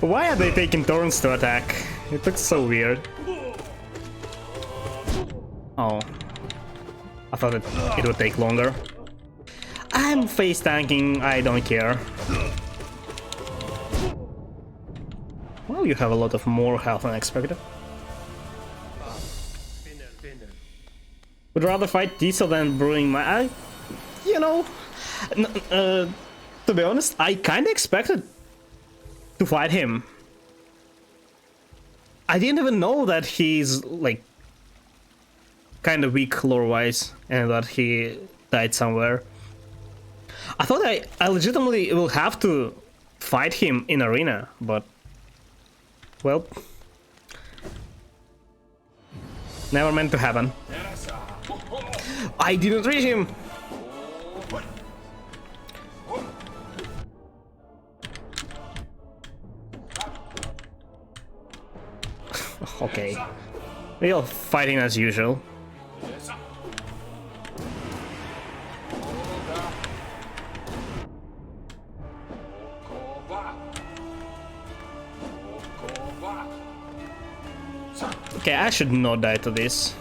Why are they taking turns to attack? It looks so weird. Oh. I thought it would take longer. I'm face tanking, I don't care. Well, you have a lot of more health than expected. Would rather fight Diesel than Brewing my... you know... to be honest, I kinda expected to fight him. I didn't even know that he's like kind of weak lore-wise and that he died somewhere. I thought I legitimately will have to fight him in arena, but well, never meant to happen. I didn't reach him. Okay, we're fighting as usual. Okay, I should not die to this.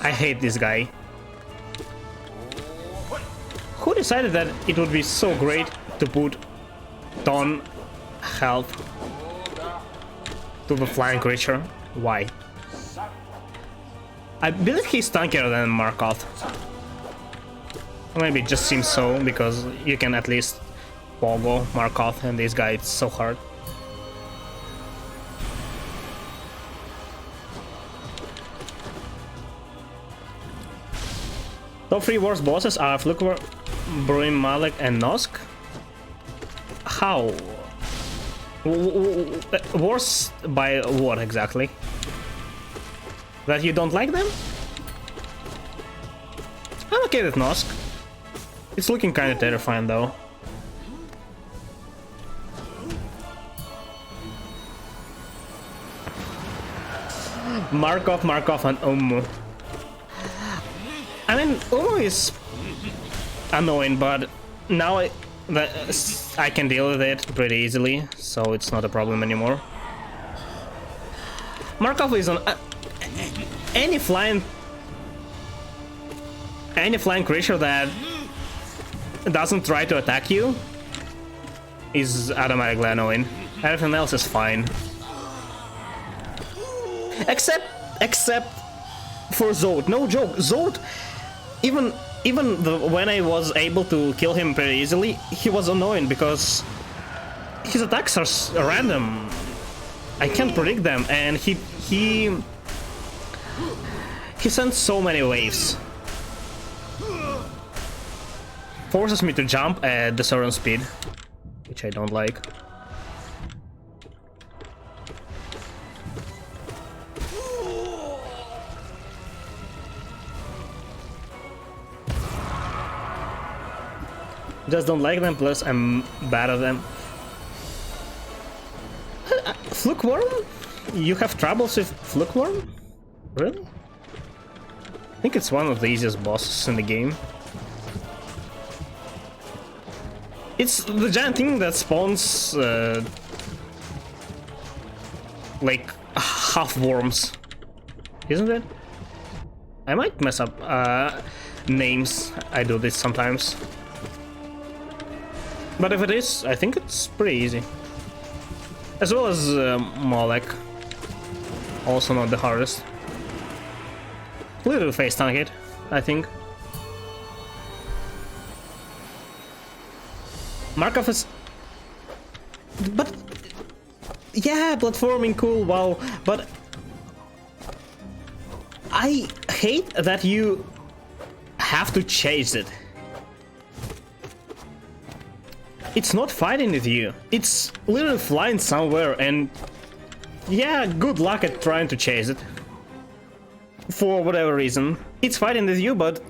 I hate this guy. Who decided that it would be so great to put ton health to the flying creature? Why? I believe he's tankier than Markov. Or maybe it just seems so, because you can at least pogo Markov, and this guy it's so hard. Top 3 worst bosses are Flukor, Bruin Malek, and Nosk. How? Worse by what exactly? That you don't like them? I'm okay with Nosk. It's looking kinda terrifying though. Markov, and Umu. I mean, Umu is annoying, but now I can deal with it pretty easily, so it's not a problem anymore. Markov is on any flying creature that doesn't try to attack you is automatically annoying. Everything else is fine. Except for Zod. No joke. Zod, even when I was able to kill him pretty easily, he was annoying because his attacks are random. I can't predict them, and he sends so many waves. Forces me to jump at the certain speed, which I don't like. Just don't like them, plus I'm bad at them. Flukeworm? You have troubles with Flukeworm? Really? I think it's one of the easiest bosses in the game. It's the giant thing that spawns like half worms, isn't it? I might mess up names. I do this sometimes. But if it is, I think it's pretty easy. As well as Molek. Also not the hardest. Little face tank it, I think. Markov is... But... Yeah, platforming, cool, wow. But... I hate that you have to chase it. It's not fighting with you. It's literally flying somewhere, and... Yeah, good luck at trying to chase it. For whatever reason. It's fighting with you, but...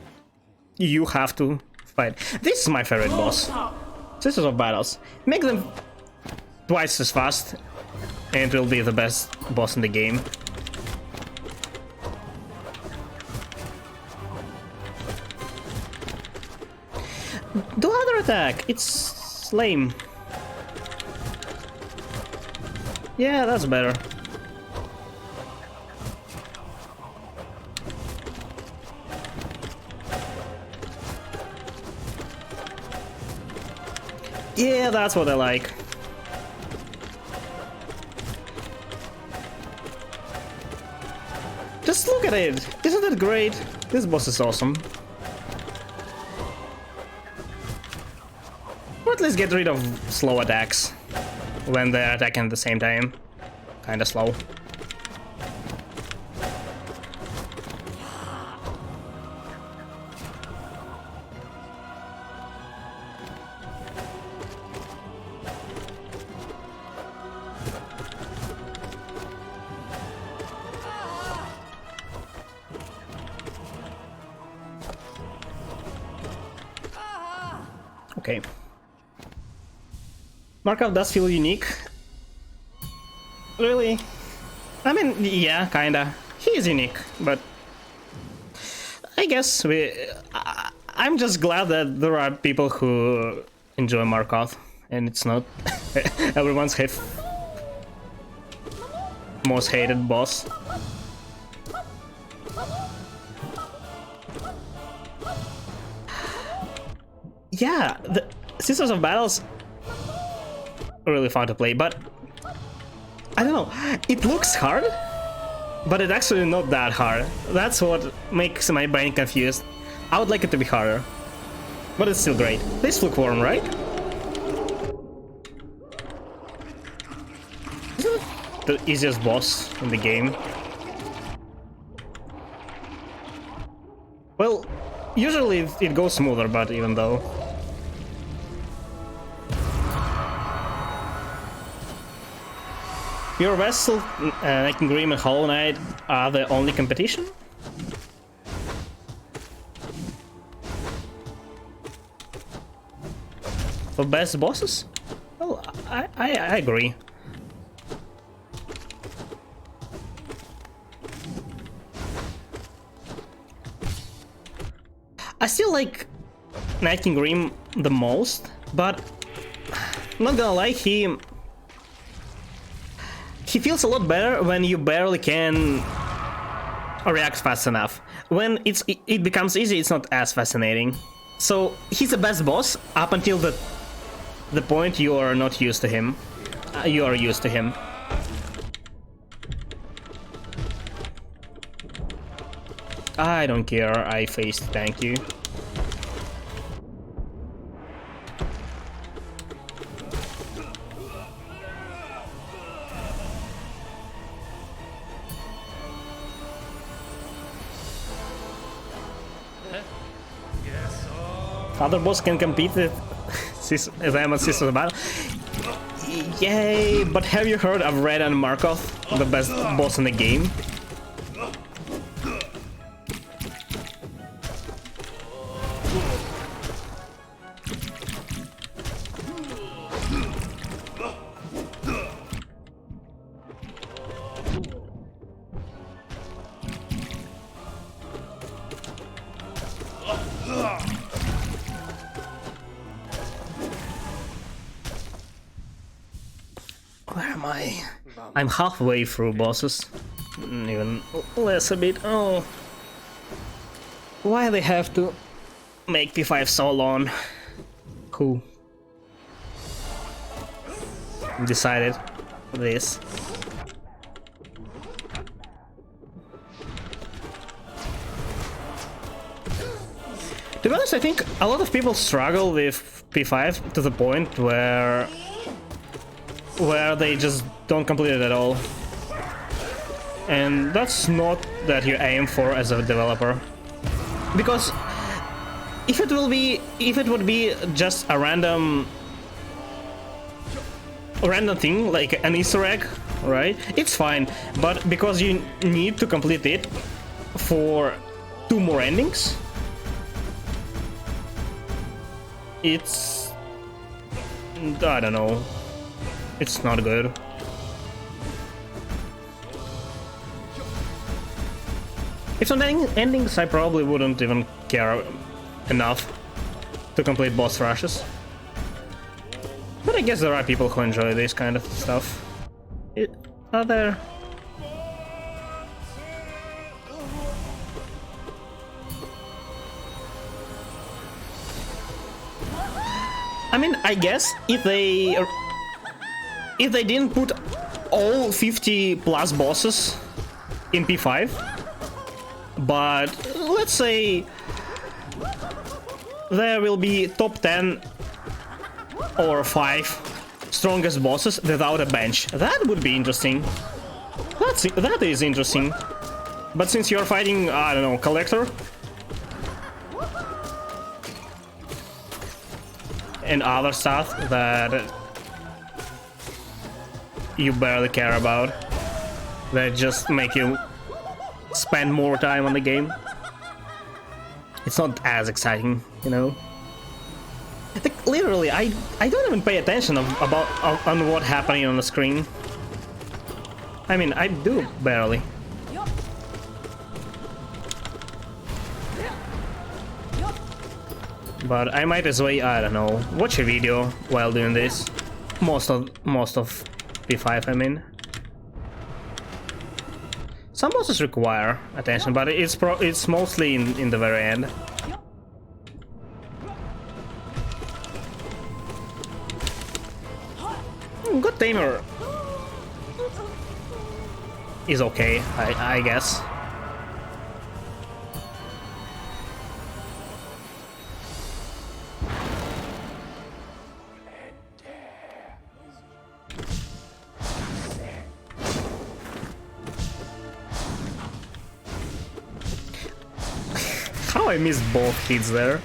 You have to fight. This is my favorite boss. Sisters of Battles. Make them twice as fast, and it will be the best boss in the game. Do other attack. It's lame. Yeah, that's better. Yeah, that's what I like. Just look at it! Isn't it great? This boss is awesome. Or at least get rid of slow attacks when they're attacking at the same time. Kinda slow. Okay. Markov does feel unique. Really? I mean, yeah, kinda. He is unique, but... I guess I'm just glad that there are people who enjoy Markov, and it's not everyone's most hated boss. Yeah, the Sisters of Battles are really fun to play, but I don't know, it looks hard, but it's actually not that hard. That's what makes my brain confused. I would like it to be harder, but it's still great. This Flukeworm, right? Isn't it the easiest boss in the game? Well, usually it goes smoother, but even though... Your Vessel, Nighting Grim and Hollow Knight are the only competition? For best bosses? Well, I agree. I still like Nighting Grim the most, but not gonna lie, he feels a lot better when you barely can react fast enough. When it becomes easy, it's not as fascinating. So he's the best boss up until the point you are not used to him. You are used to him. I don't care, I faced, thank you. Other boss can compete with them on Sisters of Battle. Yay! But have you heard of Red and Markov, the best boss in the game? Where am I? I'm halfway through bosses. Even less a bit. Oh. Why they have to make P5 so long? Who decided this? To be honest, I think a lot of people struggle with P5 to the point where they just don't complete it at all. And that's not that you aim for as a developer. Because if it would be just a random thing, like an Easter egg, right? It's fine, but because you need to complete it for 2 more endings, it's... I don't know. It's not good. If some endings, I probably wouldn't even care enough to complete boss rushes. But I guess there are people who enjoy this kind of stuff. Are there... I mean, I guess if they didn't put all 50 plus bosses in P5, but let's say there will be top 10 or 5 strongest bosses without a bench. That would be interesting. That is interesting. But since you're fighting, I don't know, Collector and other stuff that you barely care about, that just make you spend more time on the game, it's not as exciting, you know? Like, literally, I don't even pay attention on what's happening on the screen. I mean, I do barely. But I might as well, I don't know, watch a video while doing this. Most of P5, I mean. Some bosses require attention, but it's mostly in the very end. Good Tamer is okay, I guess. How I missed both hits there.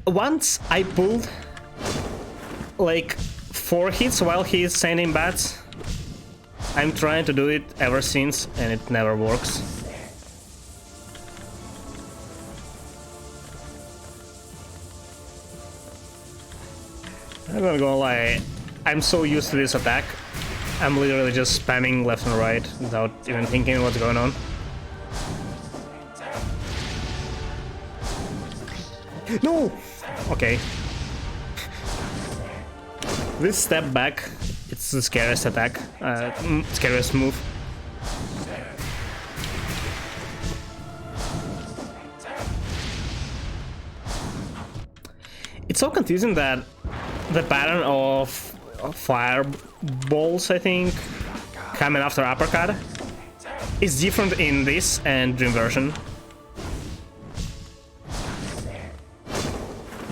Once I pulled like 4 hits while he's sending bats. I'm trying to do it ever since and it never works. I'm not gonna lie, I'm so used to this attack. I'm literally just spamming left and right without even thinking what's going on. No! Okay. This step back, it's the scariest attack, scariest move. It's so confusing that the pattern of fireballs, I think, coming after uppercut is different in this and Dream version.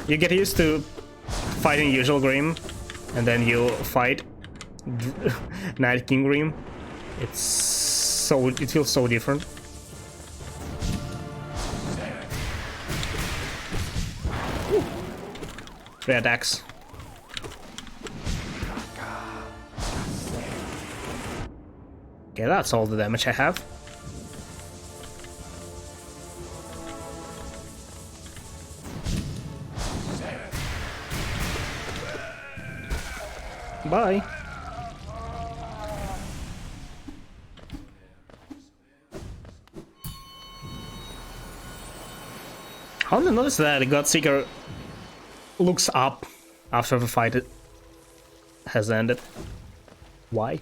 You get used to fighting usual Grim, and then you fight Night King Grim. It feels so different. Three attacks. Okay, that's all the damage I have. Bye. I only noticed that Godseeker looks up after the fight has ended. Why?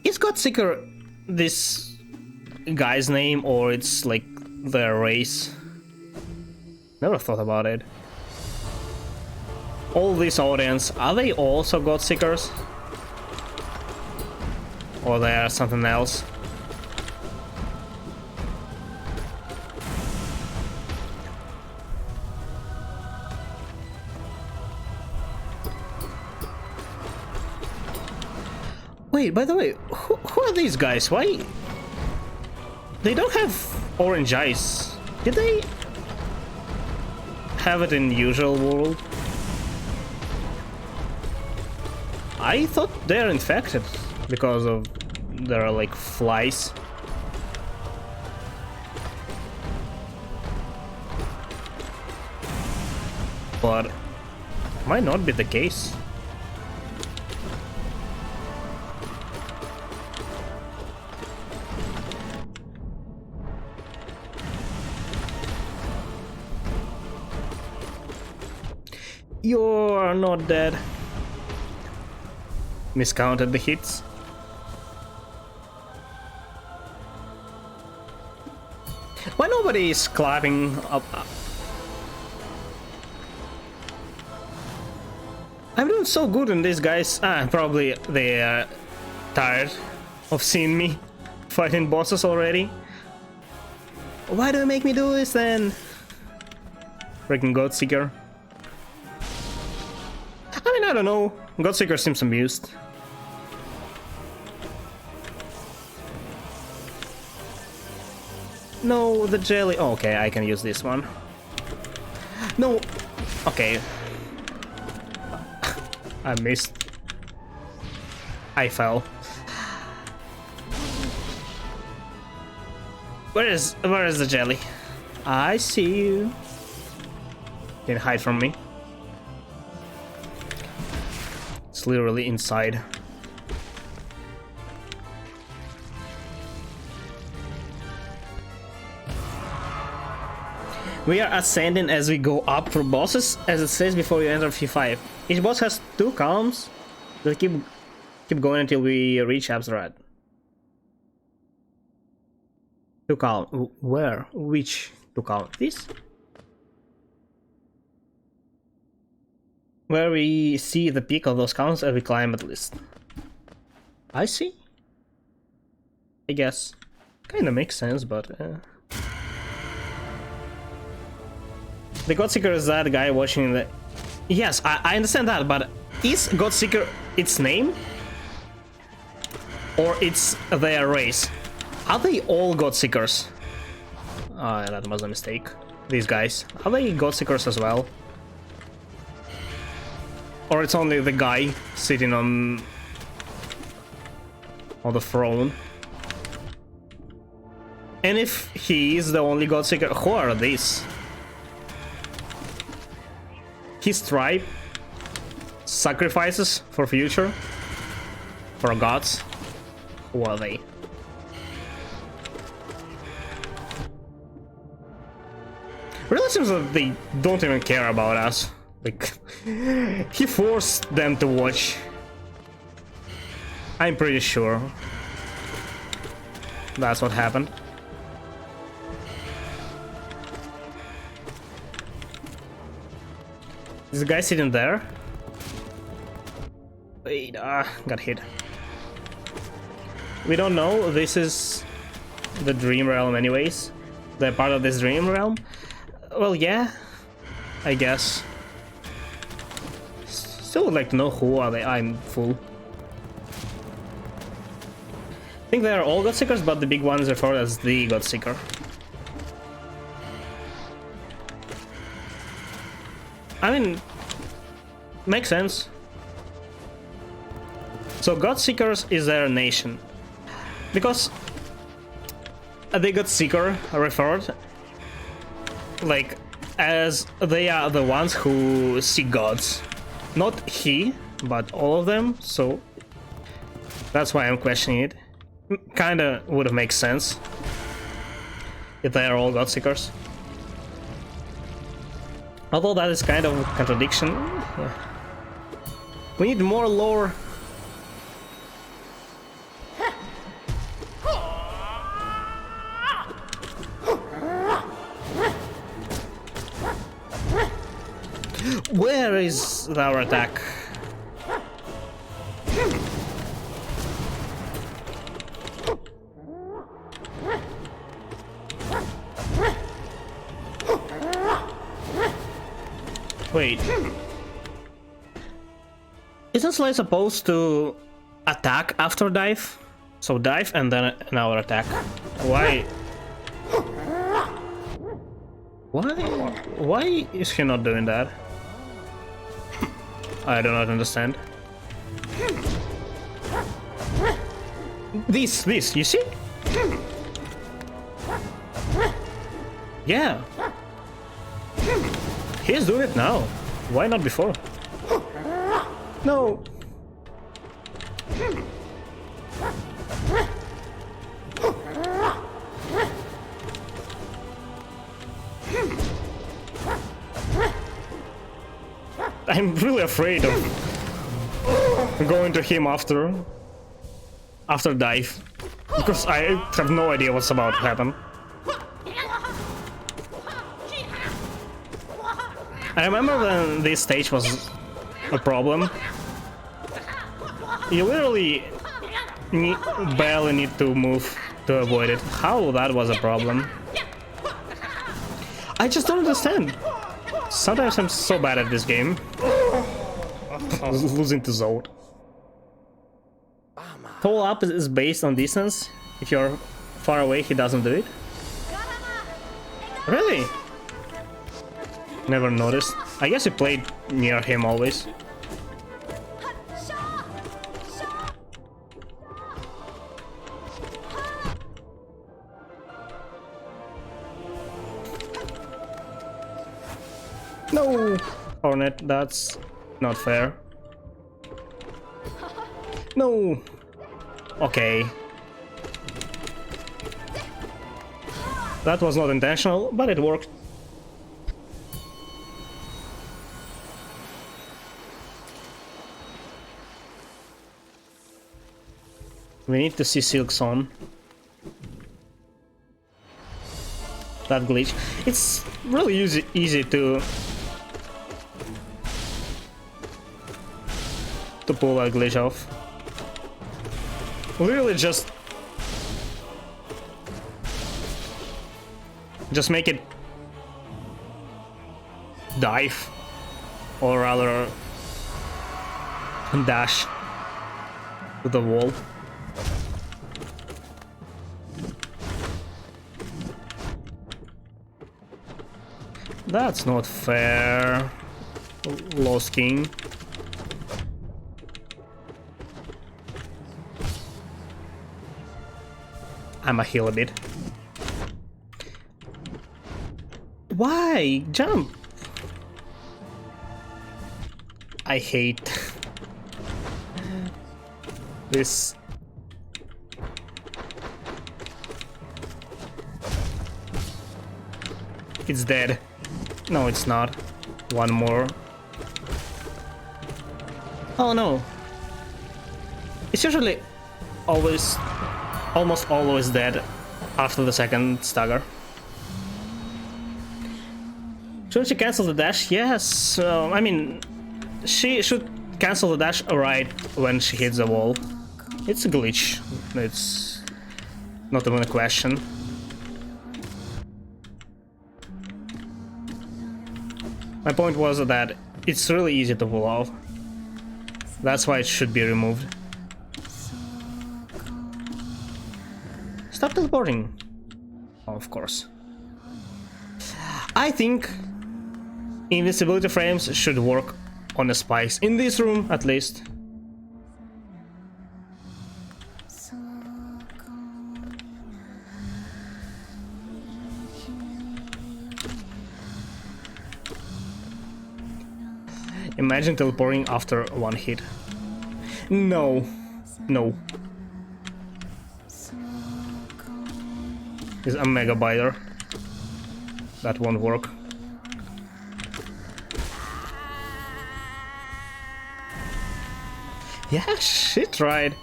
Is Godseeker this guy's name, or it's like their race? Never thought about it. All this audience, are they also Godseekers? Or they are something else? Wait, by the way, who are these guys? Why? They don't have orange eyes. Did they have it in usual world? I thought they're infected because of there are like flies. But might not be the case. You're not dead. Miscounted the hits. Why nobody is clapping up? I'm doing so good in this, guys. Probably they are tired of seeing me fighting bosses already. Why do you make me do this then? Freaking Godseeker. I mean, I don't know. Godseeker seems amused. No, the jelly. Oh, okay, I can use this one. No. Okay. I missed. I fell. Where is the jelly? I see you. Can hide from me. It's literally inside. We are ascending as we go up for bosses, as it says before you enter P5. Each boss has 2 columns that keep going until we reach Absrad. 2 columns. Where? Which 2 columns? This? Where we see the peak of those columns as we climb at least. I see. I guess. Kinda makes sense, but... The Godseeker is that guy watching the... Yes, I understand that, but is Godseeker its name? Or it's their race? Are they all Godseekers? Oh, that was a mistake. These guys. Are they Godseekers as well? Or it's only the guy sitting on the throne? And if he is the only Godseeker, who are these? His tribe sacrifices for future, for gods. Who are they? Really seems that they don't even care about us. Like, he forced them to watch. I'm pretty sure that's what happened. Is the guy sitting there? Wait, got hit. We don't know. This is the dream realm anyways. They're part of this dream realm. Well, yeah, I guess. Still would like to know who are they. I'm full. I think they are all Godseekers, but the big one is referred as the Godseeker. I mean, makes sense. So Godseekers is their nation. Because the Godseeker referred like as they are the ones who see gods. Not he, but all of them, so that's why I'm questioning it. Kinda would have made sense if they are all Godseekers. Although that is kind of a contradiction. Yeah. We need more lore. Where is our attack? Wait. Isn't Slay supposed to attack after dive? So dive and then our attack. Why? Why is he not doing that? I do not understand. This, you see? Yeah. He's doing it now. Why not before? No. I'm really afraid of going to him after dive, because I have no idea what's about to happen. I remember when this stage was a problem. You literally barely need to move to avoid it. How that was a problem? I just don't understand. Sometimes I'm so bad at this game. I was losing to Zod. Toll up is based on distance. If you're far away, he doesn't do it. Really? Never noticed. I guess you played near him always. No! Hornet, that's not fair. No! Okay. That was not intentional, but it worked. We need to see Silk's on. That glitch. It's really easy to pull that glitch off. Literally just make it dive, or rather dash to the wall. That's not fair. Lost King. I'ma heal a bit. Why? Jump! I hate this. It's dead. No, it's not. One more. Oh no. It's usually always, almost always dead after the second stagger. Should she cancel the dash? Yes. I mean, she should cancel the dash right when she hits the wall. It's a glitch. It's not even a question. My point was that it's really easy to pull off. That's why it should be removed. Stop teleporting. Oh, of course. I think invincibility frames should work on the spikes. In this room, at least. Imagine teleporting after one hit. No. No. It's a mega biter. That won't work. Yeah, she tried.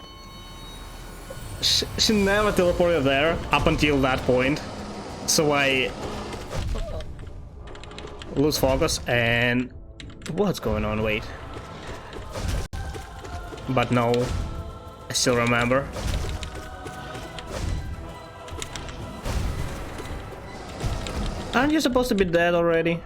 She never teleported there up until that point. So I lose focus and... What's going on? Wait. But no, I still remember. Aren't you supposed to be dead already?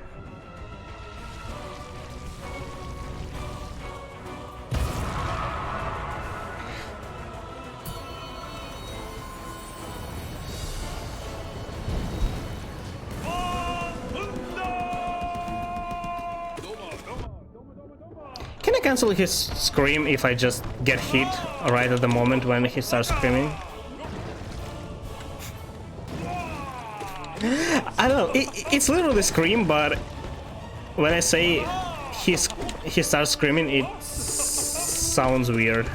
Can I cancel his scream if I just get hit right at the moment when he starts screaming? I don't know, it's literally scream, but when I say he starts screaming, it sounds weird.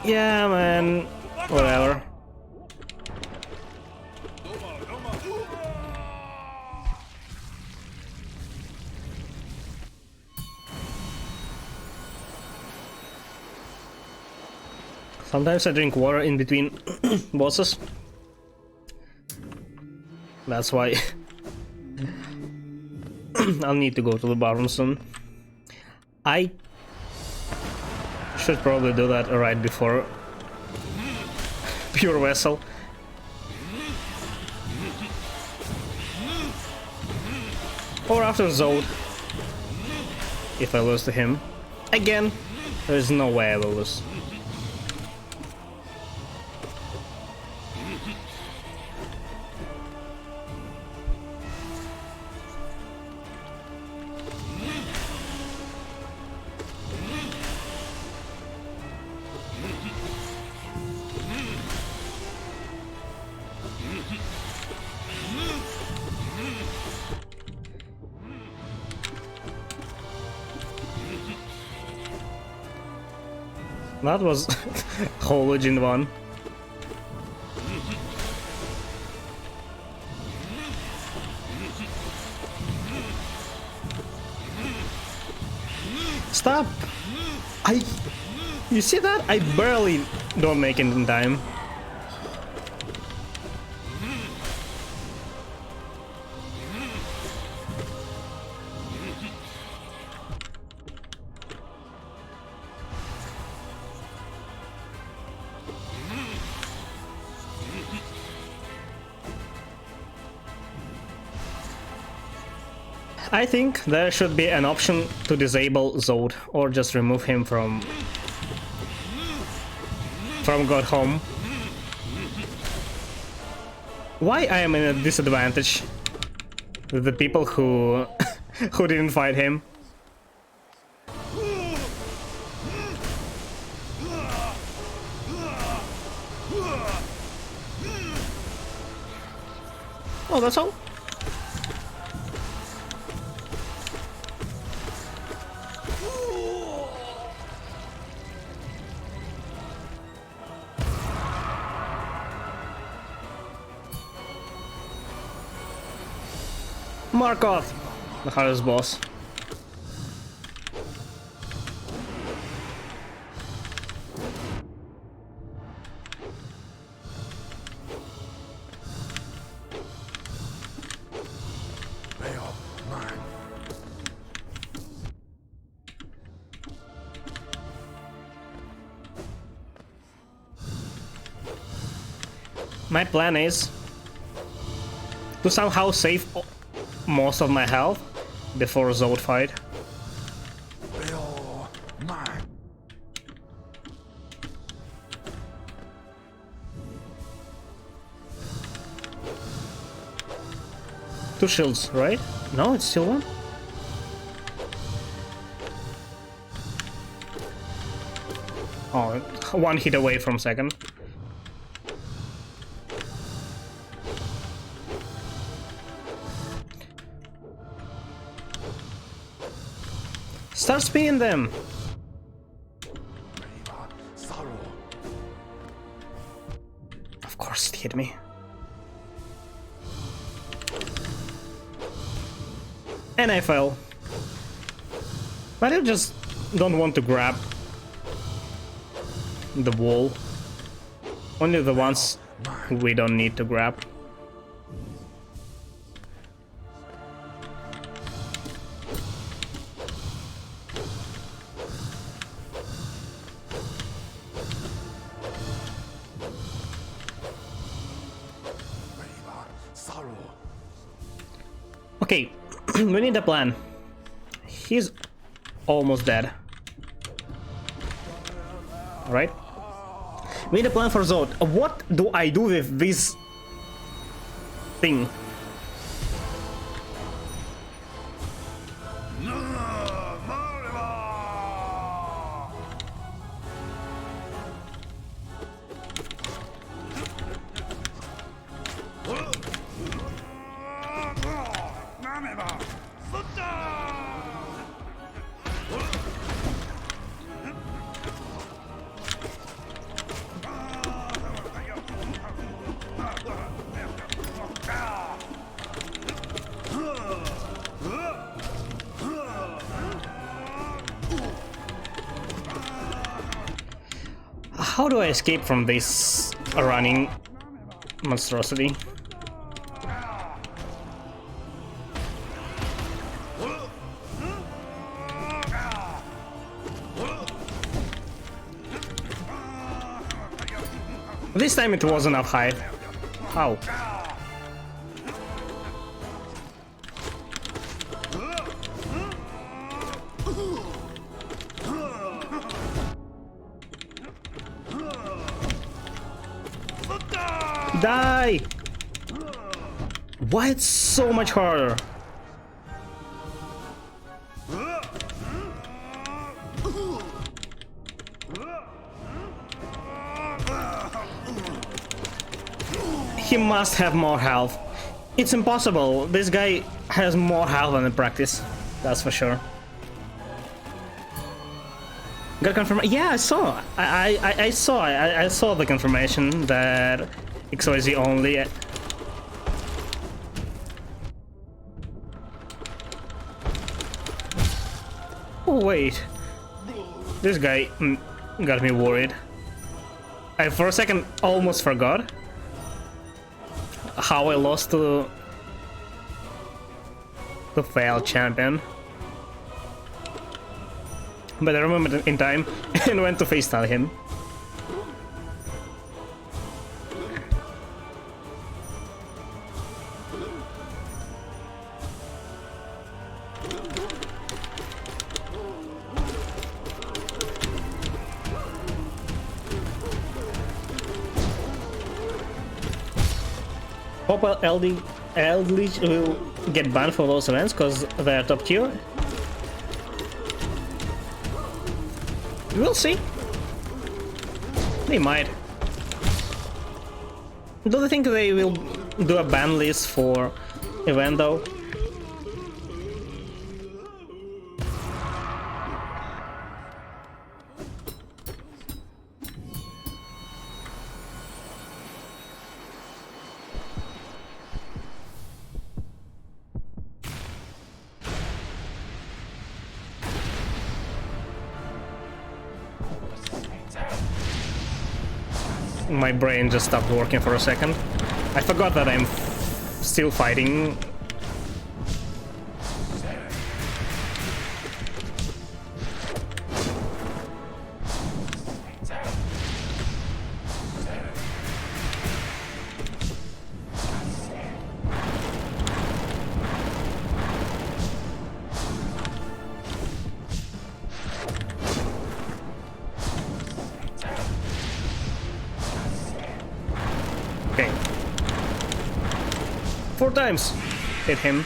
Yeah, man. Whatever. Sometimes I drink water in between bosses. That's why I'll need to go to the bathroom soon. I should probably do that right before Pure Vessel. Or after Zod. If I lose to him. Again, there's no way I will lose. That was whole legend one. Stop! You see that? I barely don't make it in time. I think there should be an option to disable Zod or just remove him from God Home. Why I am in a disadvantage with the people who who didn't fight him? Oh, that's all? Markov, the hardest boss. My plan is to somehow save most of my health before Zod fight. Two shields, right? No, it's still one. Oh, one hit away from second. Start spinning them! Of course it hit me. And I fell. But I just don't want to grab the wall. Only the ones we don't need to grab. Okay, we need a plan. He's almost dead. Alright? We need a plan for Zod. What do I do with this thing? How do I escape from this running monstrosity? This time it wasn't up high. How? Die! Why it's so much harder? He must have more health. It's impossible. This guy has more health than in practice. That's for sure. Got confirmation? Yeah, I saw. I saw the confirmation that XYZ only. Oh wait, this guy got me worried. I for a second almost forgot how I lost to the failed champion. But I remembered in time and went to FaceTime him. Hope Eldritch will get banned for those events because they're top tier. We'll see. They might. Do they think they will do a ban list for event though. My brain just stopped working for a second. I forgot that I'm still fighting. Okay. 4 times. Hit him.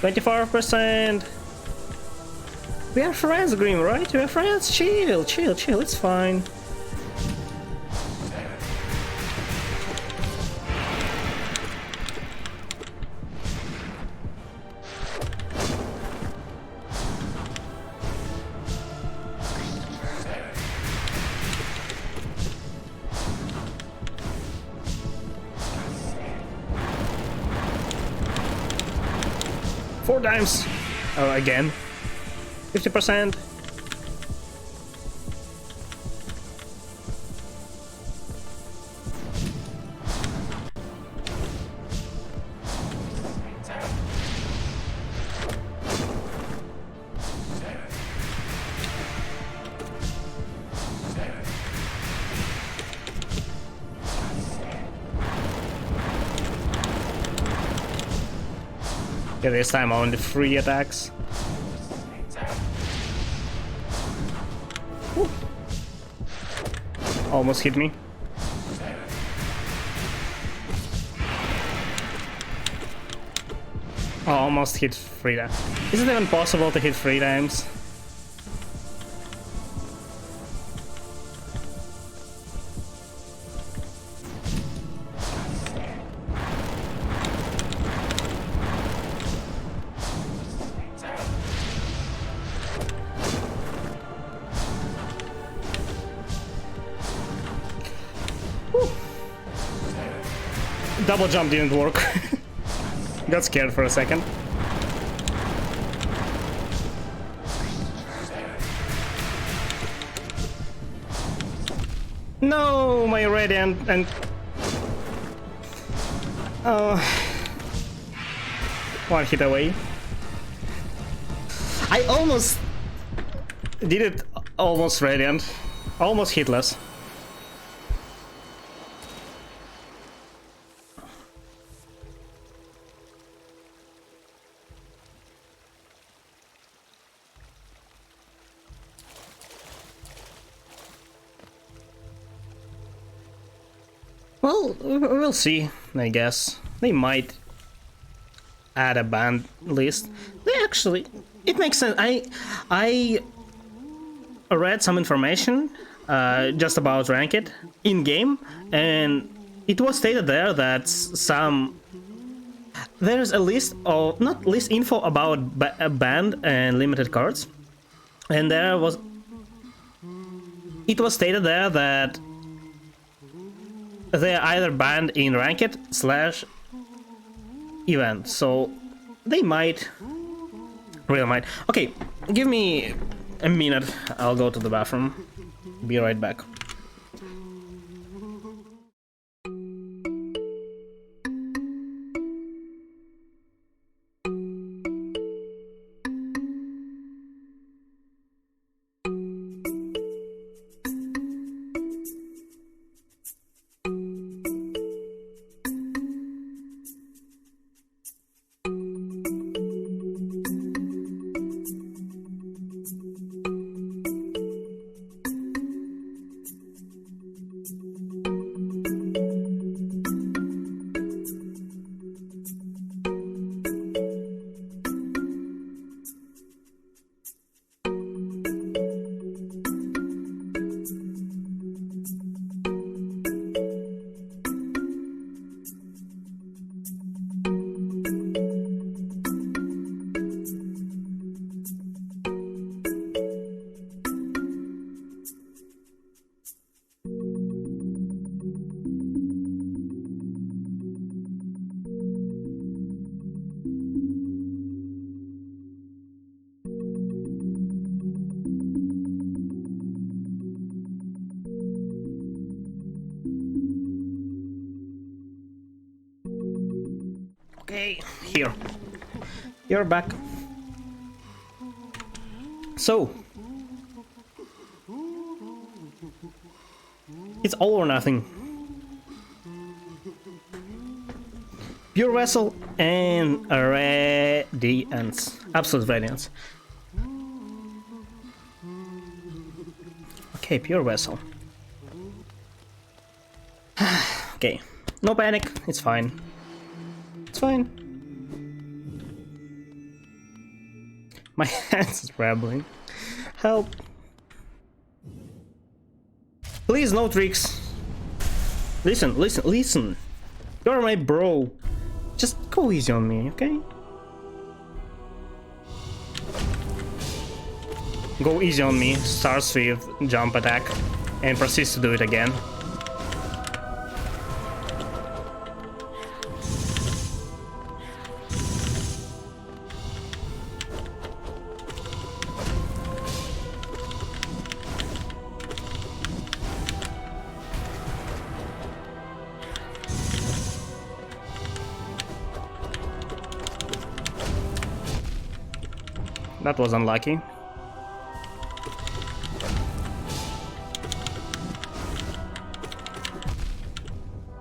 24%. We are friends, Grim, right? We are friends? Chill, chill, chill. It's fine. Four times. Oh, again. 50%. Yeah, this time only 3 attacks. Woo. Almost hit me. Almost hit 3 times. Is it even possible to hit 3 times? Double jump didn't work. Got scared for a second. No, my radiant and one hit away. I almost did it. Almost radiant, almost hitless. Well, we'll see, I guess. They might add a banned list. They actually... It makes sense. I read some information just about Ranked in-game, and it was stated there that there's a list of... Not list info about banned and limited cards. And there was... It was stated there that they are either banned in Ranked/event, so they might, really might. Okay, give me a minute, I'll go to the bathroom, be right back. Okay, here. You're back. So, it's all or nothing. Pure Vessel and Radiance. Absolute Radiance. Okay, Pure Vessel. Okay, no panic, it's fine. It's fine. My hands is rambling. Help. Please, no tricks. Listen, listen, listen. You're my bro. Just go easy on me, okay? Go easy on me, starts with jump attack, and proceeds to do it again. That was unlucky.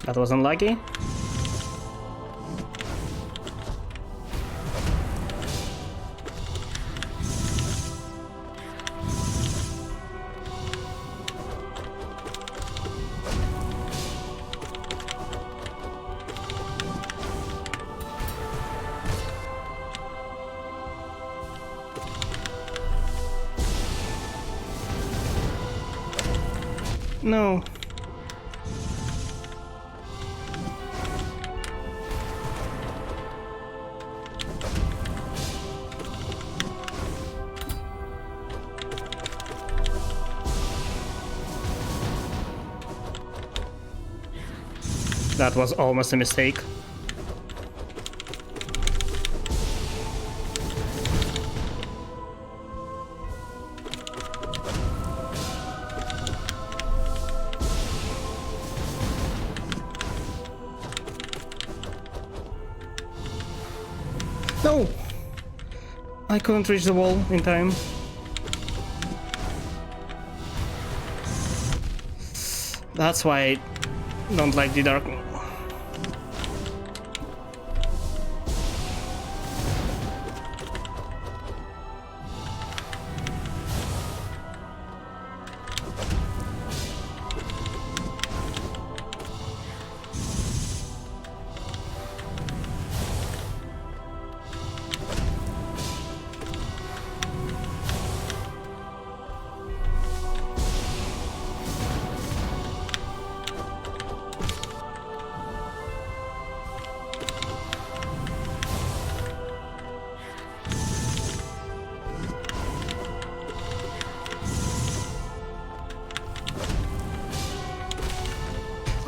That was unlucky. No. That was almost a mistake. No! I couldn't reach the wall in time. That's why I don't like the dark.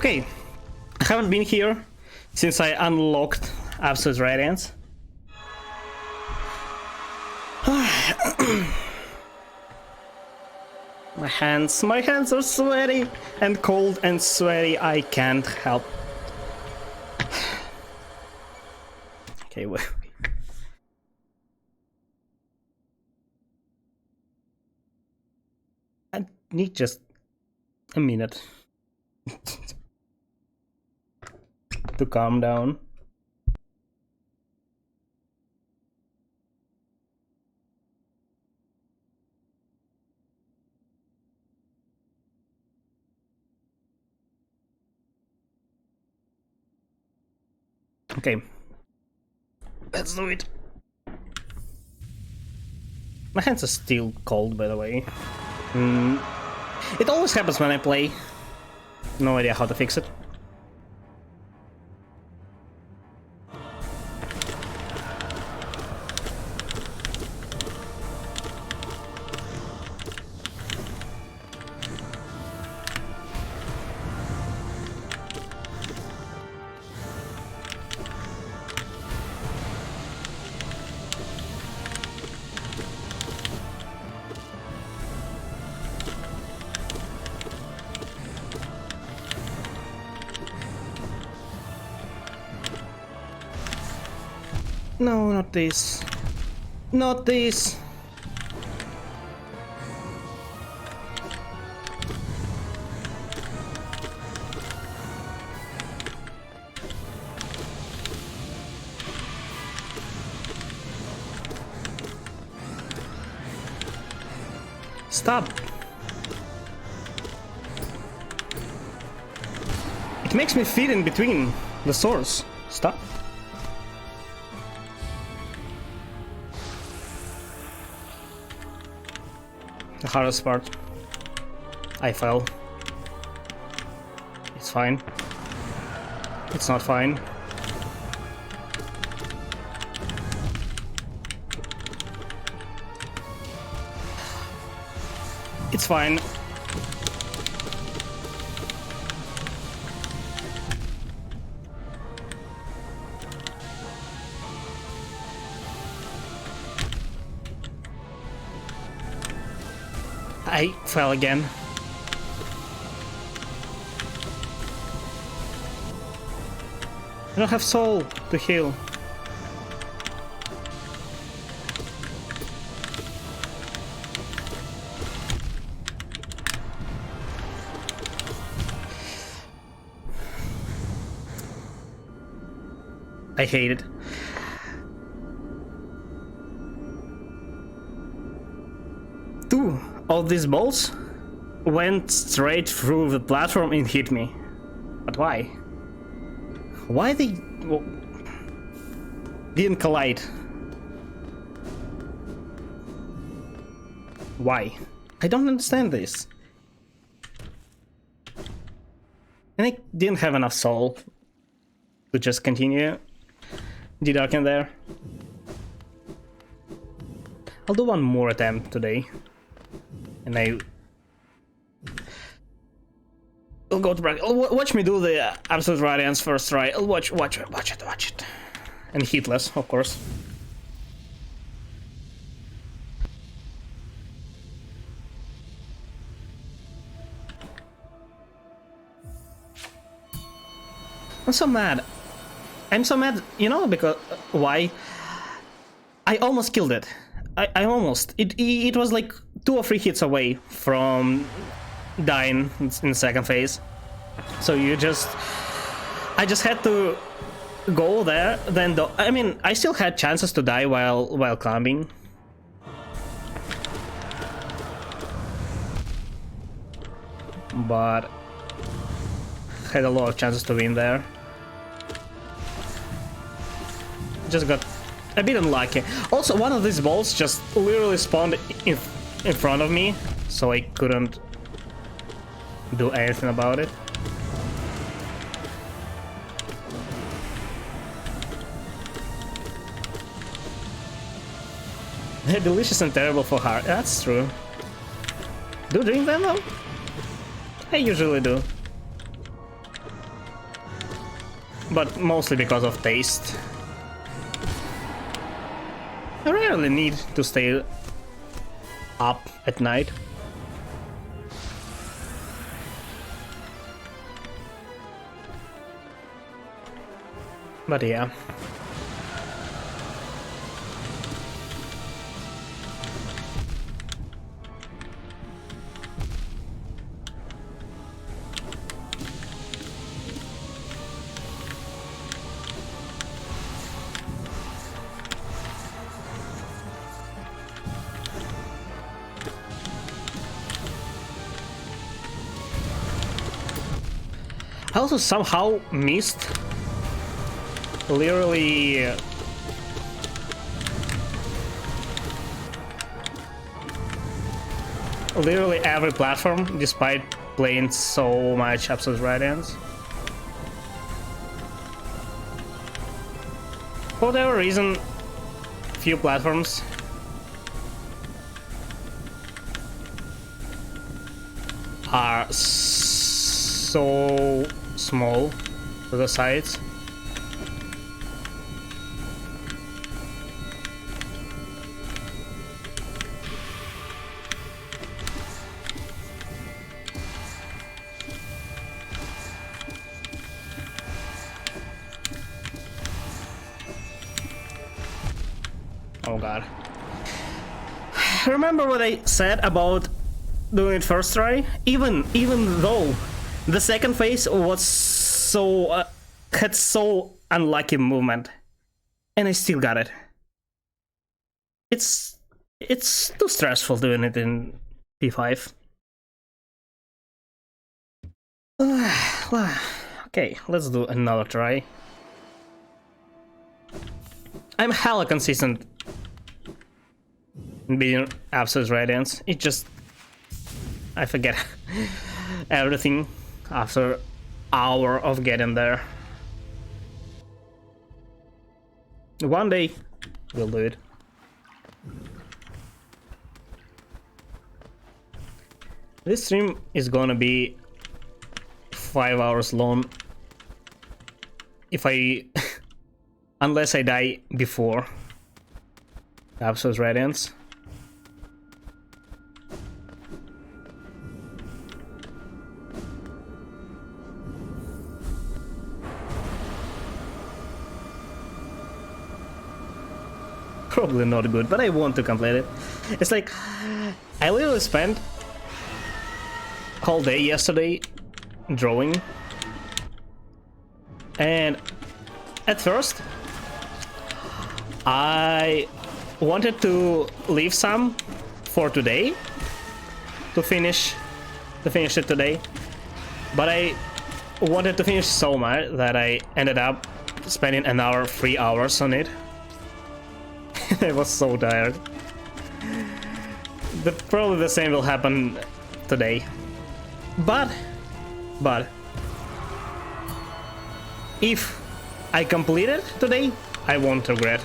Okay, I haven't been here since I unlocked Absolute Radiance. My hands are sweaty and cold and sweaty, I can't help. Okay, wait. I need just a minute to calm down. Okay, let's do it. My hands are still cold, by the way. It always happens when I play. No idea how to fix it. No, not this. Not this. Stop. It makes me fit in between the swords. Stop. The hardest part. I fell. It's fine. It's not fine. It's fine. I fell again. I don't have soul to heal. I hate it. Two of these bolts went straight through the platform and hit me. But why? Why they didn't collide? Why? I don't understand this. And I didn't have enough soul to just continue deducting there. I'll do one more attempt today. And I'll go to practice. Watch me do the absolute radiance first try. I'll watch it. And hitless, of course. I'm so mad. I'm so mad, you know, because why? I almost killed it. I almost. It was like 2 or 3 hits away from dying in the second phase. So I just had to go there. Then I mean, I still had chances to die while climbing. But had a lot of chances to win there. Just got a bit unlucky. Also, one of these balls just literally spawned in front of me, so I couldn't do anything about it. They're delicious and terrible for heart. That's true. Do you drink them though? I usually do. But mostly because of taste. I rarely need to stay up at night. But yeah. I also somehow missed literally every platform despite playing so much Absolute Radiance. For whatever reason, few platforms are so small to the sides. god. Remember what I said about doing it first try? Even though the second phase was so had so unlucky movement, and I still got it. It's too stressful doing it in P5. Okay, let's do another try. I'm hella consistent in being absolute radiance. It just... I forget everything after hour of getting there. One day, we'll do it. This stream is gonna be 5 hours long. If I... unless I die before Absolute Radiance. Probably not good, but I want to complete it. It's like, I literally spent whole day yesterday drawing, and at first I wanted to leave some for today to finish it today, but I wanted to finish so much that I ended up spending an hour, 3 hours on it. I was so tired. Probably the same will happen today. But if I complete it today, I won't regret.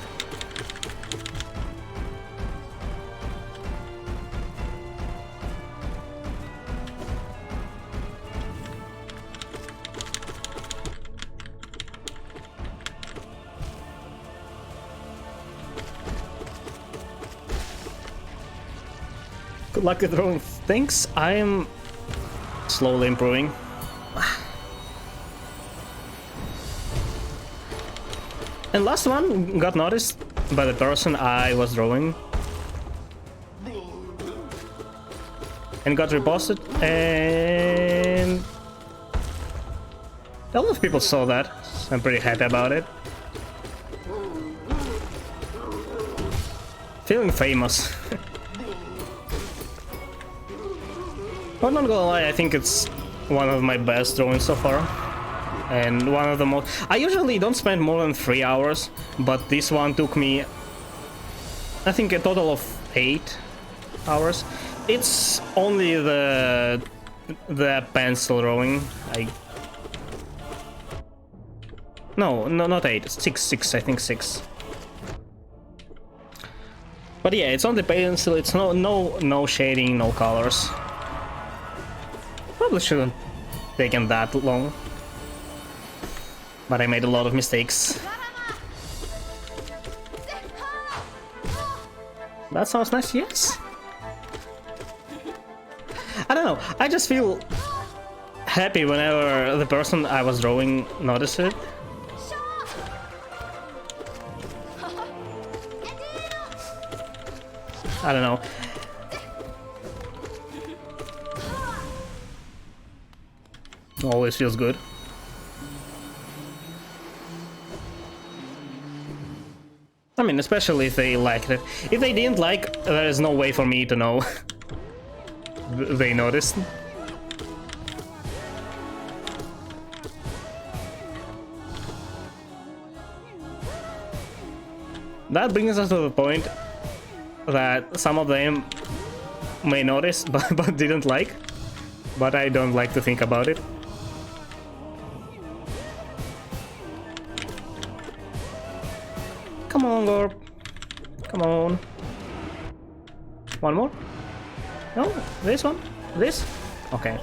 Good luck with throwing things. I'm slowly improving. And last one got noticed by the person I was drawing and got reposted, and a lot of people saw that, so I'm pretty happy about it. Feeling famous. But not gonna lie, I think it's one of my best drawings so far. And one of the most... I usually don't spend more than 3 hours, but this one took me, I think, a total of 8 hours. It's only the pencil drawing. No, not 8. 6. I think 6. But yeah, it's only pencil. It's no shading, no colors. Probably shouldn't taken that long, but I made a lot of mistakes. That sounds nice, yes. I don't know, I just feel happy whenever the person I was drawing noticed it. I don't know. Always feels good. I mean, especially if they liked it. If they didn't like, there is no way for me to know. They noticed. That brings us to the point that some of them may notice but didn't like. But I don't like to think about it. Come on, Gorp. Come on. One more? No? This one? This? Okay.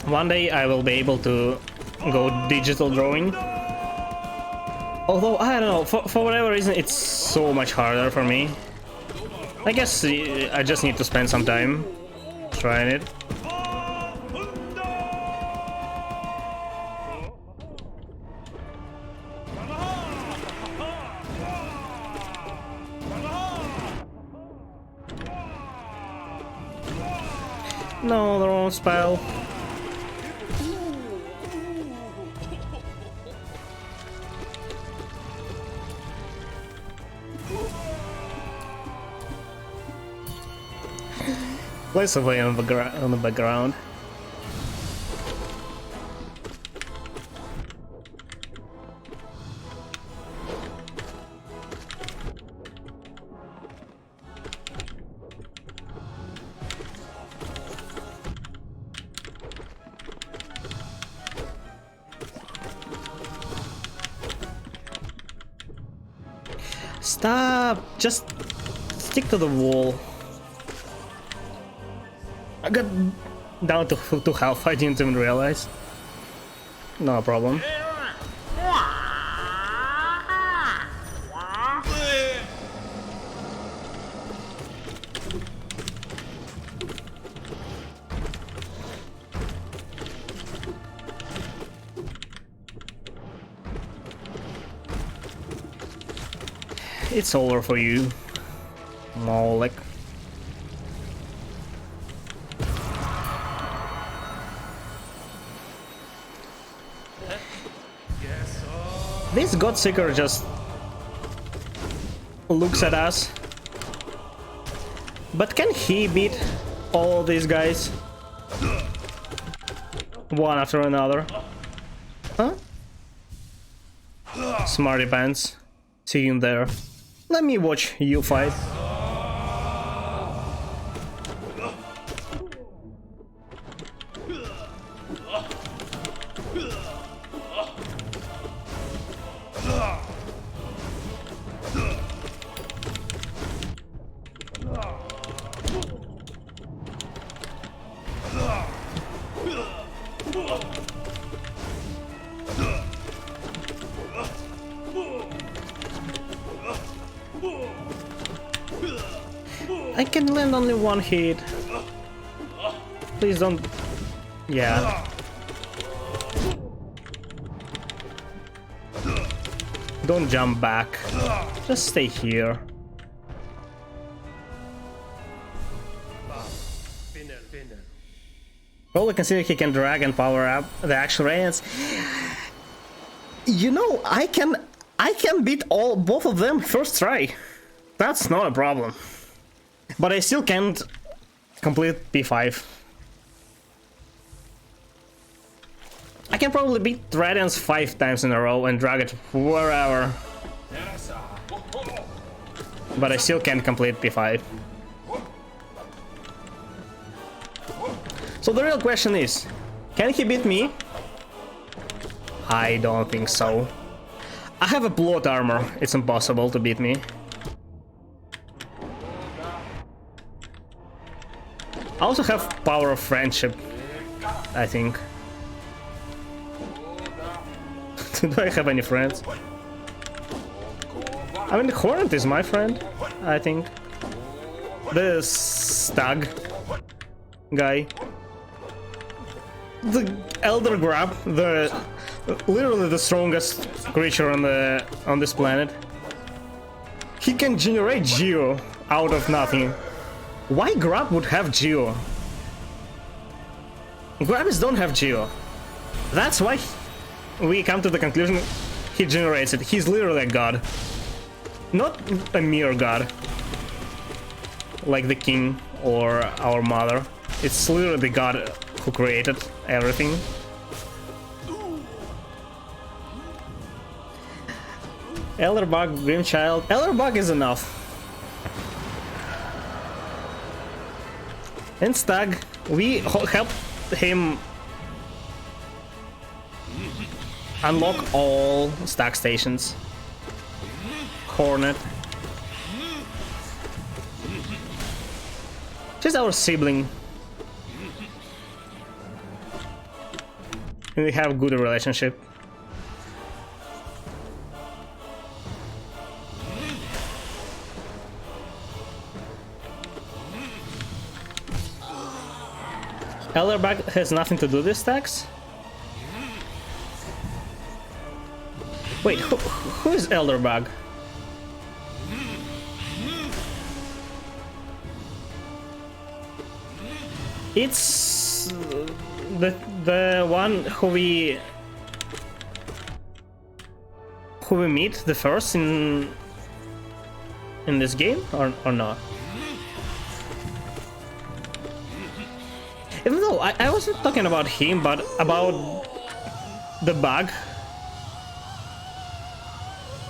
One day I will be able to go digital drawing. Although, I don't know, for whatever reason, it's so much harder for me. I guess I just need to spend some time trying it. No, the wrong spell. Place away on the background. Stop! Just stick to the wall. I got down to half, I didn't even realize. No problem. It's over for you, Molek. This Godseeker just looks at us. But can he beat all these guys? One after another. Huh? Smarty pants. See you in there. Let me watch you fight. I can land only one hit. Please don't... Yeah. Don't jump back. Just stay here. Probably consider he can drag and power up the actual radiance. You know, I can beat both of them first try. That's not a problem. But I still can't complete P5. I can probably beat Radiance 5 times in a row and drag it wherever. But I still can't complete P5. So the real question is, can he beat me? I don't think so. I have a plot armor, it's impossible to beat me. I also have power of friendship, I think. Do I have any friends? I mean, the Hornet is my friend, I think. The Stag guy. The Elder Grab, literally the strongest creature on this planet. He can generate Geo out of nothing. Why Grab would have Geo? Grabs don't have Geo. That's why we come to the conclusion he generates it. He's literally a god. Not a mere god. Like the king or our mother. It's literally the god who created everything. Elderbug, Grimchild. Elderbug is enough. And Stag, we help him unlock all Stag stations. Hornet. She's our sibling. And we have a good relationship. Elderbug has nothing to do with this tax? Wait, who is Elderbug? It's the one who we meet the first in this game, or not? Even though I wasn't talking about him, but about the bug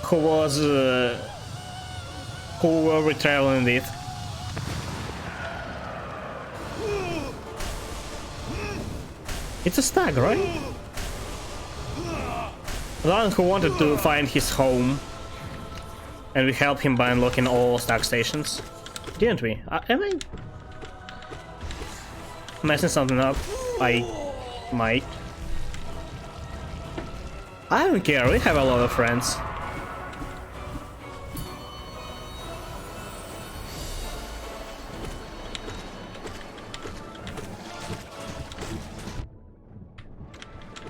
who was who were we traveling with. It's a stag, right? The one who wanted to find his home, and we helped him by unlocking all stag stations, didn't we? Am I messing something up? I might. I don't care, we have a lot of friends.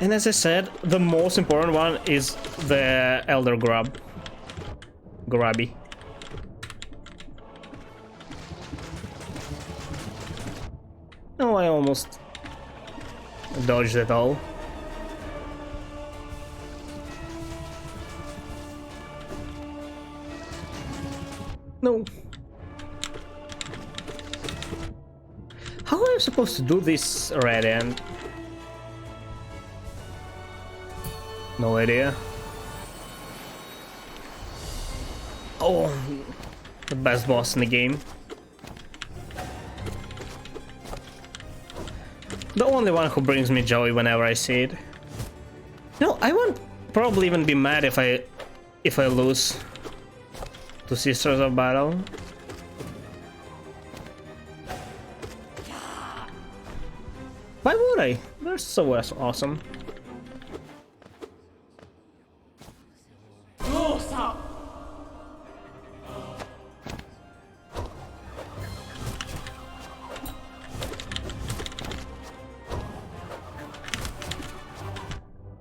And as I said, the most important one is the Elder Grubby. Oh, I almost dodged it all. No. How am I supposed to do this red end? No idea. Oh, the best boss in the game. The only one who brings me joy whenever I see it. No, I won't probably even be mad if I lose to Sisters of Battle. Why would I? They're so awesome.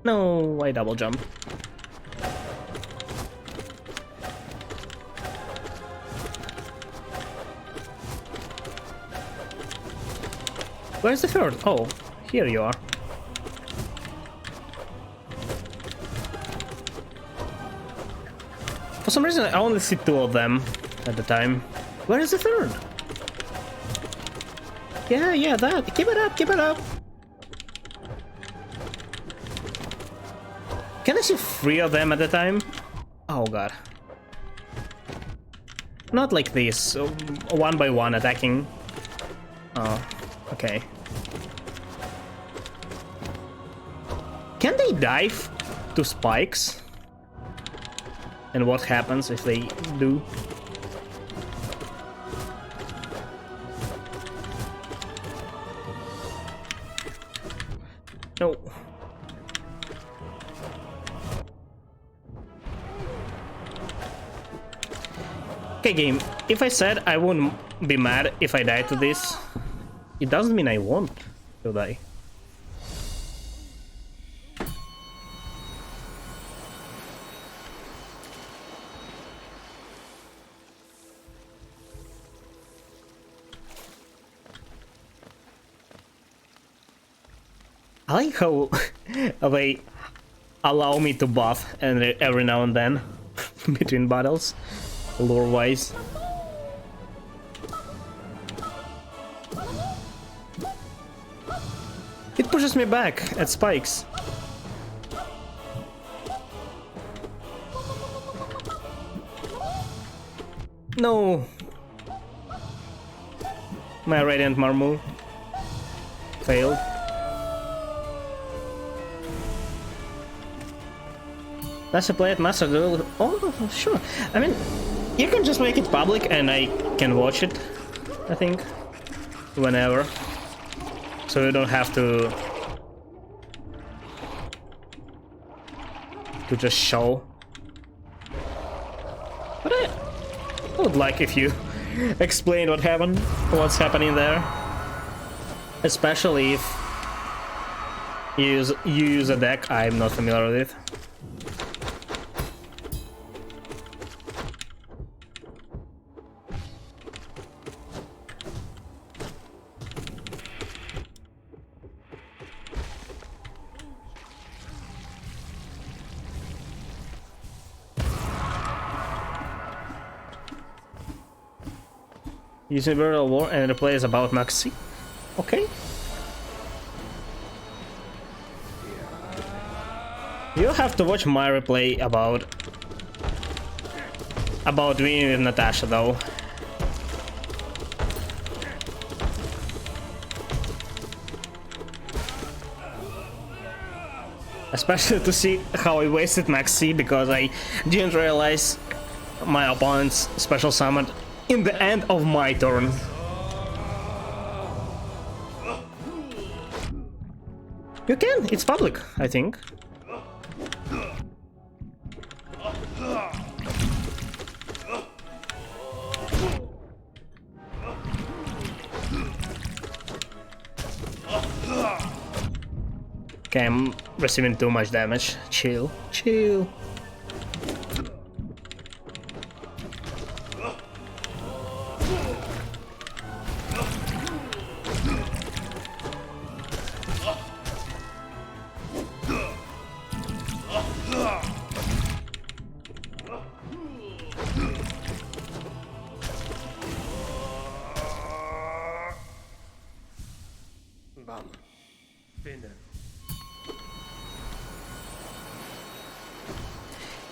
No, I double jump. Where's the third? Oh, here you are. For some reason, I only see two of them at the time. Where is the third? Yeah, that. Keep it up, keep it up. Can I see three of them at a time? Oh god. Not like this, one by one attacking. Oh, okay. Can they dive to spikes? And what happens if they do? No. Okay, game, if I said I wouldn't be mad if I died to this, it doesn't mean I won't to die. I like how they allow me to buff and every now and then between battles. Lore-wise. It pushes me back at spikes. No. My Radiant Marmu failed. That's a play at Master Duel. Oh, sure. I mean, you can just make it public and I can watch it, I think, whenever. So you don't have to just show. But I would like if you explain what happened, what's happening there. Especially if you use a deck I'm not familiar with. Using Virtual War and replace about Maxi. Okay. You have to watch my replay about winning with Natasha though. Especially to see how I wasted Maxi because I didn't realize my opponent's special summon in the end of my turn. You can, it's public, I think. Okay, I'm receiving too much damage. Chill, chill.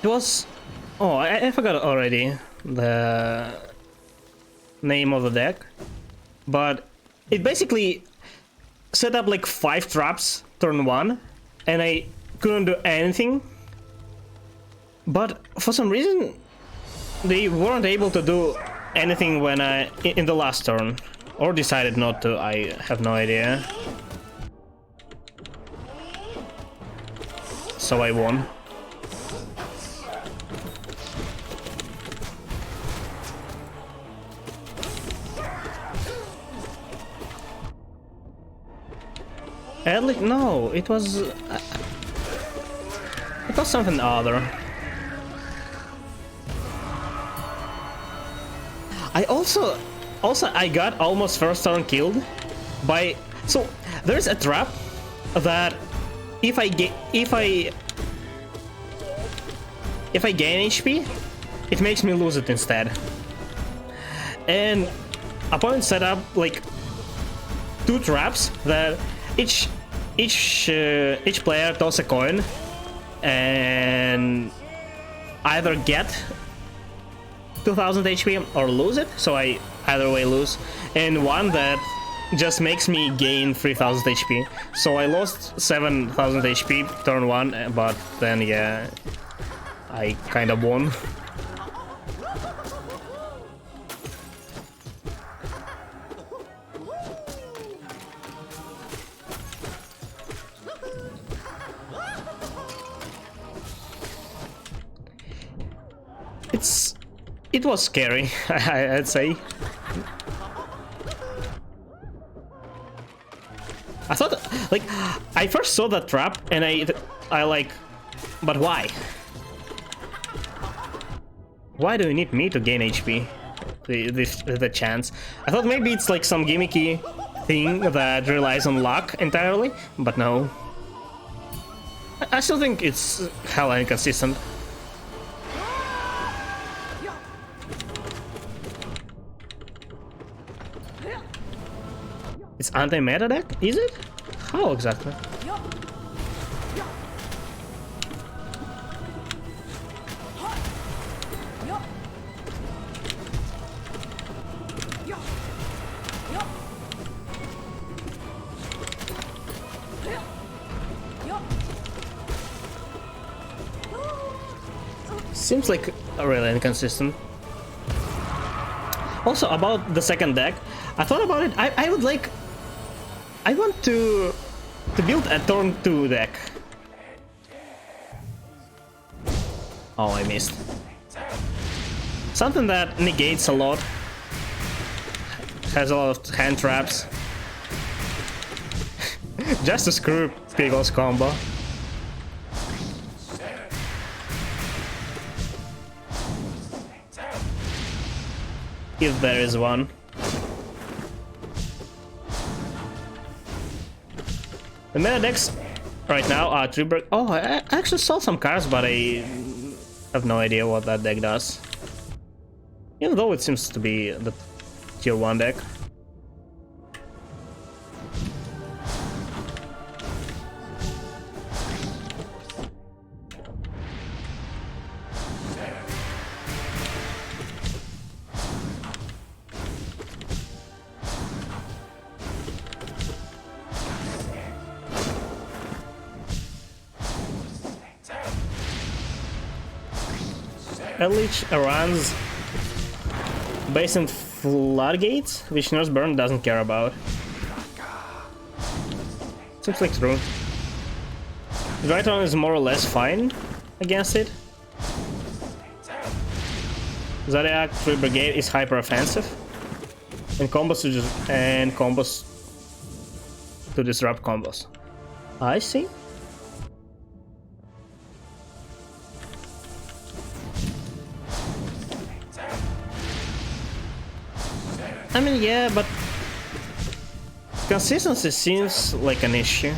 It was... Oh, I forgot already the name of the deck. But it basically set up like 5 traps turn 1 and I couldn't do anything. But for some reason they weren't able to do anything when in the last turn. Or decided not to, I have no idea. So I won. At no, it was something other. I also I got almost first turn killed by, so there's a trap that if I gain HP, it makes me lose it instead. And opponent set up like 2 traps that each player toss a coin and either get 2000 HP or lose it, so I either way lose, and one that just makes me gain 3000 HP. So I lost 7000 HP turn 1, but then yeah, I kind of won. It was scary, I'd say. I thought, like, I first saw that trap and I like, but why? Why do you need me to gain HP? The chance. I thought maybe it's like some gimmicky thing that relies on luck entirely, but no. I still think it's hella inconsistent. It's anti-meta deck? Is it? How exactly? Seems like really inconsistent. Also about the second deck, I thought about it. I would like. I want to build a turn 2 deck. Oh, I missed. Something that negates a lot. Has a lot of hand traps. Just to screw Piggle's combo. If there is one. The meta decks right now are Tribberg. Oh, I actually saw some cards, but I have no idea what that deck does. Even though it seems to be the tier 1 deck. Eldritch runs based on Floodgates, which Nurse Burn doesn't care about. Seems like true. Drytron is more or less fine against it. Zodiac 3 Brigade is hyper offensive. And combos to disrupt combos. I see. I mean, yeah, but consistency seems like an issue.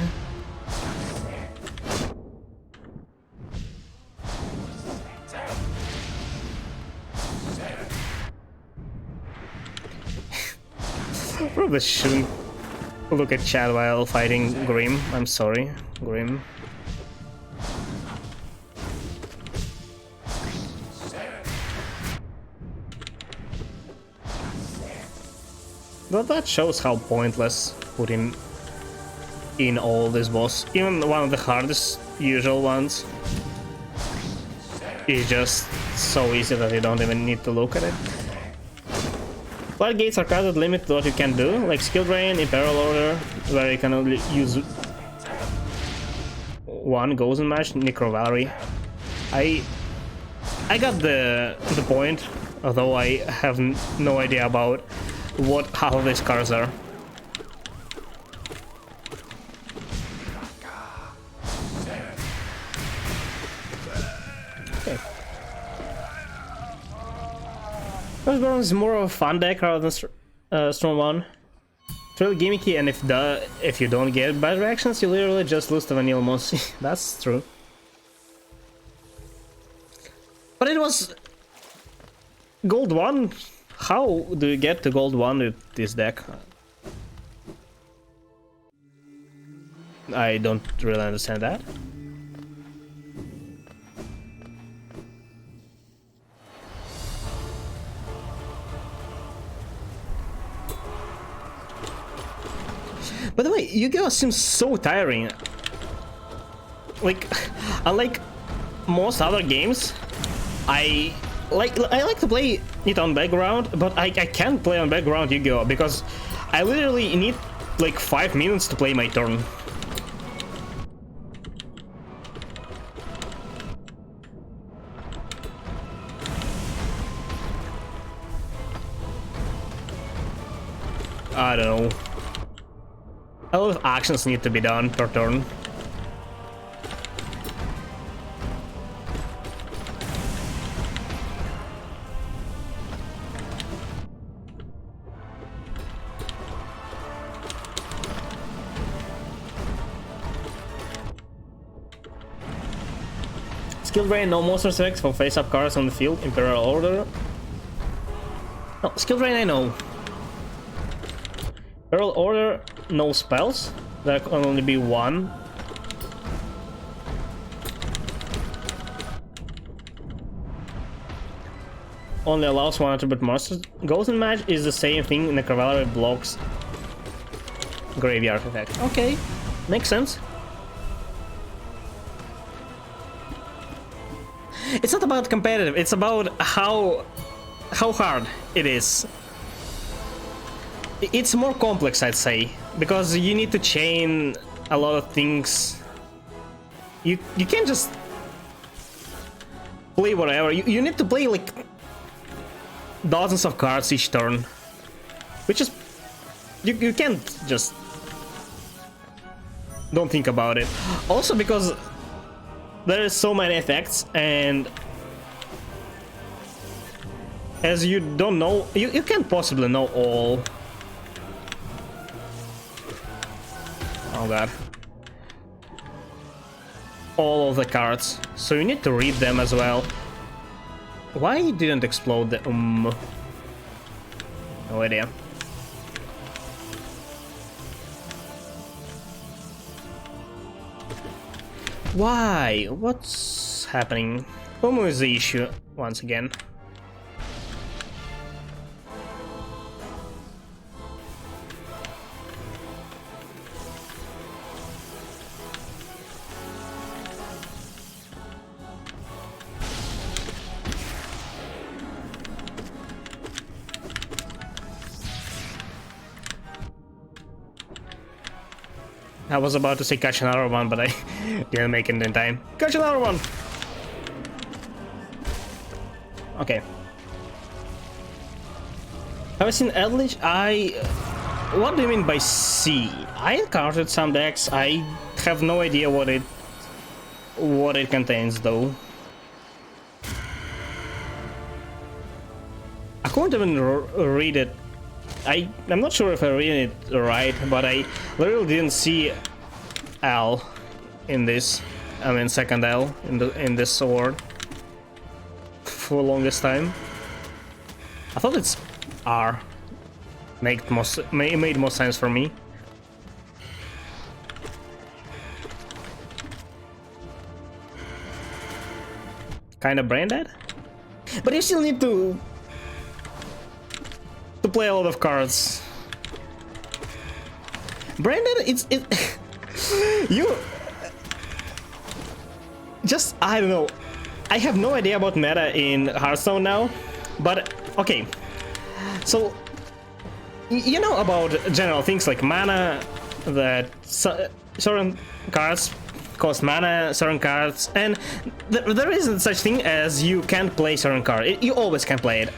Probably shouldn't look at chat while fighting Grim. I'm sorry, Grim. But that shows how pointless putting in all this boss. Even one of the hardest usual ones is just so easy that you don't even need to look at it. Floodgates are cards that limit what you can do, like Skill Drain, Imperial Order, where you can only use one Gozen Match, Necro Valerie. I got the point, although I have no idea about what half of these cards are. Okay. Firstborn is more of a fun deck rather than strong one. It's really gimmicky, and if you don't get bad reactions, you literally just lose to Vanilla Mossy. That's true. But it was Gold 1. How do you get to Gold 1 with this deck? I don't really understand that. By the way, Yu-Gi-Oh! Seems so tiring. Like, unlike most other games, I like to play it on background, but I can't play on background Yu-Gi-Oh! Because I literally need like 5 minutes to play my turn. I don't know. A lot of actions need to be done per turn. Skill Drain, no monsters effects for face-up cards on the field, Imperial Order. No, Skill Drain I know. Imperial Order, no spells. There can only be one. Only allows one attribute monsters. Gozen Match is the same thing, and the Cavalry blocks graveyard effect. Okay, makes sense. It's not about competitive, it's about how hard it is. It's more complex, I'd say, because you need to chain a lot of things. You can't just play whatever. You need to play like dozens of cards each turn, which is you can't just don't think about it. Also because there is so many effects, and as you don't know, you can't possibly know all. Oh god. All of the cards, so you need to read them as well. Why didn't explode the No idea. Why? What's happening? Homo is the issue once again. I was about to say catch another one, but I didn't make it in time. Catch another one! Okay. Have I seen Eldritch? What do you mean by C? I encountered some decks. I have no idea what it contains, though. I couldn't even read it. I'm not sure if I read it right, but I literally didn't see L in this. I mean, second L in this sword for the longest time. I thought it's R. It made more sense for me. Kind of brain dead, but you still need to play a lot of cards. Brandon, you just, I don't know. I have no idea about meta in Hearthstone now, but okay. So you know about general things like mana, that certain cards cost mana, certain cards, and there isn't such thing as you can't play certain card. You always can play it.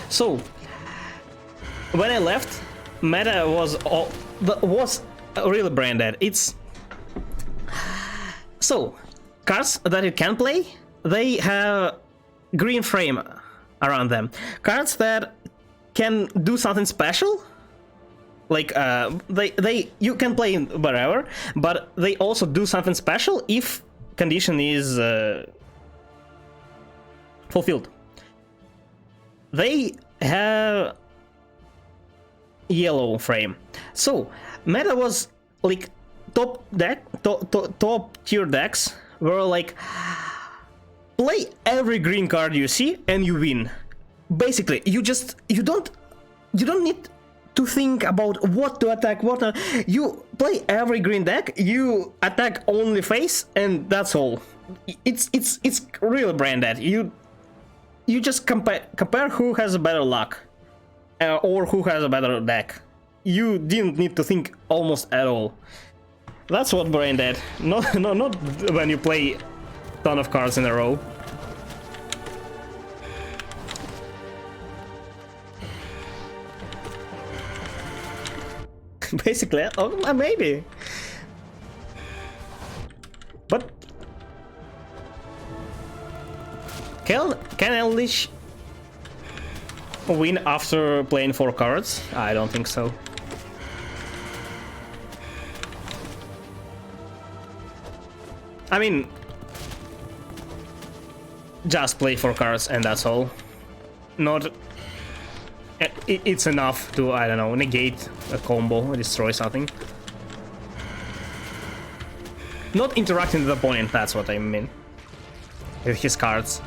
So when I left, meta was really branded. It's so cards that you can play, they have green frame around them. Cards that can do something special, like you can play wherever, but they also do something special if condition is fulfilled. They have yellow frame. So meta was like top tier decks were like play every green card you see and you win. Basically, you don't need to think about what to attack, what not. You play every green deck, you attack only face, and that's all. It's really branded. You just compare who has a better luck, or who has a better deck. You didn't need to think almost at all. That's what brain dead. Not when you play a ton of cards in a row. Basically, maybe. But can Eldritch win after playing 4 cards? I don't think so. I mean, just play 4 cards and that's all. Not... It's enough to, I don't know, negate a combo or destroy something. Not interacting with the opponent, that's what I mean. With his cards.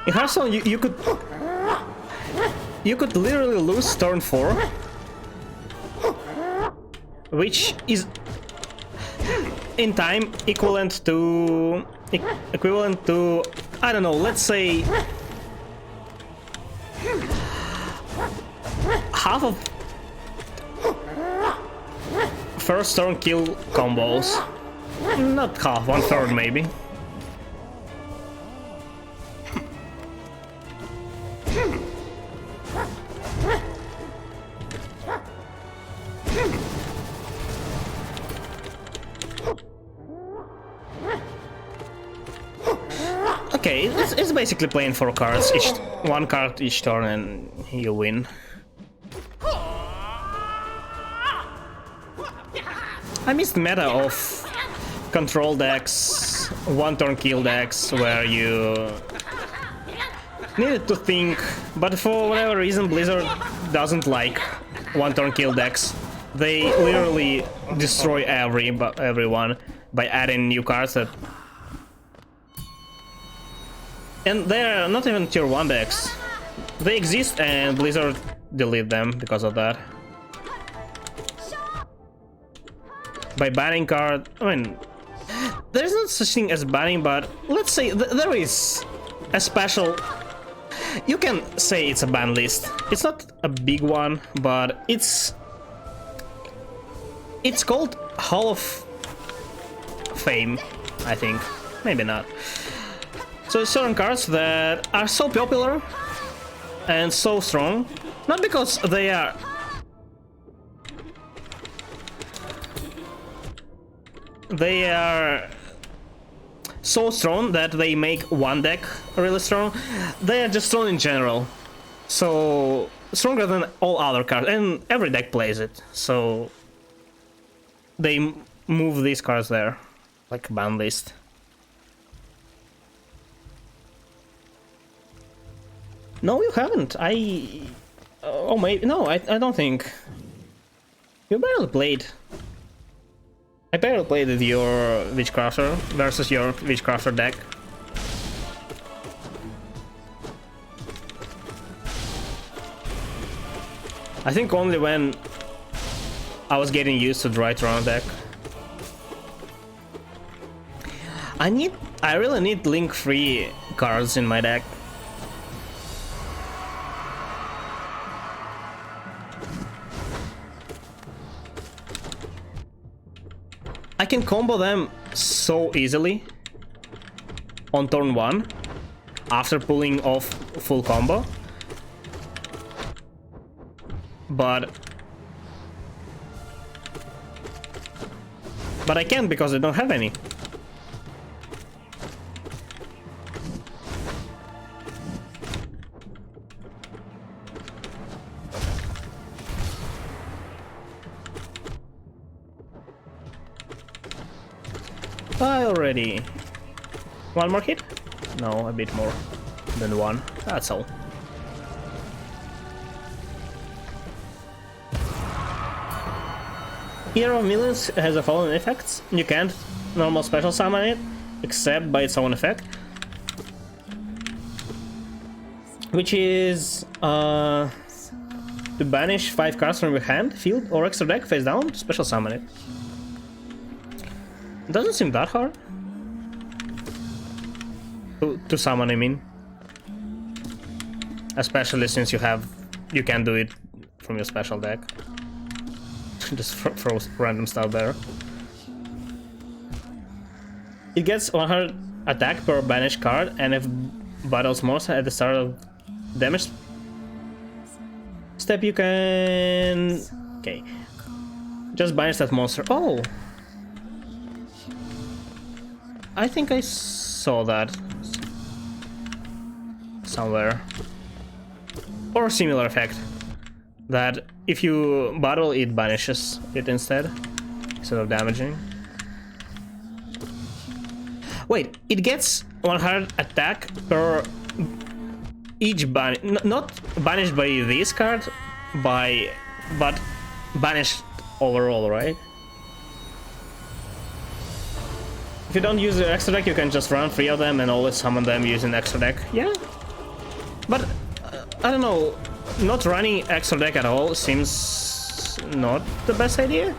In Hearthstone, you could literally lose turn 4, which is in time equivalent to I don't know, let's say half of first turn kill combos. Not half, 1/3 maybe. Okay, it's basically playing 4 cards, one card each turn, and you win. I missed meta of control decks, one-turn kill decks, where you needed to think, but for whatever reason Blizzard doesn't like one-turn kill decks. They literally destroy everyone by adding new cards that... And they're not even tier 1 decks. They exist and Blizzard delete them because of that. By banning card... I mean... There's not such thing as banning, but let's say there is a special... You can say it's a ban list. It's not a big one, but it's called Hall of Fame, I think. Maybe not. So certain cards that are so popular and so strong, not because they are so strong that they make one deck really strong. They are just strong in general, so stronger than all other cards, and every deck plays it, so they move these cards there like a ban list. No, you haven't. Oh, maybe no. I don't think you barely played. I barely played with your Witchcrafter versus your Witchcrafter deck. I think only when I was getting used to Dry Tron deck. I really need link-free cards in my deck. I can combo them so easily on turn 1 after pulling off full combo, but I can't because I don't have any. Already. One more hit? No, a bit more than one. That's all. Hero of Millions has the following effects. You can't normal special summon it, except by its own effect. Which is to banish 5 cards from your hand, field, or extra deck face down, special summon it. Doesn't seem that hard to summon, I mean. Especially since you can do it from your special deck. Just throw random stuff there. It gets 100 attack per banished card, and if battles monster at the start of damage step, you can... Okay. Just banish that monster. Oh! I think I saw that somewhere. Or a similar effect. That if you battle, it banishes it instead of damaging. Wait, it gets 100 attack per each not banished by this card, but banished overall, right? If you don't use the extra deck, you can just run 3 of them and always summon them using extra deck. Yeah, but I don't know. Not running extra deck at all seems not the best idea.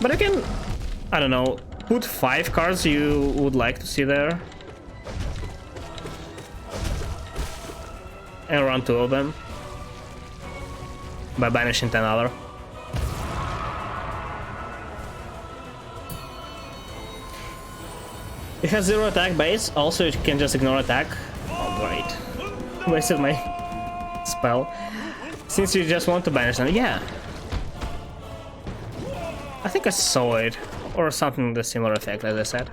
But you can, I don't know, put 5 cards you would like to see there and run 2 of them by banishing 10 other. It has 0 attack base, also you can just ignore attack. Oh great. Wasted my spell. Since you just want to banish them, yeah. I think I saw it. Or something the similar effect, as I said.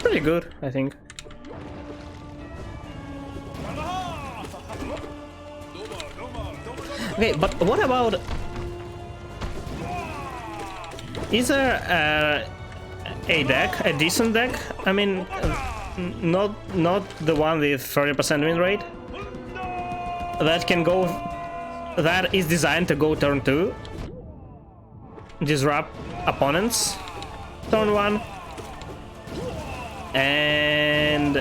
Pretty good, I think. Okay, but what about... Is there a deck, a decent deck? I mean, not the one with 30% win rate that can go, that is designed to go turn 2, disrupt opponents turn 1, and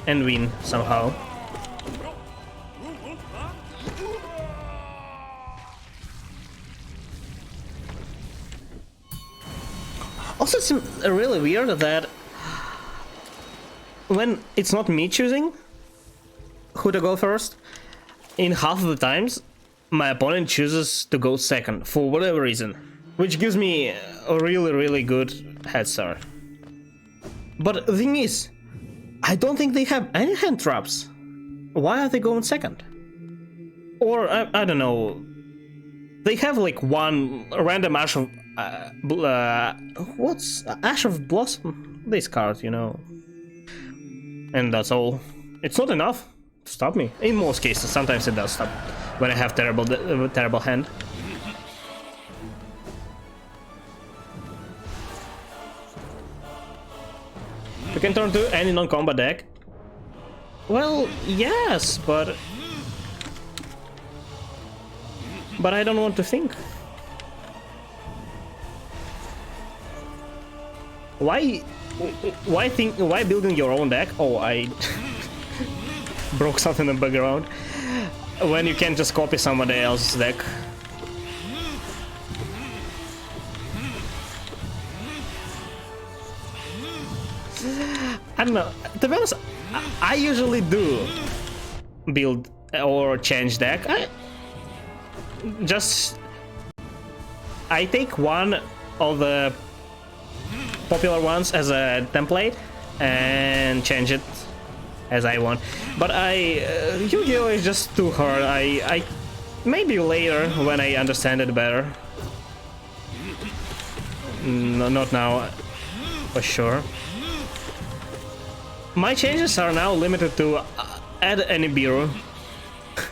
win somehow. Also, it seems really weird that when it's not me choosing who to go first, in half of the times, my opponent chooses to go second for whatever reason, which gives me a really good head start. But the thing is, I don't think they have any hand traps. Why are they going second? Or, I don't know, they have like one random Ash of... what's Ash of Blossom? This card, you know. And that's all. It's not enough to stop me. In most cases, sometimes it does stop when I have terrible hand. You can turn to any non-combat deck. Well, yes, but I don't want to think. Why building your own deck? Oh, I broke something in the background. When you can just copy somebody else's deck. I don't know. To be honest, I usually do build or change deck. I take one of the popular ones as a template and change it as I want. But Yu-Gi-Oh is just too hard. I maybe later when I understand it better. No, not now, for sure. My changes are now limited to add any bureau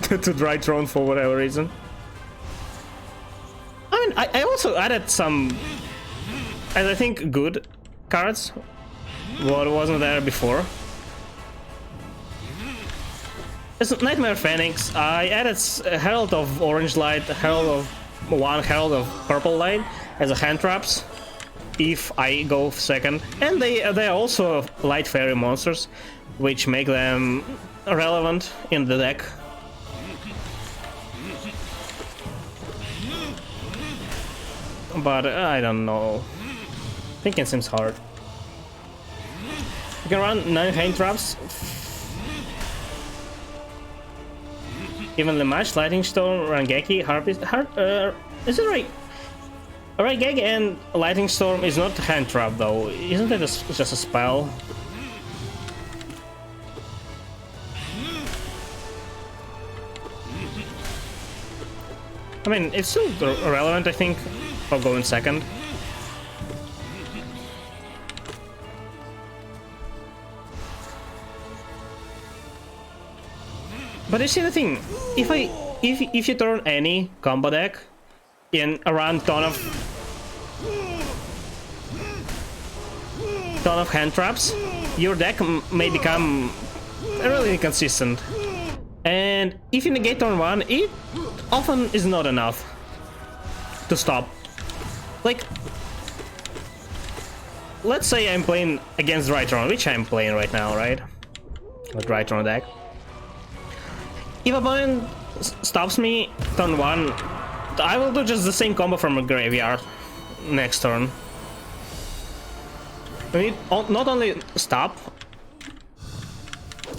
to Drytron for whatever reason. I mean, I also added some, as I think, good cards. What wasn't there before? It's Nightmare Phoenix. I added Herald of Orange Light, Herald of Herald of Purple Light as a hand traps if I go second, and they are also light fairy monsters, which make them relevant in the deck. But I don't know. Thinking seems hard. You can run 9 hand traps. Evenly matched, Lightning Storm, Rangeki, Harpist. Is it right? Rangeki and Lightning Storm is not a hand trap though. Isn't it just a spell? I mean, it's still relevant, I think, for going second. But you see the thing, if you turn any combo deck in around ton of hand traps, your deck may become really inconsistent. And if you negate turn 1, it often is not enough to stop. Like, let's say I'm playing against Drytron, which I'm playing right now, right? With Drytron deck. If opponent stops me turn 1, I will do just the same combo from a graveyard next turn. I mean, not only stop,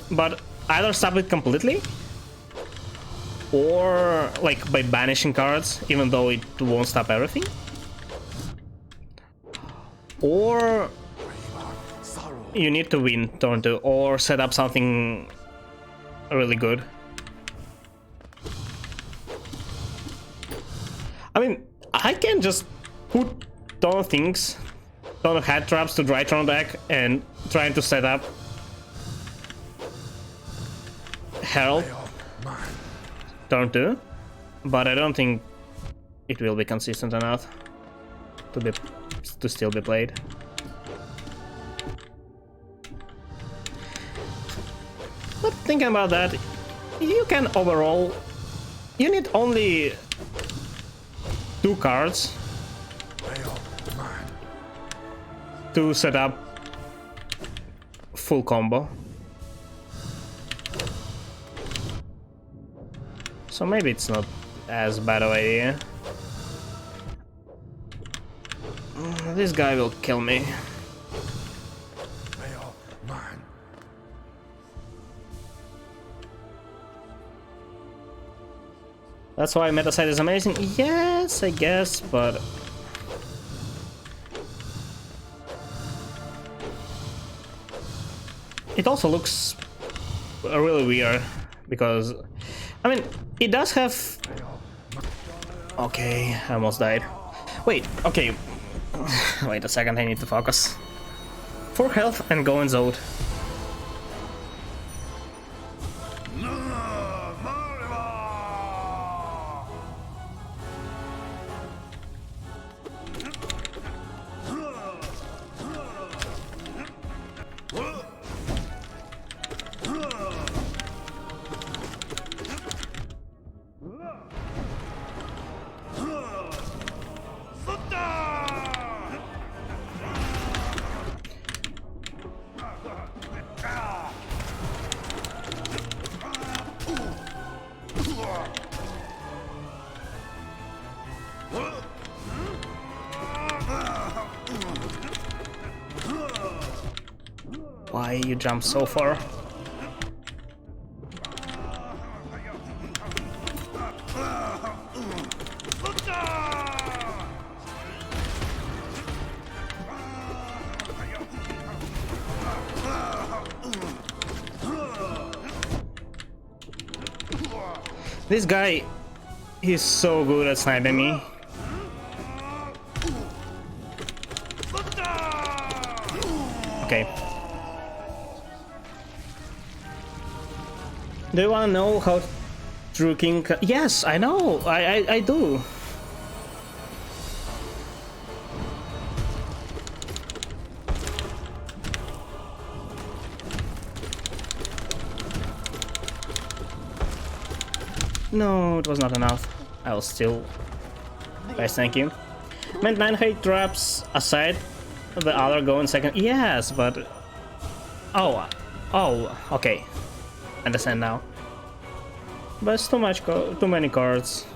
but either stop it completely, or like by banishing cards, even though it won't stop everything, or you need to win turn 2 or set up something really good. I mean, I can just put ton of things, ton of head traps to Drytron deck and trying to set up Herald turn 2, but I don't think it will be consistent enough to still be played. But thinking about that, you can overall, you need only 2 cards to set up full combo. So maybe it's not as bad of an idea. This guy will kill me. That's why Metaside is amazing? Yes, I guess, but... it also looks really weird, because... I mean, it does have... Okay, I almost died. Wait, okay. Wait a second, I need to focus. 4 health and go in Zode. Why you jump so far? This guy, he's so good at sniping me. Okay. Do you want to know how True King... Yes, I know, I do. No, it was not enough. I will still... Guys, thank you. Meant 9 hate traps aside, the other go in second. Yes, but... Oh, okay. Understand now. But it's too many cards,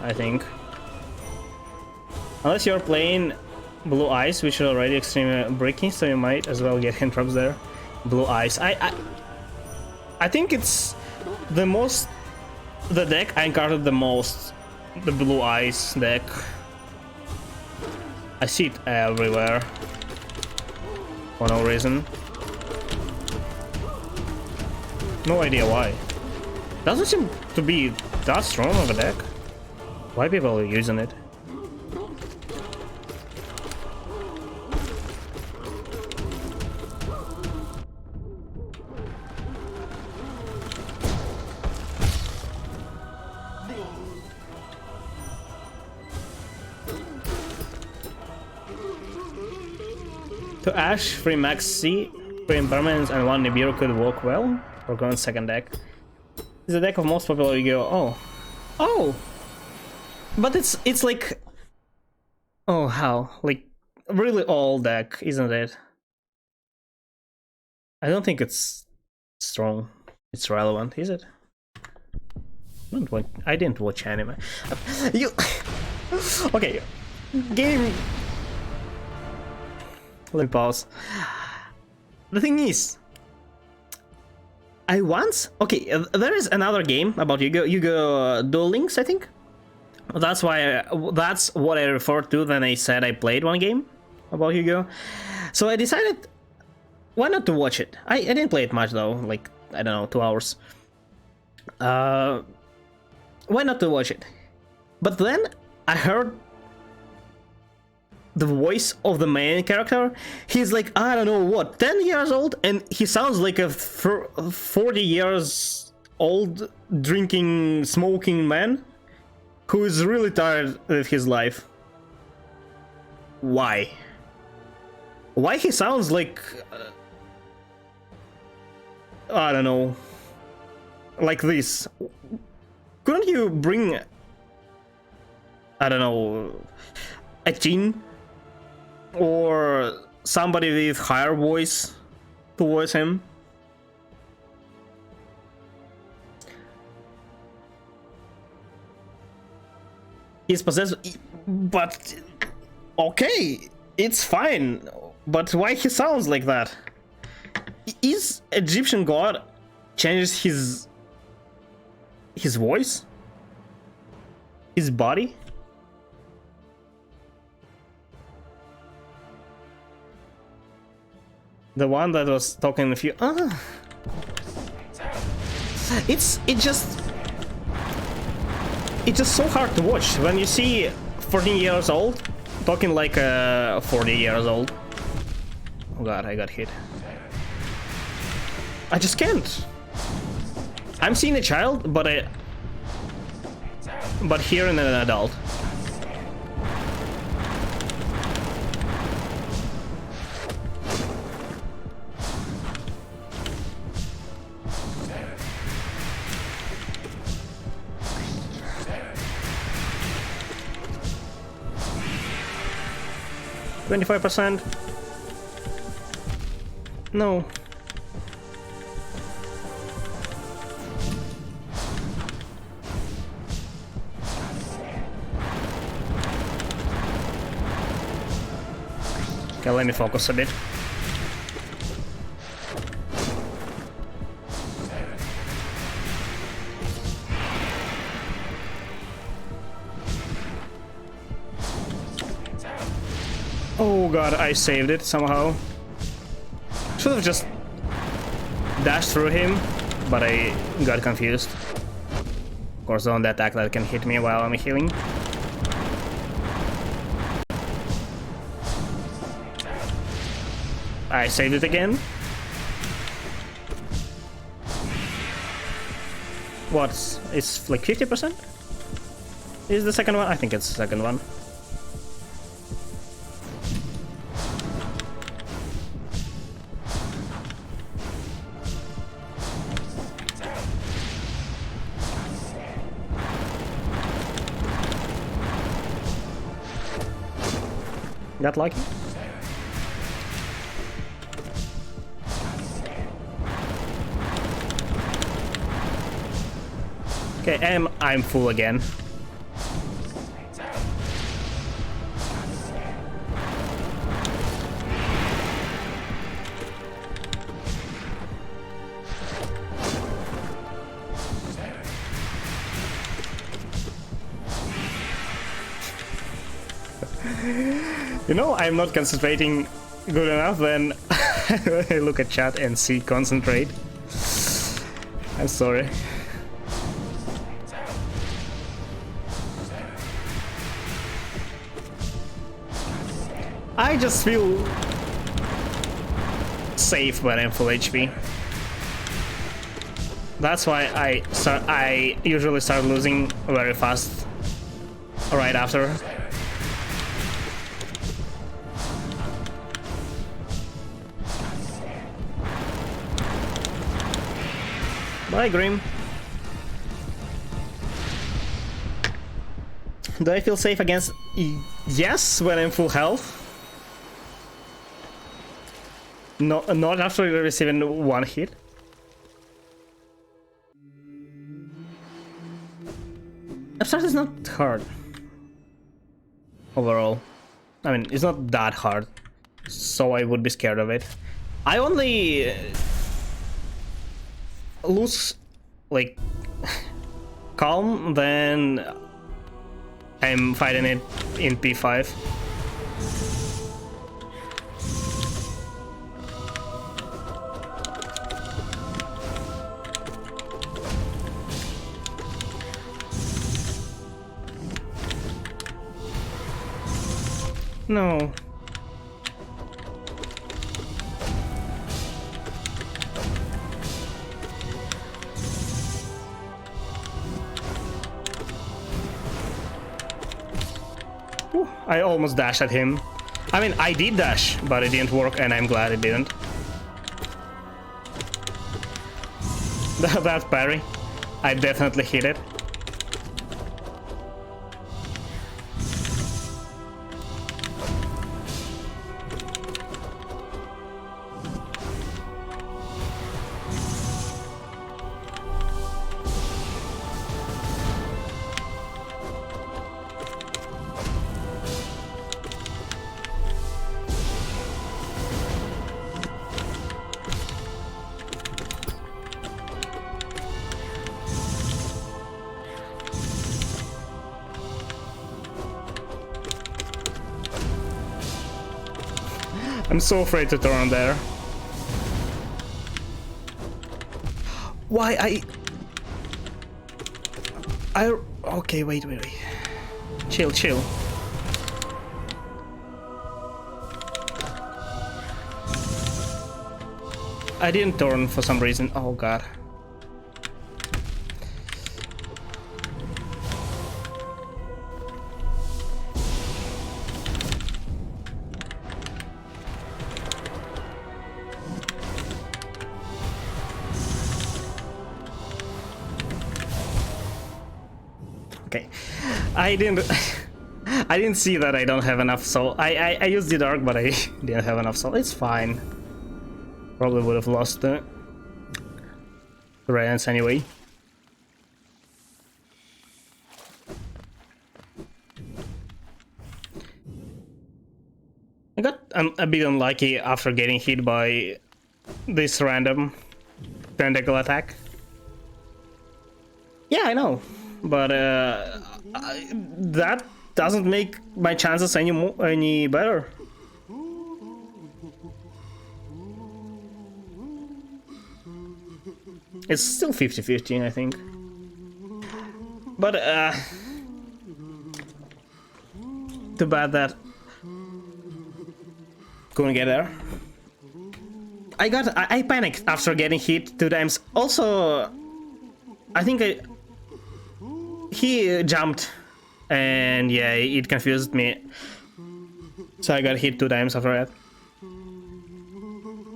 I think. Unless you're playing Blue Eyes, which are already extremely bricky, so you might as well get hand traps there. Blue Eyes. I think it's the deck I encountered the most. The Blue Eyes deck. I see it everywhere for no reason. No idea why. Doesn't seem to be that strong of a deck. Why people are using it? To Ash, 3 Max C, 3 Impermanence and 1 Nibiru could work well. Or go on second deck. It's the deck of most popular Yu-Gi-Oh! Oh! But it's like... Oh, how? Like, really old deck, isn't it? I don't think it's strong. It's relevant, is it? I didn't watch anime. You... Okay. Game... Let me pause. The thing is... I once... Okay, there is another game about Yu-Gi-Oh! Duel Links, I think. That's why... that's what I referred to when I said I played one game about Yu-Gi-Oh! So I decided... Why not to watch it? I didn't play it much though, like, I don't know, 2 hours. Why not to watch it? But then I heard the voice of the main character, he's like, I don't know what, 10 years old, and he sounds like a 40 years old drinking, smoking man who is really tired of his life. Why? Why he sounds like I don't know, like this? Couldn't you bring, I don't know, a teen or somebody with higher voice to voice him? He's possessed, but okay, it's fine. But why he sounds like that? Is Egyptian god changes his voice? His body? The one that was talking a few. It's just so hard to watch when you see 14 years old talking like 40 years old. Oh god, I got hit. I just can't. I'm seeing a child, but hearing an adult. $25%. No. Okay, let me focus a bit. Oh god, I saved it somehow. Should have just dashed through him, but I got confused. Of course, the only attack that can hit me while I'm healing. I saved it again. What? It's like 50%? Is the second one? I think it's the second one. Got lucky. Okay, I'm full again. You know, I'm not concentrating good enough, then I look at chat and see concentrate. I'm sorry. I just feel safe when I'm full HP. That's why I usually start losing very fast right after. Bye, Grim. Do I feel safe against... Yes, when I'm full health. No, not after receiving one hit. Abstract is not hard. Overall. I mean, it's not that hard. So I would be scared of it. I only... lose, like, calm, then I'm fighting it in P5. No. Ooh, I almost dashed at him. I mean, I did dash, but it didn't work, and I'm glad it didn't. That parry, I definitely hit it. I'm so afraid to turn there. Why okay, wait. Chill. I didn't turn for some reason. Oh god. Okay, I didn't see that I don't have enough soul. I used the dark, but I didn't have enough soul. It's fine. Probably would have lost the radiance anyway. I got a bit unlucky after getting hit by this random tentacle attack. Yeah, I know. But that doesn't make my chances any better. It's still 50-50, I think. But too bad that couldn't get there. I panicked after getting hit 2 times. Also, I think he jumped, and yeah, it confused me. So I got hit 2 times after that.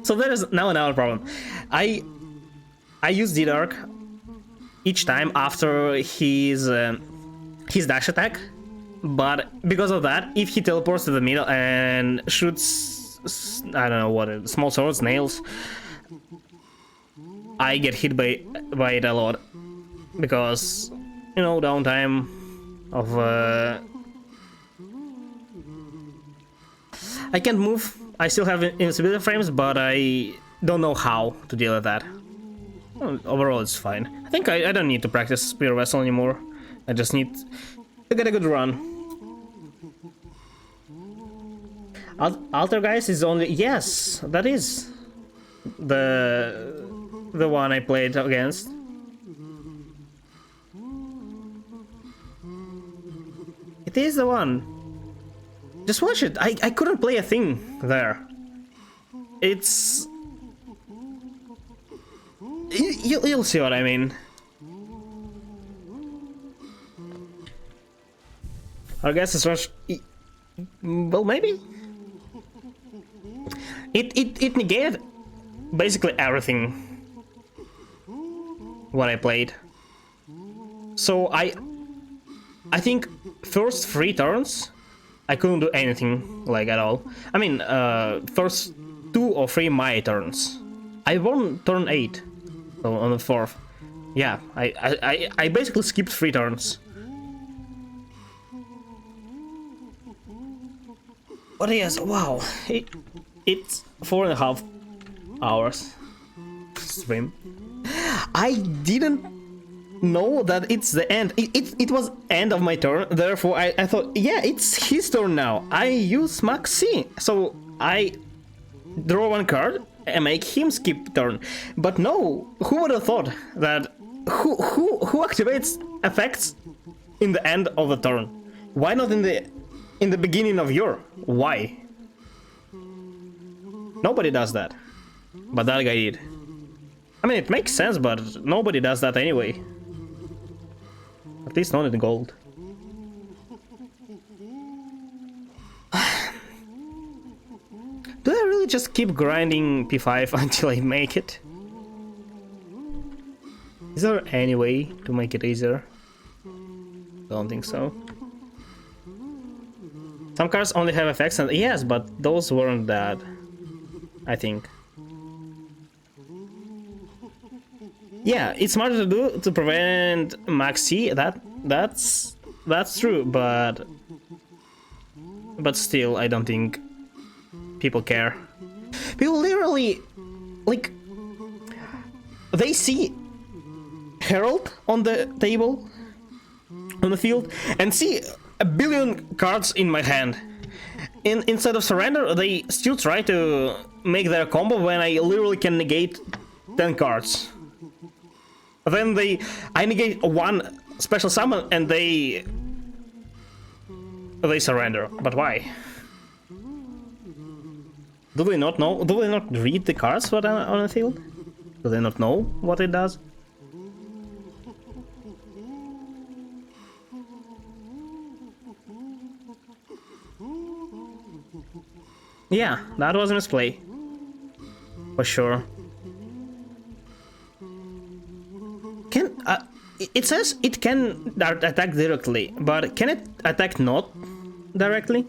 So there is now another problem. I used the dark each time after his dash attack, but because of that, if he teleports to the middle and shoots, I don't know what, small swords, nails, I get hit by it a lot because, you know, downtime of I can't move. I still have invincibility frames, but I don't know how to deal with that. Well, overall, it's fine. I think I don't need to practice Spear Vessel anymore. I just need to get a good run. Altergeist is only... Yes, that is the one I played against. It is the one. Just watch it. I couldn't play a thing there. It's... You'll see what I mean. I guess it's rush. Well, maybe. It negated basically everything what I played. So I think first 3 turns I couldn't do anything like at all. I mean, first 2 or 3 my turns. I won turn 8. So on the 4th. Yeah, I basically skipped 3 turns. But yes, wow. It's 4.5 hours stream. I didn't know that it's the end. It was end of my turn, therefore I thought, yeah, it's his turn now. I use Max C. So I draw 1 card and make him skip turn. But no, who would have thought that who activates effects in the end of the turn? Why not in the in the beginning of your. Why? Nobody does that. But that guy did. I mean, it makes sense, but nobody does that anyway. At least not in gold. Do I really just keep grinding P5 until I make it? Is there any way to make it easier? Don't think so. Some cards only have effects, and yes, but those weren't that, I think. Yeah, it's smarter to do to prevent max C. That's true, but still, I don't think people care. People literally, like, they see Herald on the table, on the field, and see a billion cards in my hand. Instead of surrender, they still try to make their combo when I literally can negate 10 cards. Then I negate one special summon and they surrender. But why? Do they not know? Do they not read the cards on the field? Do they not know what it does? Yeah, that was a misplay. For sure. It says it can attack directly, but can it attack not directly?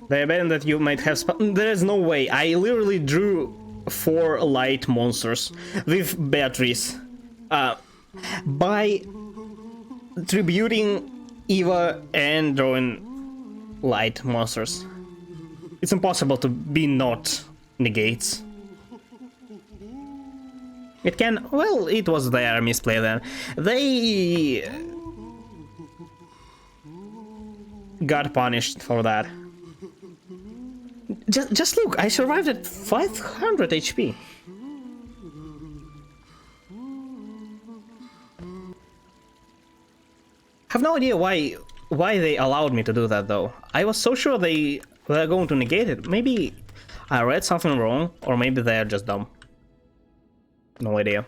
They abandon that you might have there is no way. I literally drew 4 light monsters with Beatrice. By tributing Eva and drawing light monsters. It's impossible to be not negates. It can... well, it was their misplay then. They... got punished for that. Just look, I survived at 500 HP. I have no idea why they allowed me to do that though. I was so sure they were going to negate it. Maybe I read something wrong, or maybe they are just dumb. No idea.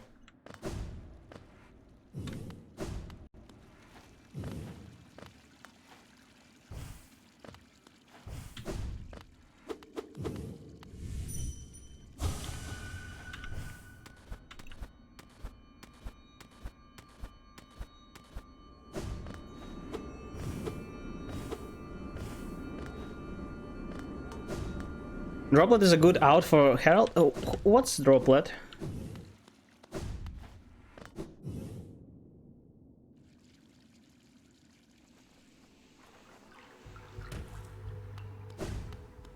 Droplet is a good out for Herald. Oh, what's Droplet?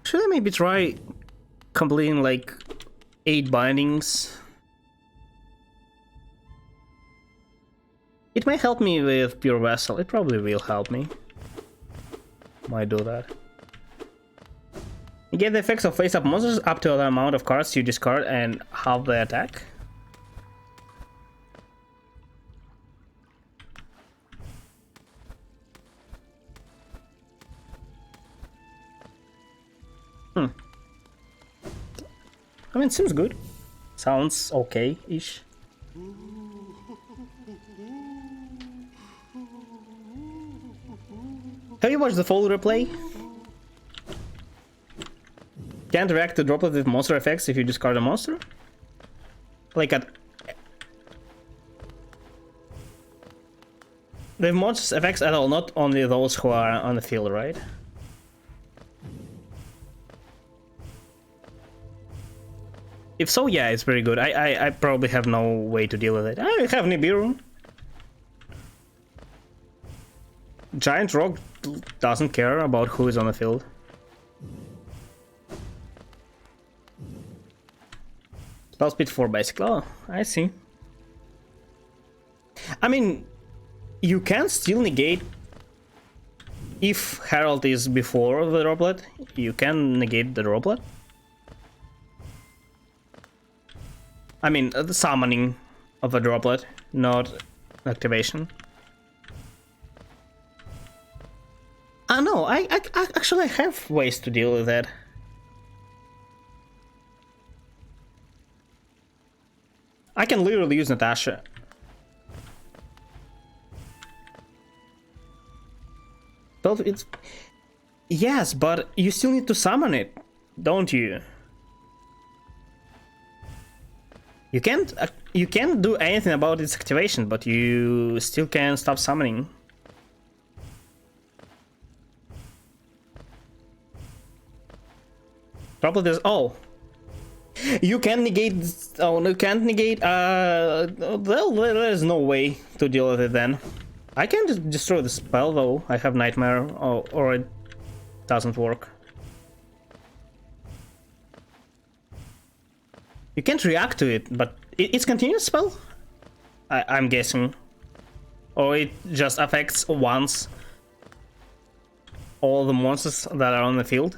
Should I maybe try completing like 8 bindings? It may help me with Pure Vessel. It probably will help me. Might do that. You get the effects of face-up monsters up to the amount of cards you discard and half the attack. I mean, it seems good. Sounds okay-ish. Have you watched the full replay? Can't react to Droplet with monster effects if you discard a monster? Like at... They have monster effects at all, not only those who are on the field, right? If so, yeah, it's very good. I probably have no way to deal with it. I have Nibiru. Giant Rock doesn't care about who is on the field. Spell speed 4 basically. Oh, I see. I mean, you can still negate if Herald is before the Droplet. You can negate the Droplet. I mean, the summoning of a droplet, not activation. No, I actually have ways to deal with that. I can literally use Natasha. Well, it's... Yes, but you still need to summon it, don't you? You can't do anything about its activation, but you still can stop summoning. Probably there's... Oh. You can negate... Oh, you can't negate... Well, there's no way to deal with it then. I can just destroy the spell though. I have Nightmare, or it doesn't work. You can't react to it, but it's continuous spell? I'm guessing. Or it just affects once all the monsters that are on the field.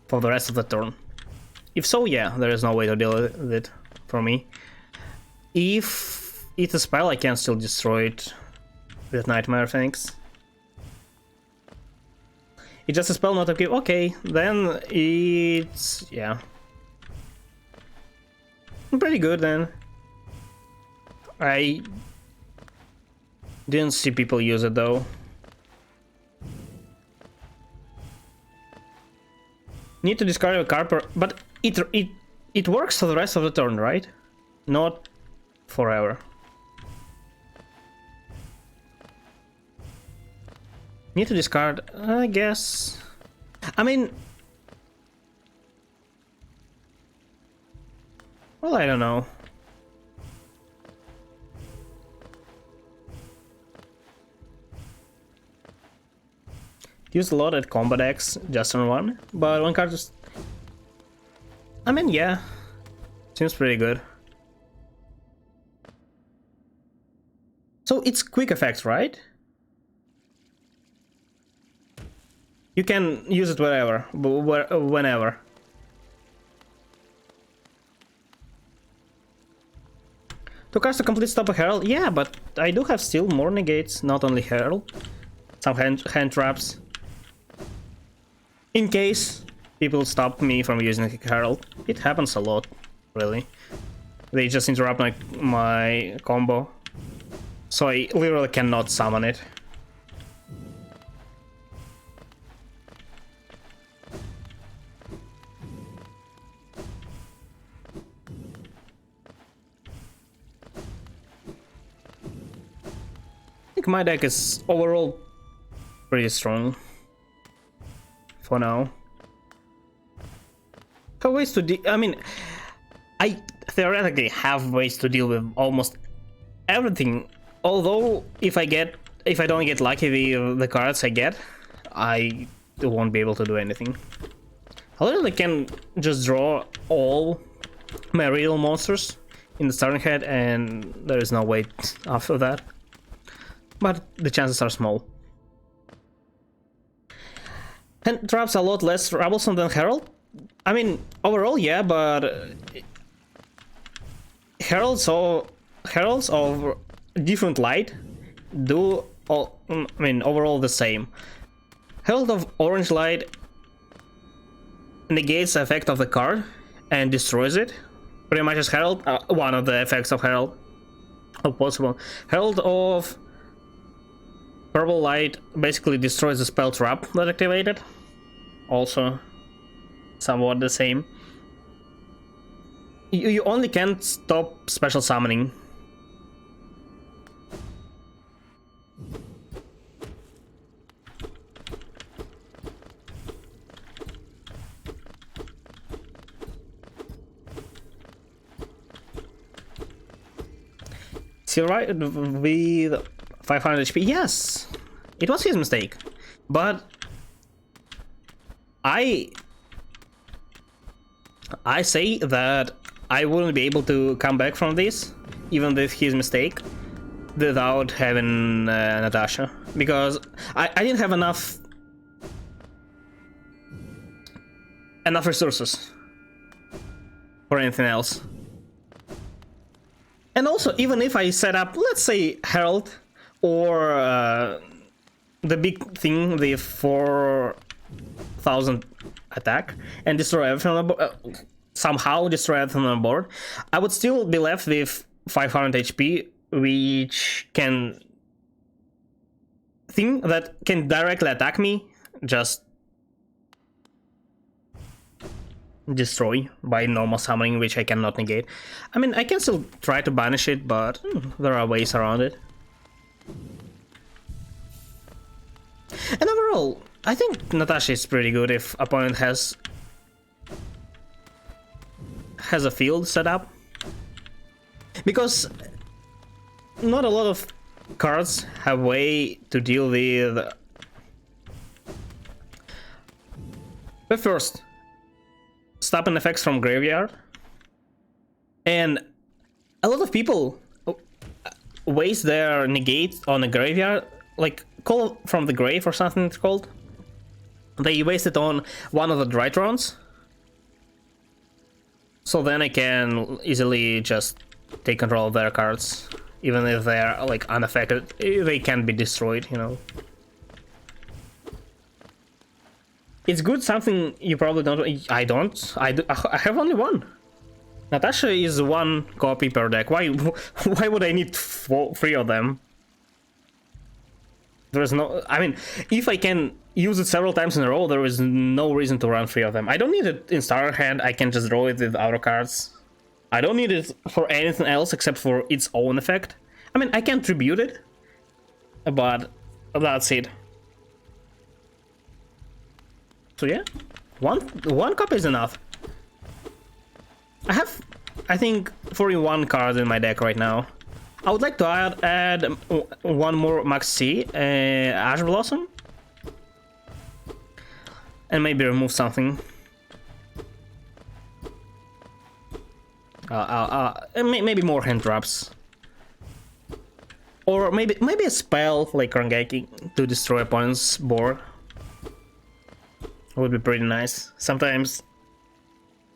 For the rest of the turn. If so, yeah, there is no way to deal with it for me. If it's a spell, I can still destroy it with Nightmare, thanks. It's just a spell, not okay. Okay, then it's... yeah. Pretty good then. I didn't see people use it though. Need to discard a card per... but it works for the rest of the turn, right? Not forever. Need to discard, I guess. I mean... well, I don't know. Use a lot at combat X, just on one, but one card just... I mean, yeah. Seems pretty good. So it's quick effects, right? You can use it wherever, whenever. To cast a complete stop a Herald? Yeah, but I do have still more negates, not only Herald. Some hand traps. In case people stop me from using Herald. It happens a lot, really. They just interrupt my combo. So I literally cannot summon it. I think my deck is overall pretty strong. For now. Have ways to I mean, I theoretically have ways to deal with almost everything. Although if I don't get lucky with the cards I get, I won't be able to do anything. I literally can just draw all my real monsters in the starting hand, and there is no way after that. But the chances are small. And traps a lot less troublesome than Herald. I mean, overall, yeah, but Heralds of different light do all, I mean, overall the same. Herald of orange light negates the effect of the card and destroys it. Pretty much as Herald, one of the effects of Herald, of possible. Herald of purple light basically destroys the spell trap that activated. Also, somewhat the same. You only can't stop special summoning. Is he right with 500 HP? Yes, it was his mistake, but I say that I wouldn't be able to come back from this, even with his mistake, without having Natasha, because I didn't have enough enough resources for anything else. And also, even if I set up, let's say, Herald, or the big thing, the 4,000 attack, and destroy everything on the board, somehow destroy everything on the board, I would still be left with 500 HP, which can... thing that can directly attack me, just destroy by normal summoning, which I cannot negate. I mean, I can still try to banish it, but there are ways around it. And overall, I think Natasha is pretty good if opponent has a field set up, because not a lot of cards have way to deal with. But first, stopping effects from graveyard, and a lot of people waste their negate on a graveyard, like Call from the Grave or something it's called. They waste it on one of the Drytrons, so then I can easily just take control of their cards, even if they're like unaffected. They can be destroyed, you know. It's good, something you probably don't. I don't. I have only one. Natasha is one copy per deck. Why would I need 3 of them? There's no... I mean, if I can use it several times in a row, there is no reason to run 3 of them. I don't need it in starter hand, I can just draw it with outer cards. I don't need it for anything else except for its own effect. I mean, I can tribute it, but that's it. So yeah, one copy is enough. I have, I think, 41 cards in my deck right now. I would like to add one more Max C, Ash Blossom, and maybe remove something. Maybe more hand traps, or maybe a spell like Rangeki to destroy opponent's board. Would be pretty nice. Sometimes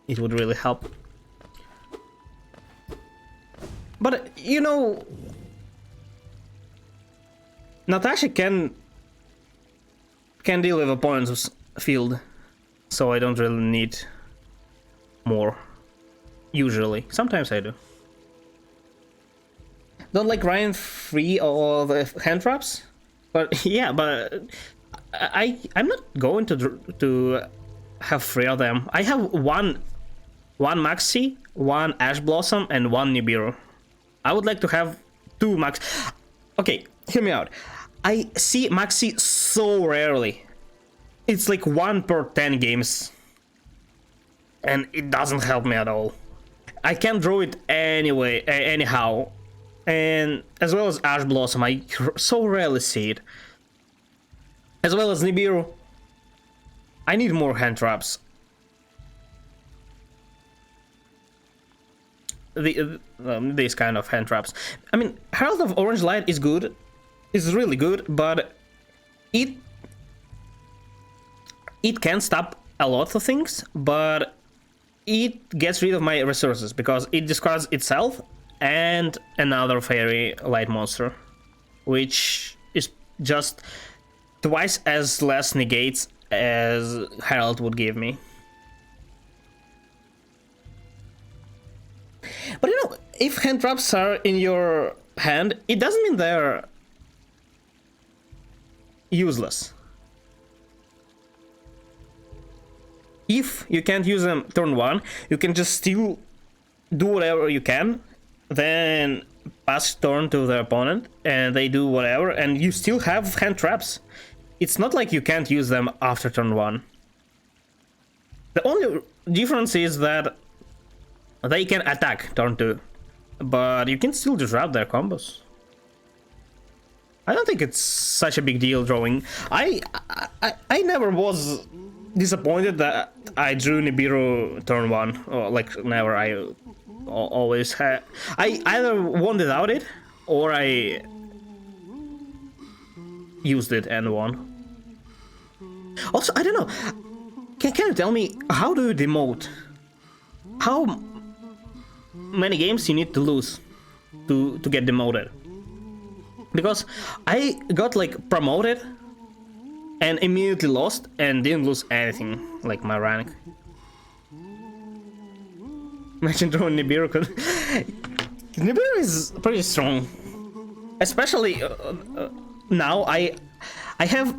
it would really help. But you know, Natasha can deal with opponent's field, so I don't really need more. Usually, sometimes I do. Don't like Ryan free or the hand traps, but yeah, but I'm not going to have 3 of them. I have one Maxi, one Ash Blossom, and one Nibiru. I would like to have 2 Max. Okay, hear me out. I see Maxi so rarely. It's like 1 per 10 games, and it doesn't help me at all. I can draw it anyway, anyhow, and as well as Ash Blossom, I so rarely see it. As well as Nibiru. I need more hand traps. These kind of hand traps. I mean, Herald of Orange Light is good, is really good, but it can stop a lot of things, but it gets rid of my resources because it discards itself and another fairy light monster, which is just twice as less negates as Herald would give me. But you know, if hand traps are in your hand, it doesn't mean they're useless. If you can't use them turn 1, you can just still do whatever you can, then pass turn to the opponent, and they do whatever, and you still have hand traps. It's not like you can't use them after turn 1. The only difference is that they can attack turn 2, but you can still disrupt their combos. I don't think it's such a big deal drawing. I never was disappointed that I drew Nibiru turn 1, or like never. I always had. I either won without it, or I used it and won. Also, I don't know. Can you tell me, how do you demote? How many games you need to lose to get demoted? Because I got like promoted and immediately lost and didn't lose anything, like my rank. Imagine drawing Nibiru. Nibiru is pretty strong, especially now. I have.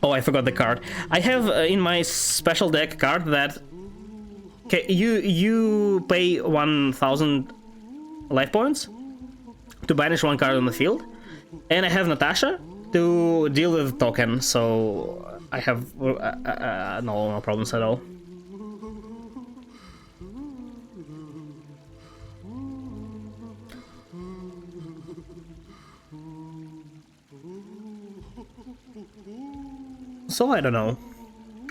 Oh, I forgot the card. I have in my special deck card that. Okay, you pay 1,000 life points to banish one card on the field, and I have Natasha to deal with the token, so I have no problems at all. So I don't know.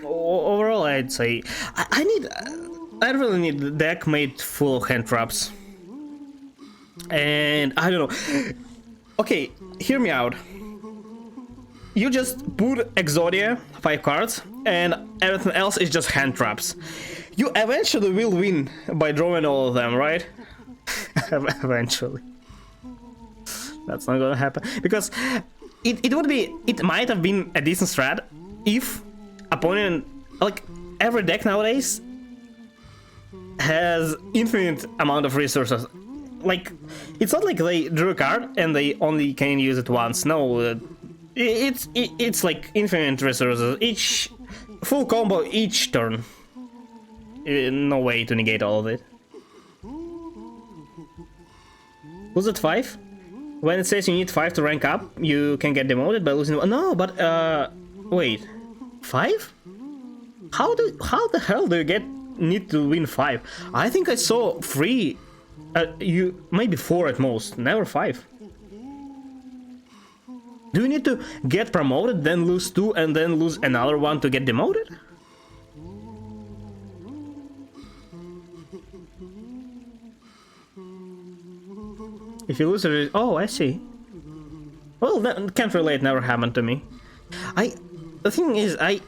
Overall, I'd say I really need the deck made full of hand traps. And I don't know. Okay, hear me out. You just put Exodia 5 cards, and everything else is just hand traps. You eventually will win by drawing all of them, right? Eventually. That's not gonna happen. Because it might have been a decent strat if opponent, like every deck nowadays has infinite amount of resources. Like, it's not like they drew a card and they only can use it once. No, it's like infinite resources. Each full combo each turn. No way to negate all of it. Was it 5? When it says you need 5 to rank up, you can get demoted by losing. No, but wait, 5? How the hell do you need to win 5? I think I saw 3. You maybe 4 at most, never 5. Do you need to get promoted, then lose 2, and then lose another one to get demoted? If you lose it, oh, I see. Well, that can't relate. Never happened to me. The thing is, I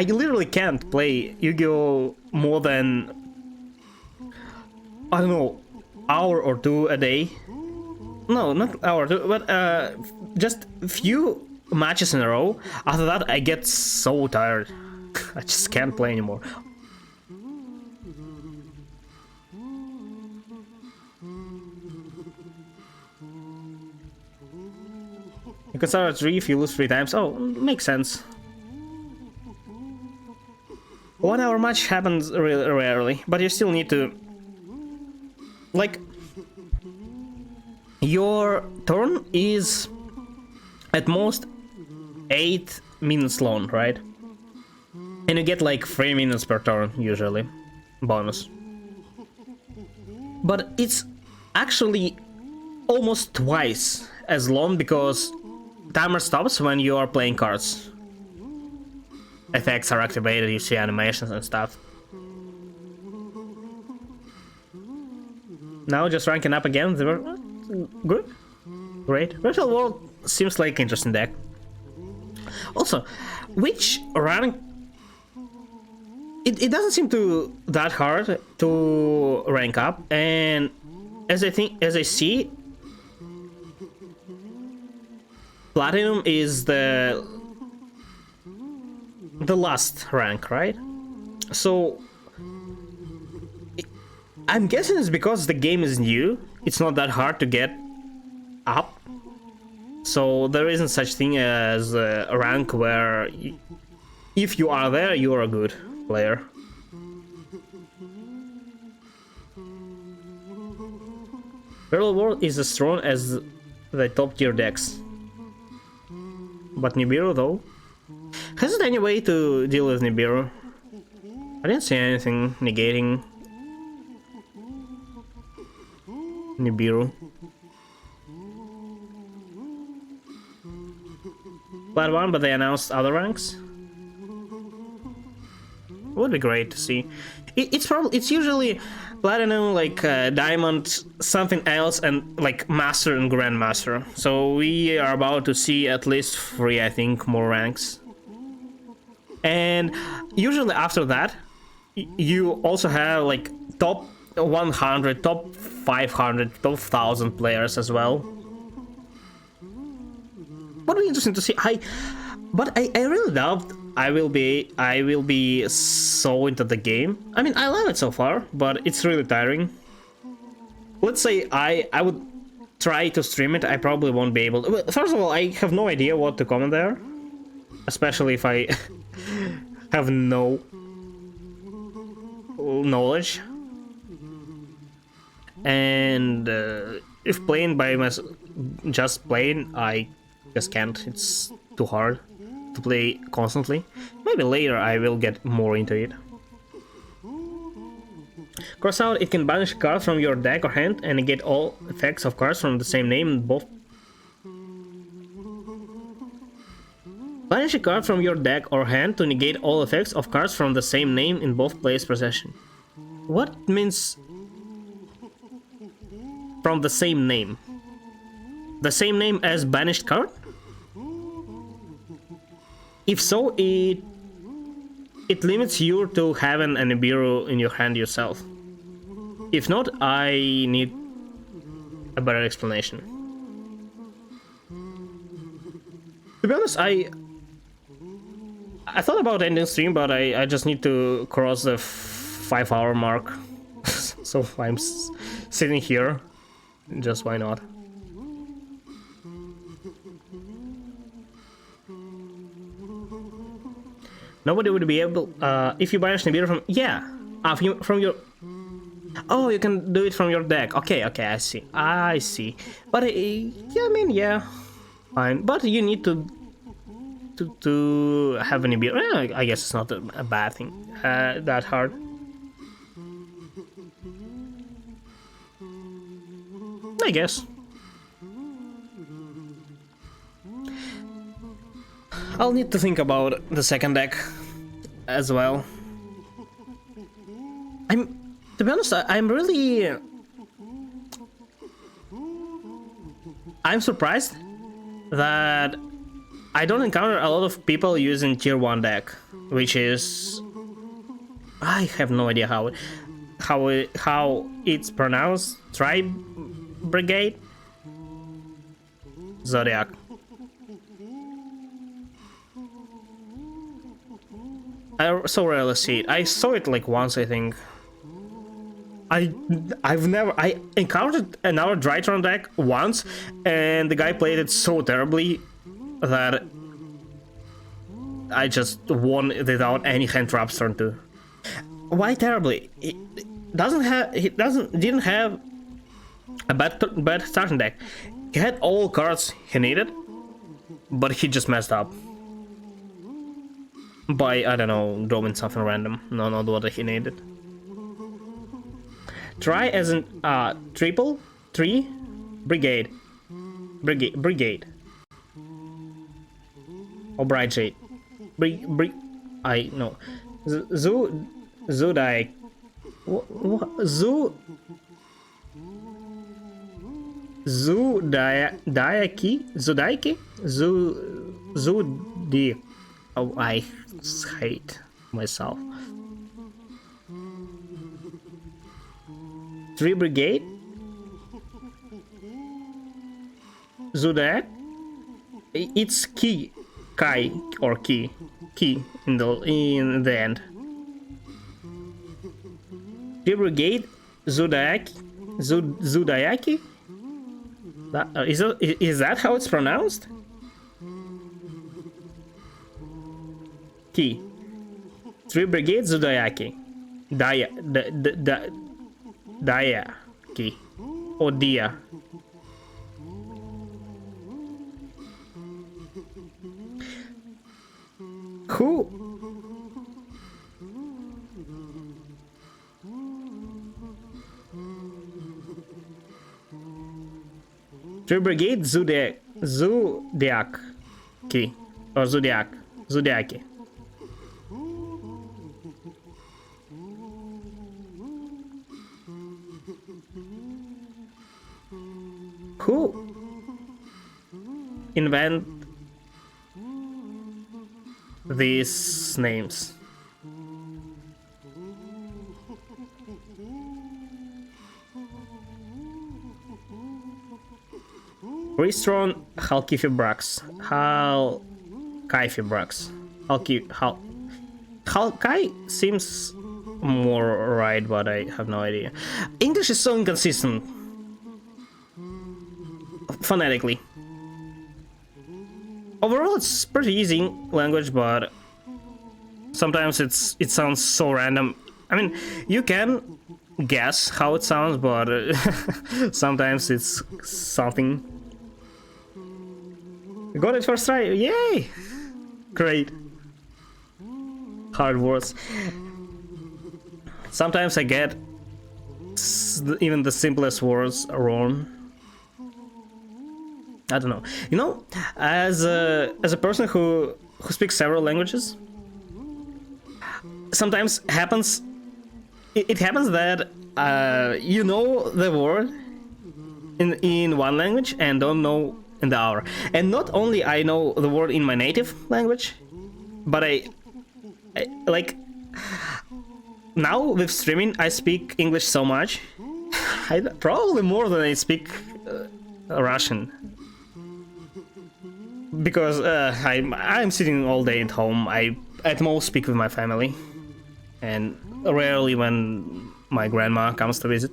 literally can't play Yu-Gi-Oh more than, I don't know, hour or 2 a day. No, not hour or 2, but just a few matches in a row. After that, I get so tired. I just can't play anymore. You can start at 3 if you lose 3 times. Oh, makes sense. 1 hour match happens really rarely, but you still need to... Like... Your turn is at most 8 minutes long, right? And you get like 3 minutes per turn, usually. Bonus. But it's actually almost twice as long because timer stops when you are playing cards. Effects are activated, you see animations and stuff. Now just ranking up again. They were good, great. Virtual World seems like interesting deck. Also, which rank? It doesn't seem that hard to rank up, and as I see, Platinum is the last rank, right? So I'm guessing it's because the game is new. It's not that hard to get up. So there isn't such thing as a rank where if you are there, you are a good player. Parallel World is as strong as the top tier decks. But Nibiru though? Has it any way to deal with Nibiru? I didn't see anything negating Nibiru. Plat 1, but they announced other ranks. Would be great to see. It's usually Platinum, like Diamond, something else, and like Master and Grandmaster. So we are about to see at least 3, I think, more ranks. And usually after that, you also have like top 100, top 500, top 1000 players as well. Would be interesting to see. I really doubt I will be so into the game. I mean, I love it so far, but it's really tiring. Let's say I would try to stream it. I probably won't be able to. Well, first of all, I have no idea what to comment there, especially if I have no knowledge. And if playing by myself, just playing, I just can't. It's too hard to play constantly. Maybe later I will get more into it. Cross out, it can banish a card from your deck or hand and negate all effects of cards from the same name in both. Banish a card from your deck or hand to negate all effects of cards from the same name in both players' possession. What means from the same name? The same name as banished card? If so, it limits you to having an Nibiru in your hand yourself. If not, I need a better explanation. To be honest, I thought about ending stream, but I just need to cross the 5-hour mark. So I'm sitting here. Just why not? Nobody would be able, if you banish Nibiru from, yeah, from your, oh, you can do it from your deck. Okay, I see. But yeah, I mean, yeah, fine. But you need to have a Nibiru. I guess it's not a bad thing, that hard. I guess. I'll need to think about the second deck as well. To be honest, I'm surprised that I don't encounter a lot of people using tier 1 deck, which is, I have no idea how it's pronounced. Tribe Brigade? Zodiac. I so rarely see it. I saw it like once, I think. I encountered another Drytron deck once, and the guy played it so terribly that I just won without any hand traps turn 2. Why terribly? He didn't have a bad starting deck. He had all cards he needed, but he just messed up by, I don't know, drawing something random. No, not what he needed. Try as an triple 3 brigade. Or Brigade. I know. Zudai. Zudi. Oh, I hate myself. 3 Brigade. Zodiac. It's Kai or key in the end. 3 Brigade. Zudayaki. Is that how it's pronounced? Key. 3 Brigade Zudayaki. Dayaki. Or Dia. Who? Three Brigade Zodiac Key or Zodiac. Who invent these names. Restron Halkifibrax. Halkifibrax. Halkai seems more right, but I have no idea. English is so inconsistent phonetically. Overall, it's pretty easy language, but sometimes it sounds so random. I mean, you can guess how it sounds, but sometimes it's something. Got it first try! Yay! Great. Hard words. Sometimes I get even the simplest words wrong. I don't know. You know, as a person who speaks several languages, sometimes happens. It happens that you know the word in one language and don't know in the other. And not only I know the word in my native language, but I like now with streaming I speak English so much, probably more than I speak Russian. Because I'm sitting all day at home. I at most speak with my family, and rarely when my grandma comes to visit.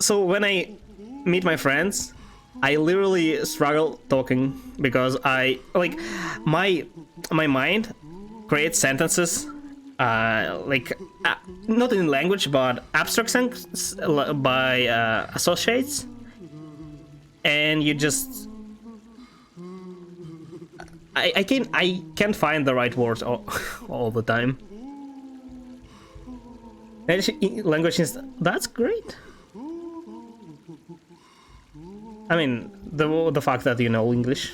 So when I meet my friends, I literally struggle talking because I like my mind creates sentences not in language but abstract sentences by associates. And you just I can't find the right words all the time. Language is that's great. I mean, the fact that you know English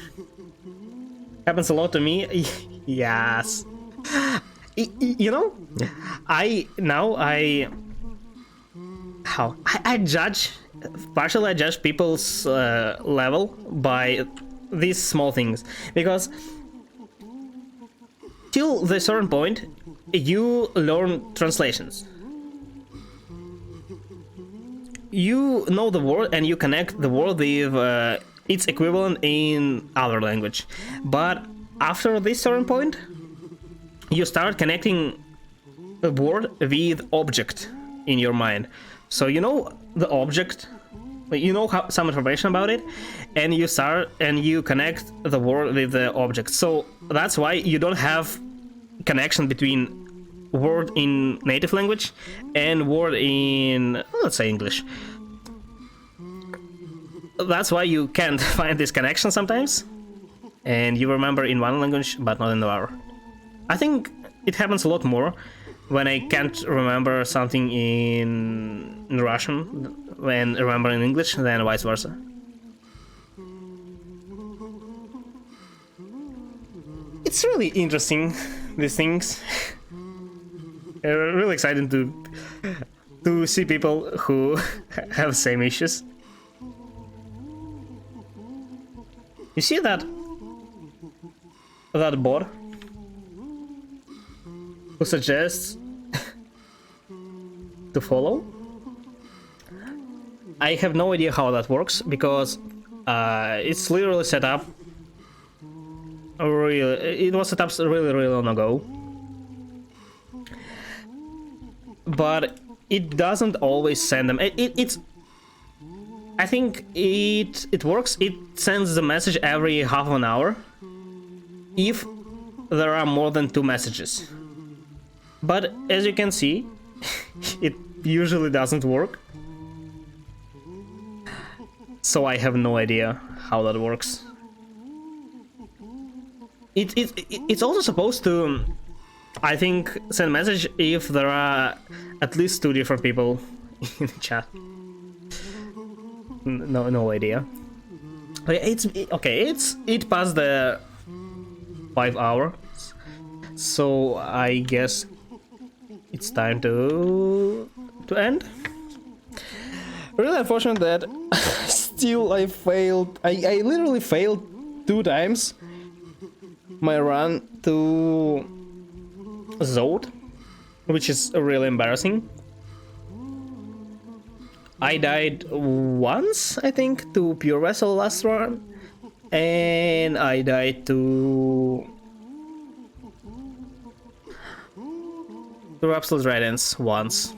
happens a lot to me. Yes, you know, I judge. Partially, I judge people's level by these small things, because till the certain point, you learn translations. You know the word and you connect the word with its equivalent in other language. But after this certain point, you start connecting a word with object in your mind. So you know the object, you know some information about it, and you connect the word with the object. So that's why you don't have connection between word in native language and word in, let's say, English. That's why you can't find this connection sometimes, and you remember in one language but not in the other. I think it happens a lot more when I can't remember something in Russian when remember in English than vice versa. It's really interesting, these things. Really exciting to see people who have same issues. You see that bot who suggests to follow? I have no idea how that works, because it's literally set up. It was set up really long ago, but it doesn't always send them. It's. I think it works. It sends the message every half an hour if there are more than 2 messages. But as you can see, it usually doesn't work. So I have no idea how that works. It's also supposed to, I think, send message if there are at least 2 different people in the chat. No idea. It passed the 5 hours, so I guess it's time to end. Really unfortunate that still I failed. I literally failed 2 times my run to Zod, which is really embarrassing. I died once, I think, to Pure Vessel last run, and I died to Absolute Radiance once.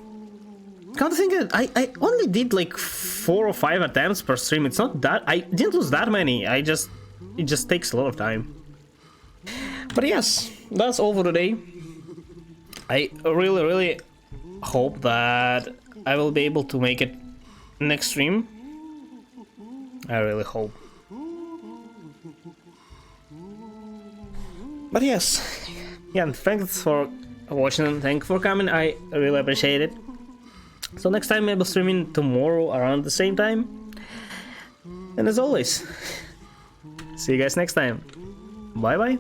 Can't think of it. I only did like 4 or 5 attempts per stream. It's not that I didn't lose that many. It just takes a lot of time. But yes, that's all for today. I really hope that I will be able to make it next stream. I really hope. But yes, yeah, and thanks for watching and thanks for coming. I really appreciate it. So next time maybe streaming tomorrow around the same time. And as always, see you guys next time. Bye bye.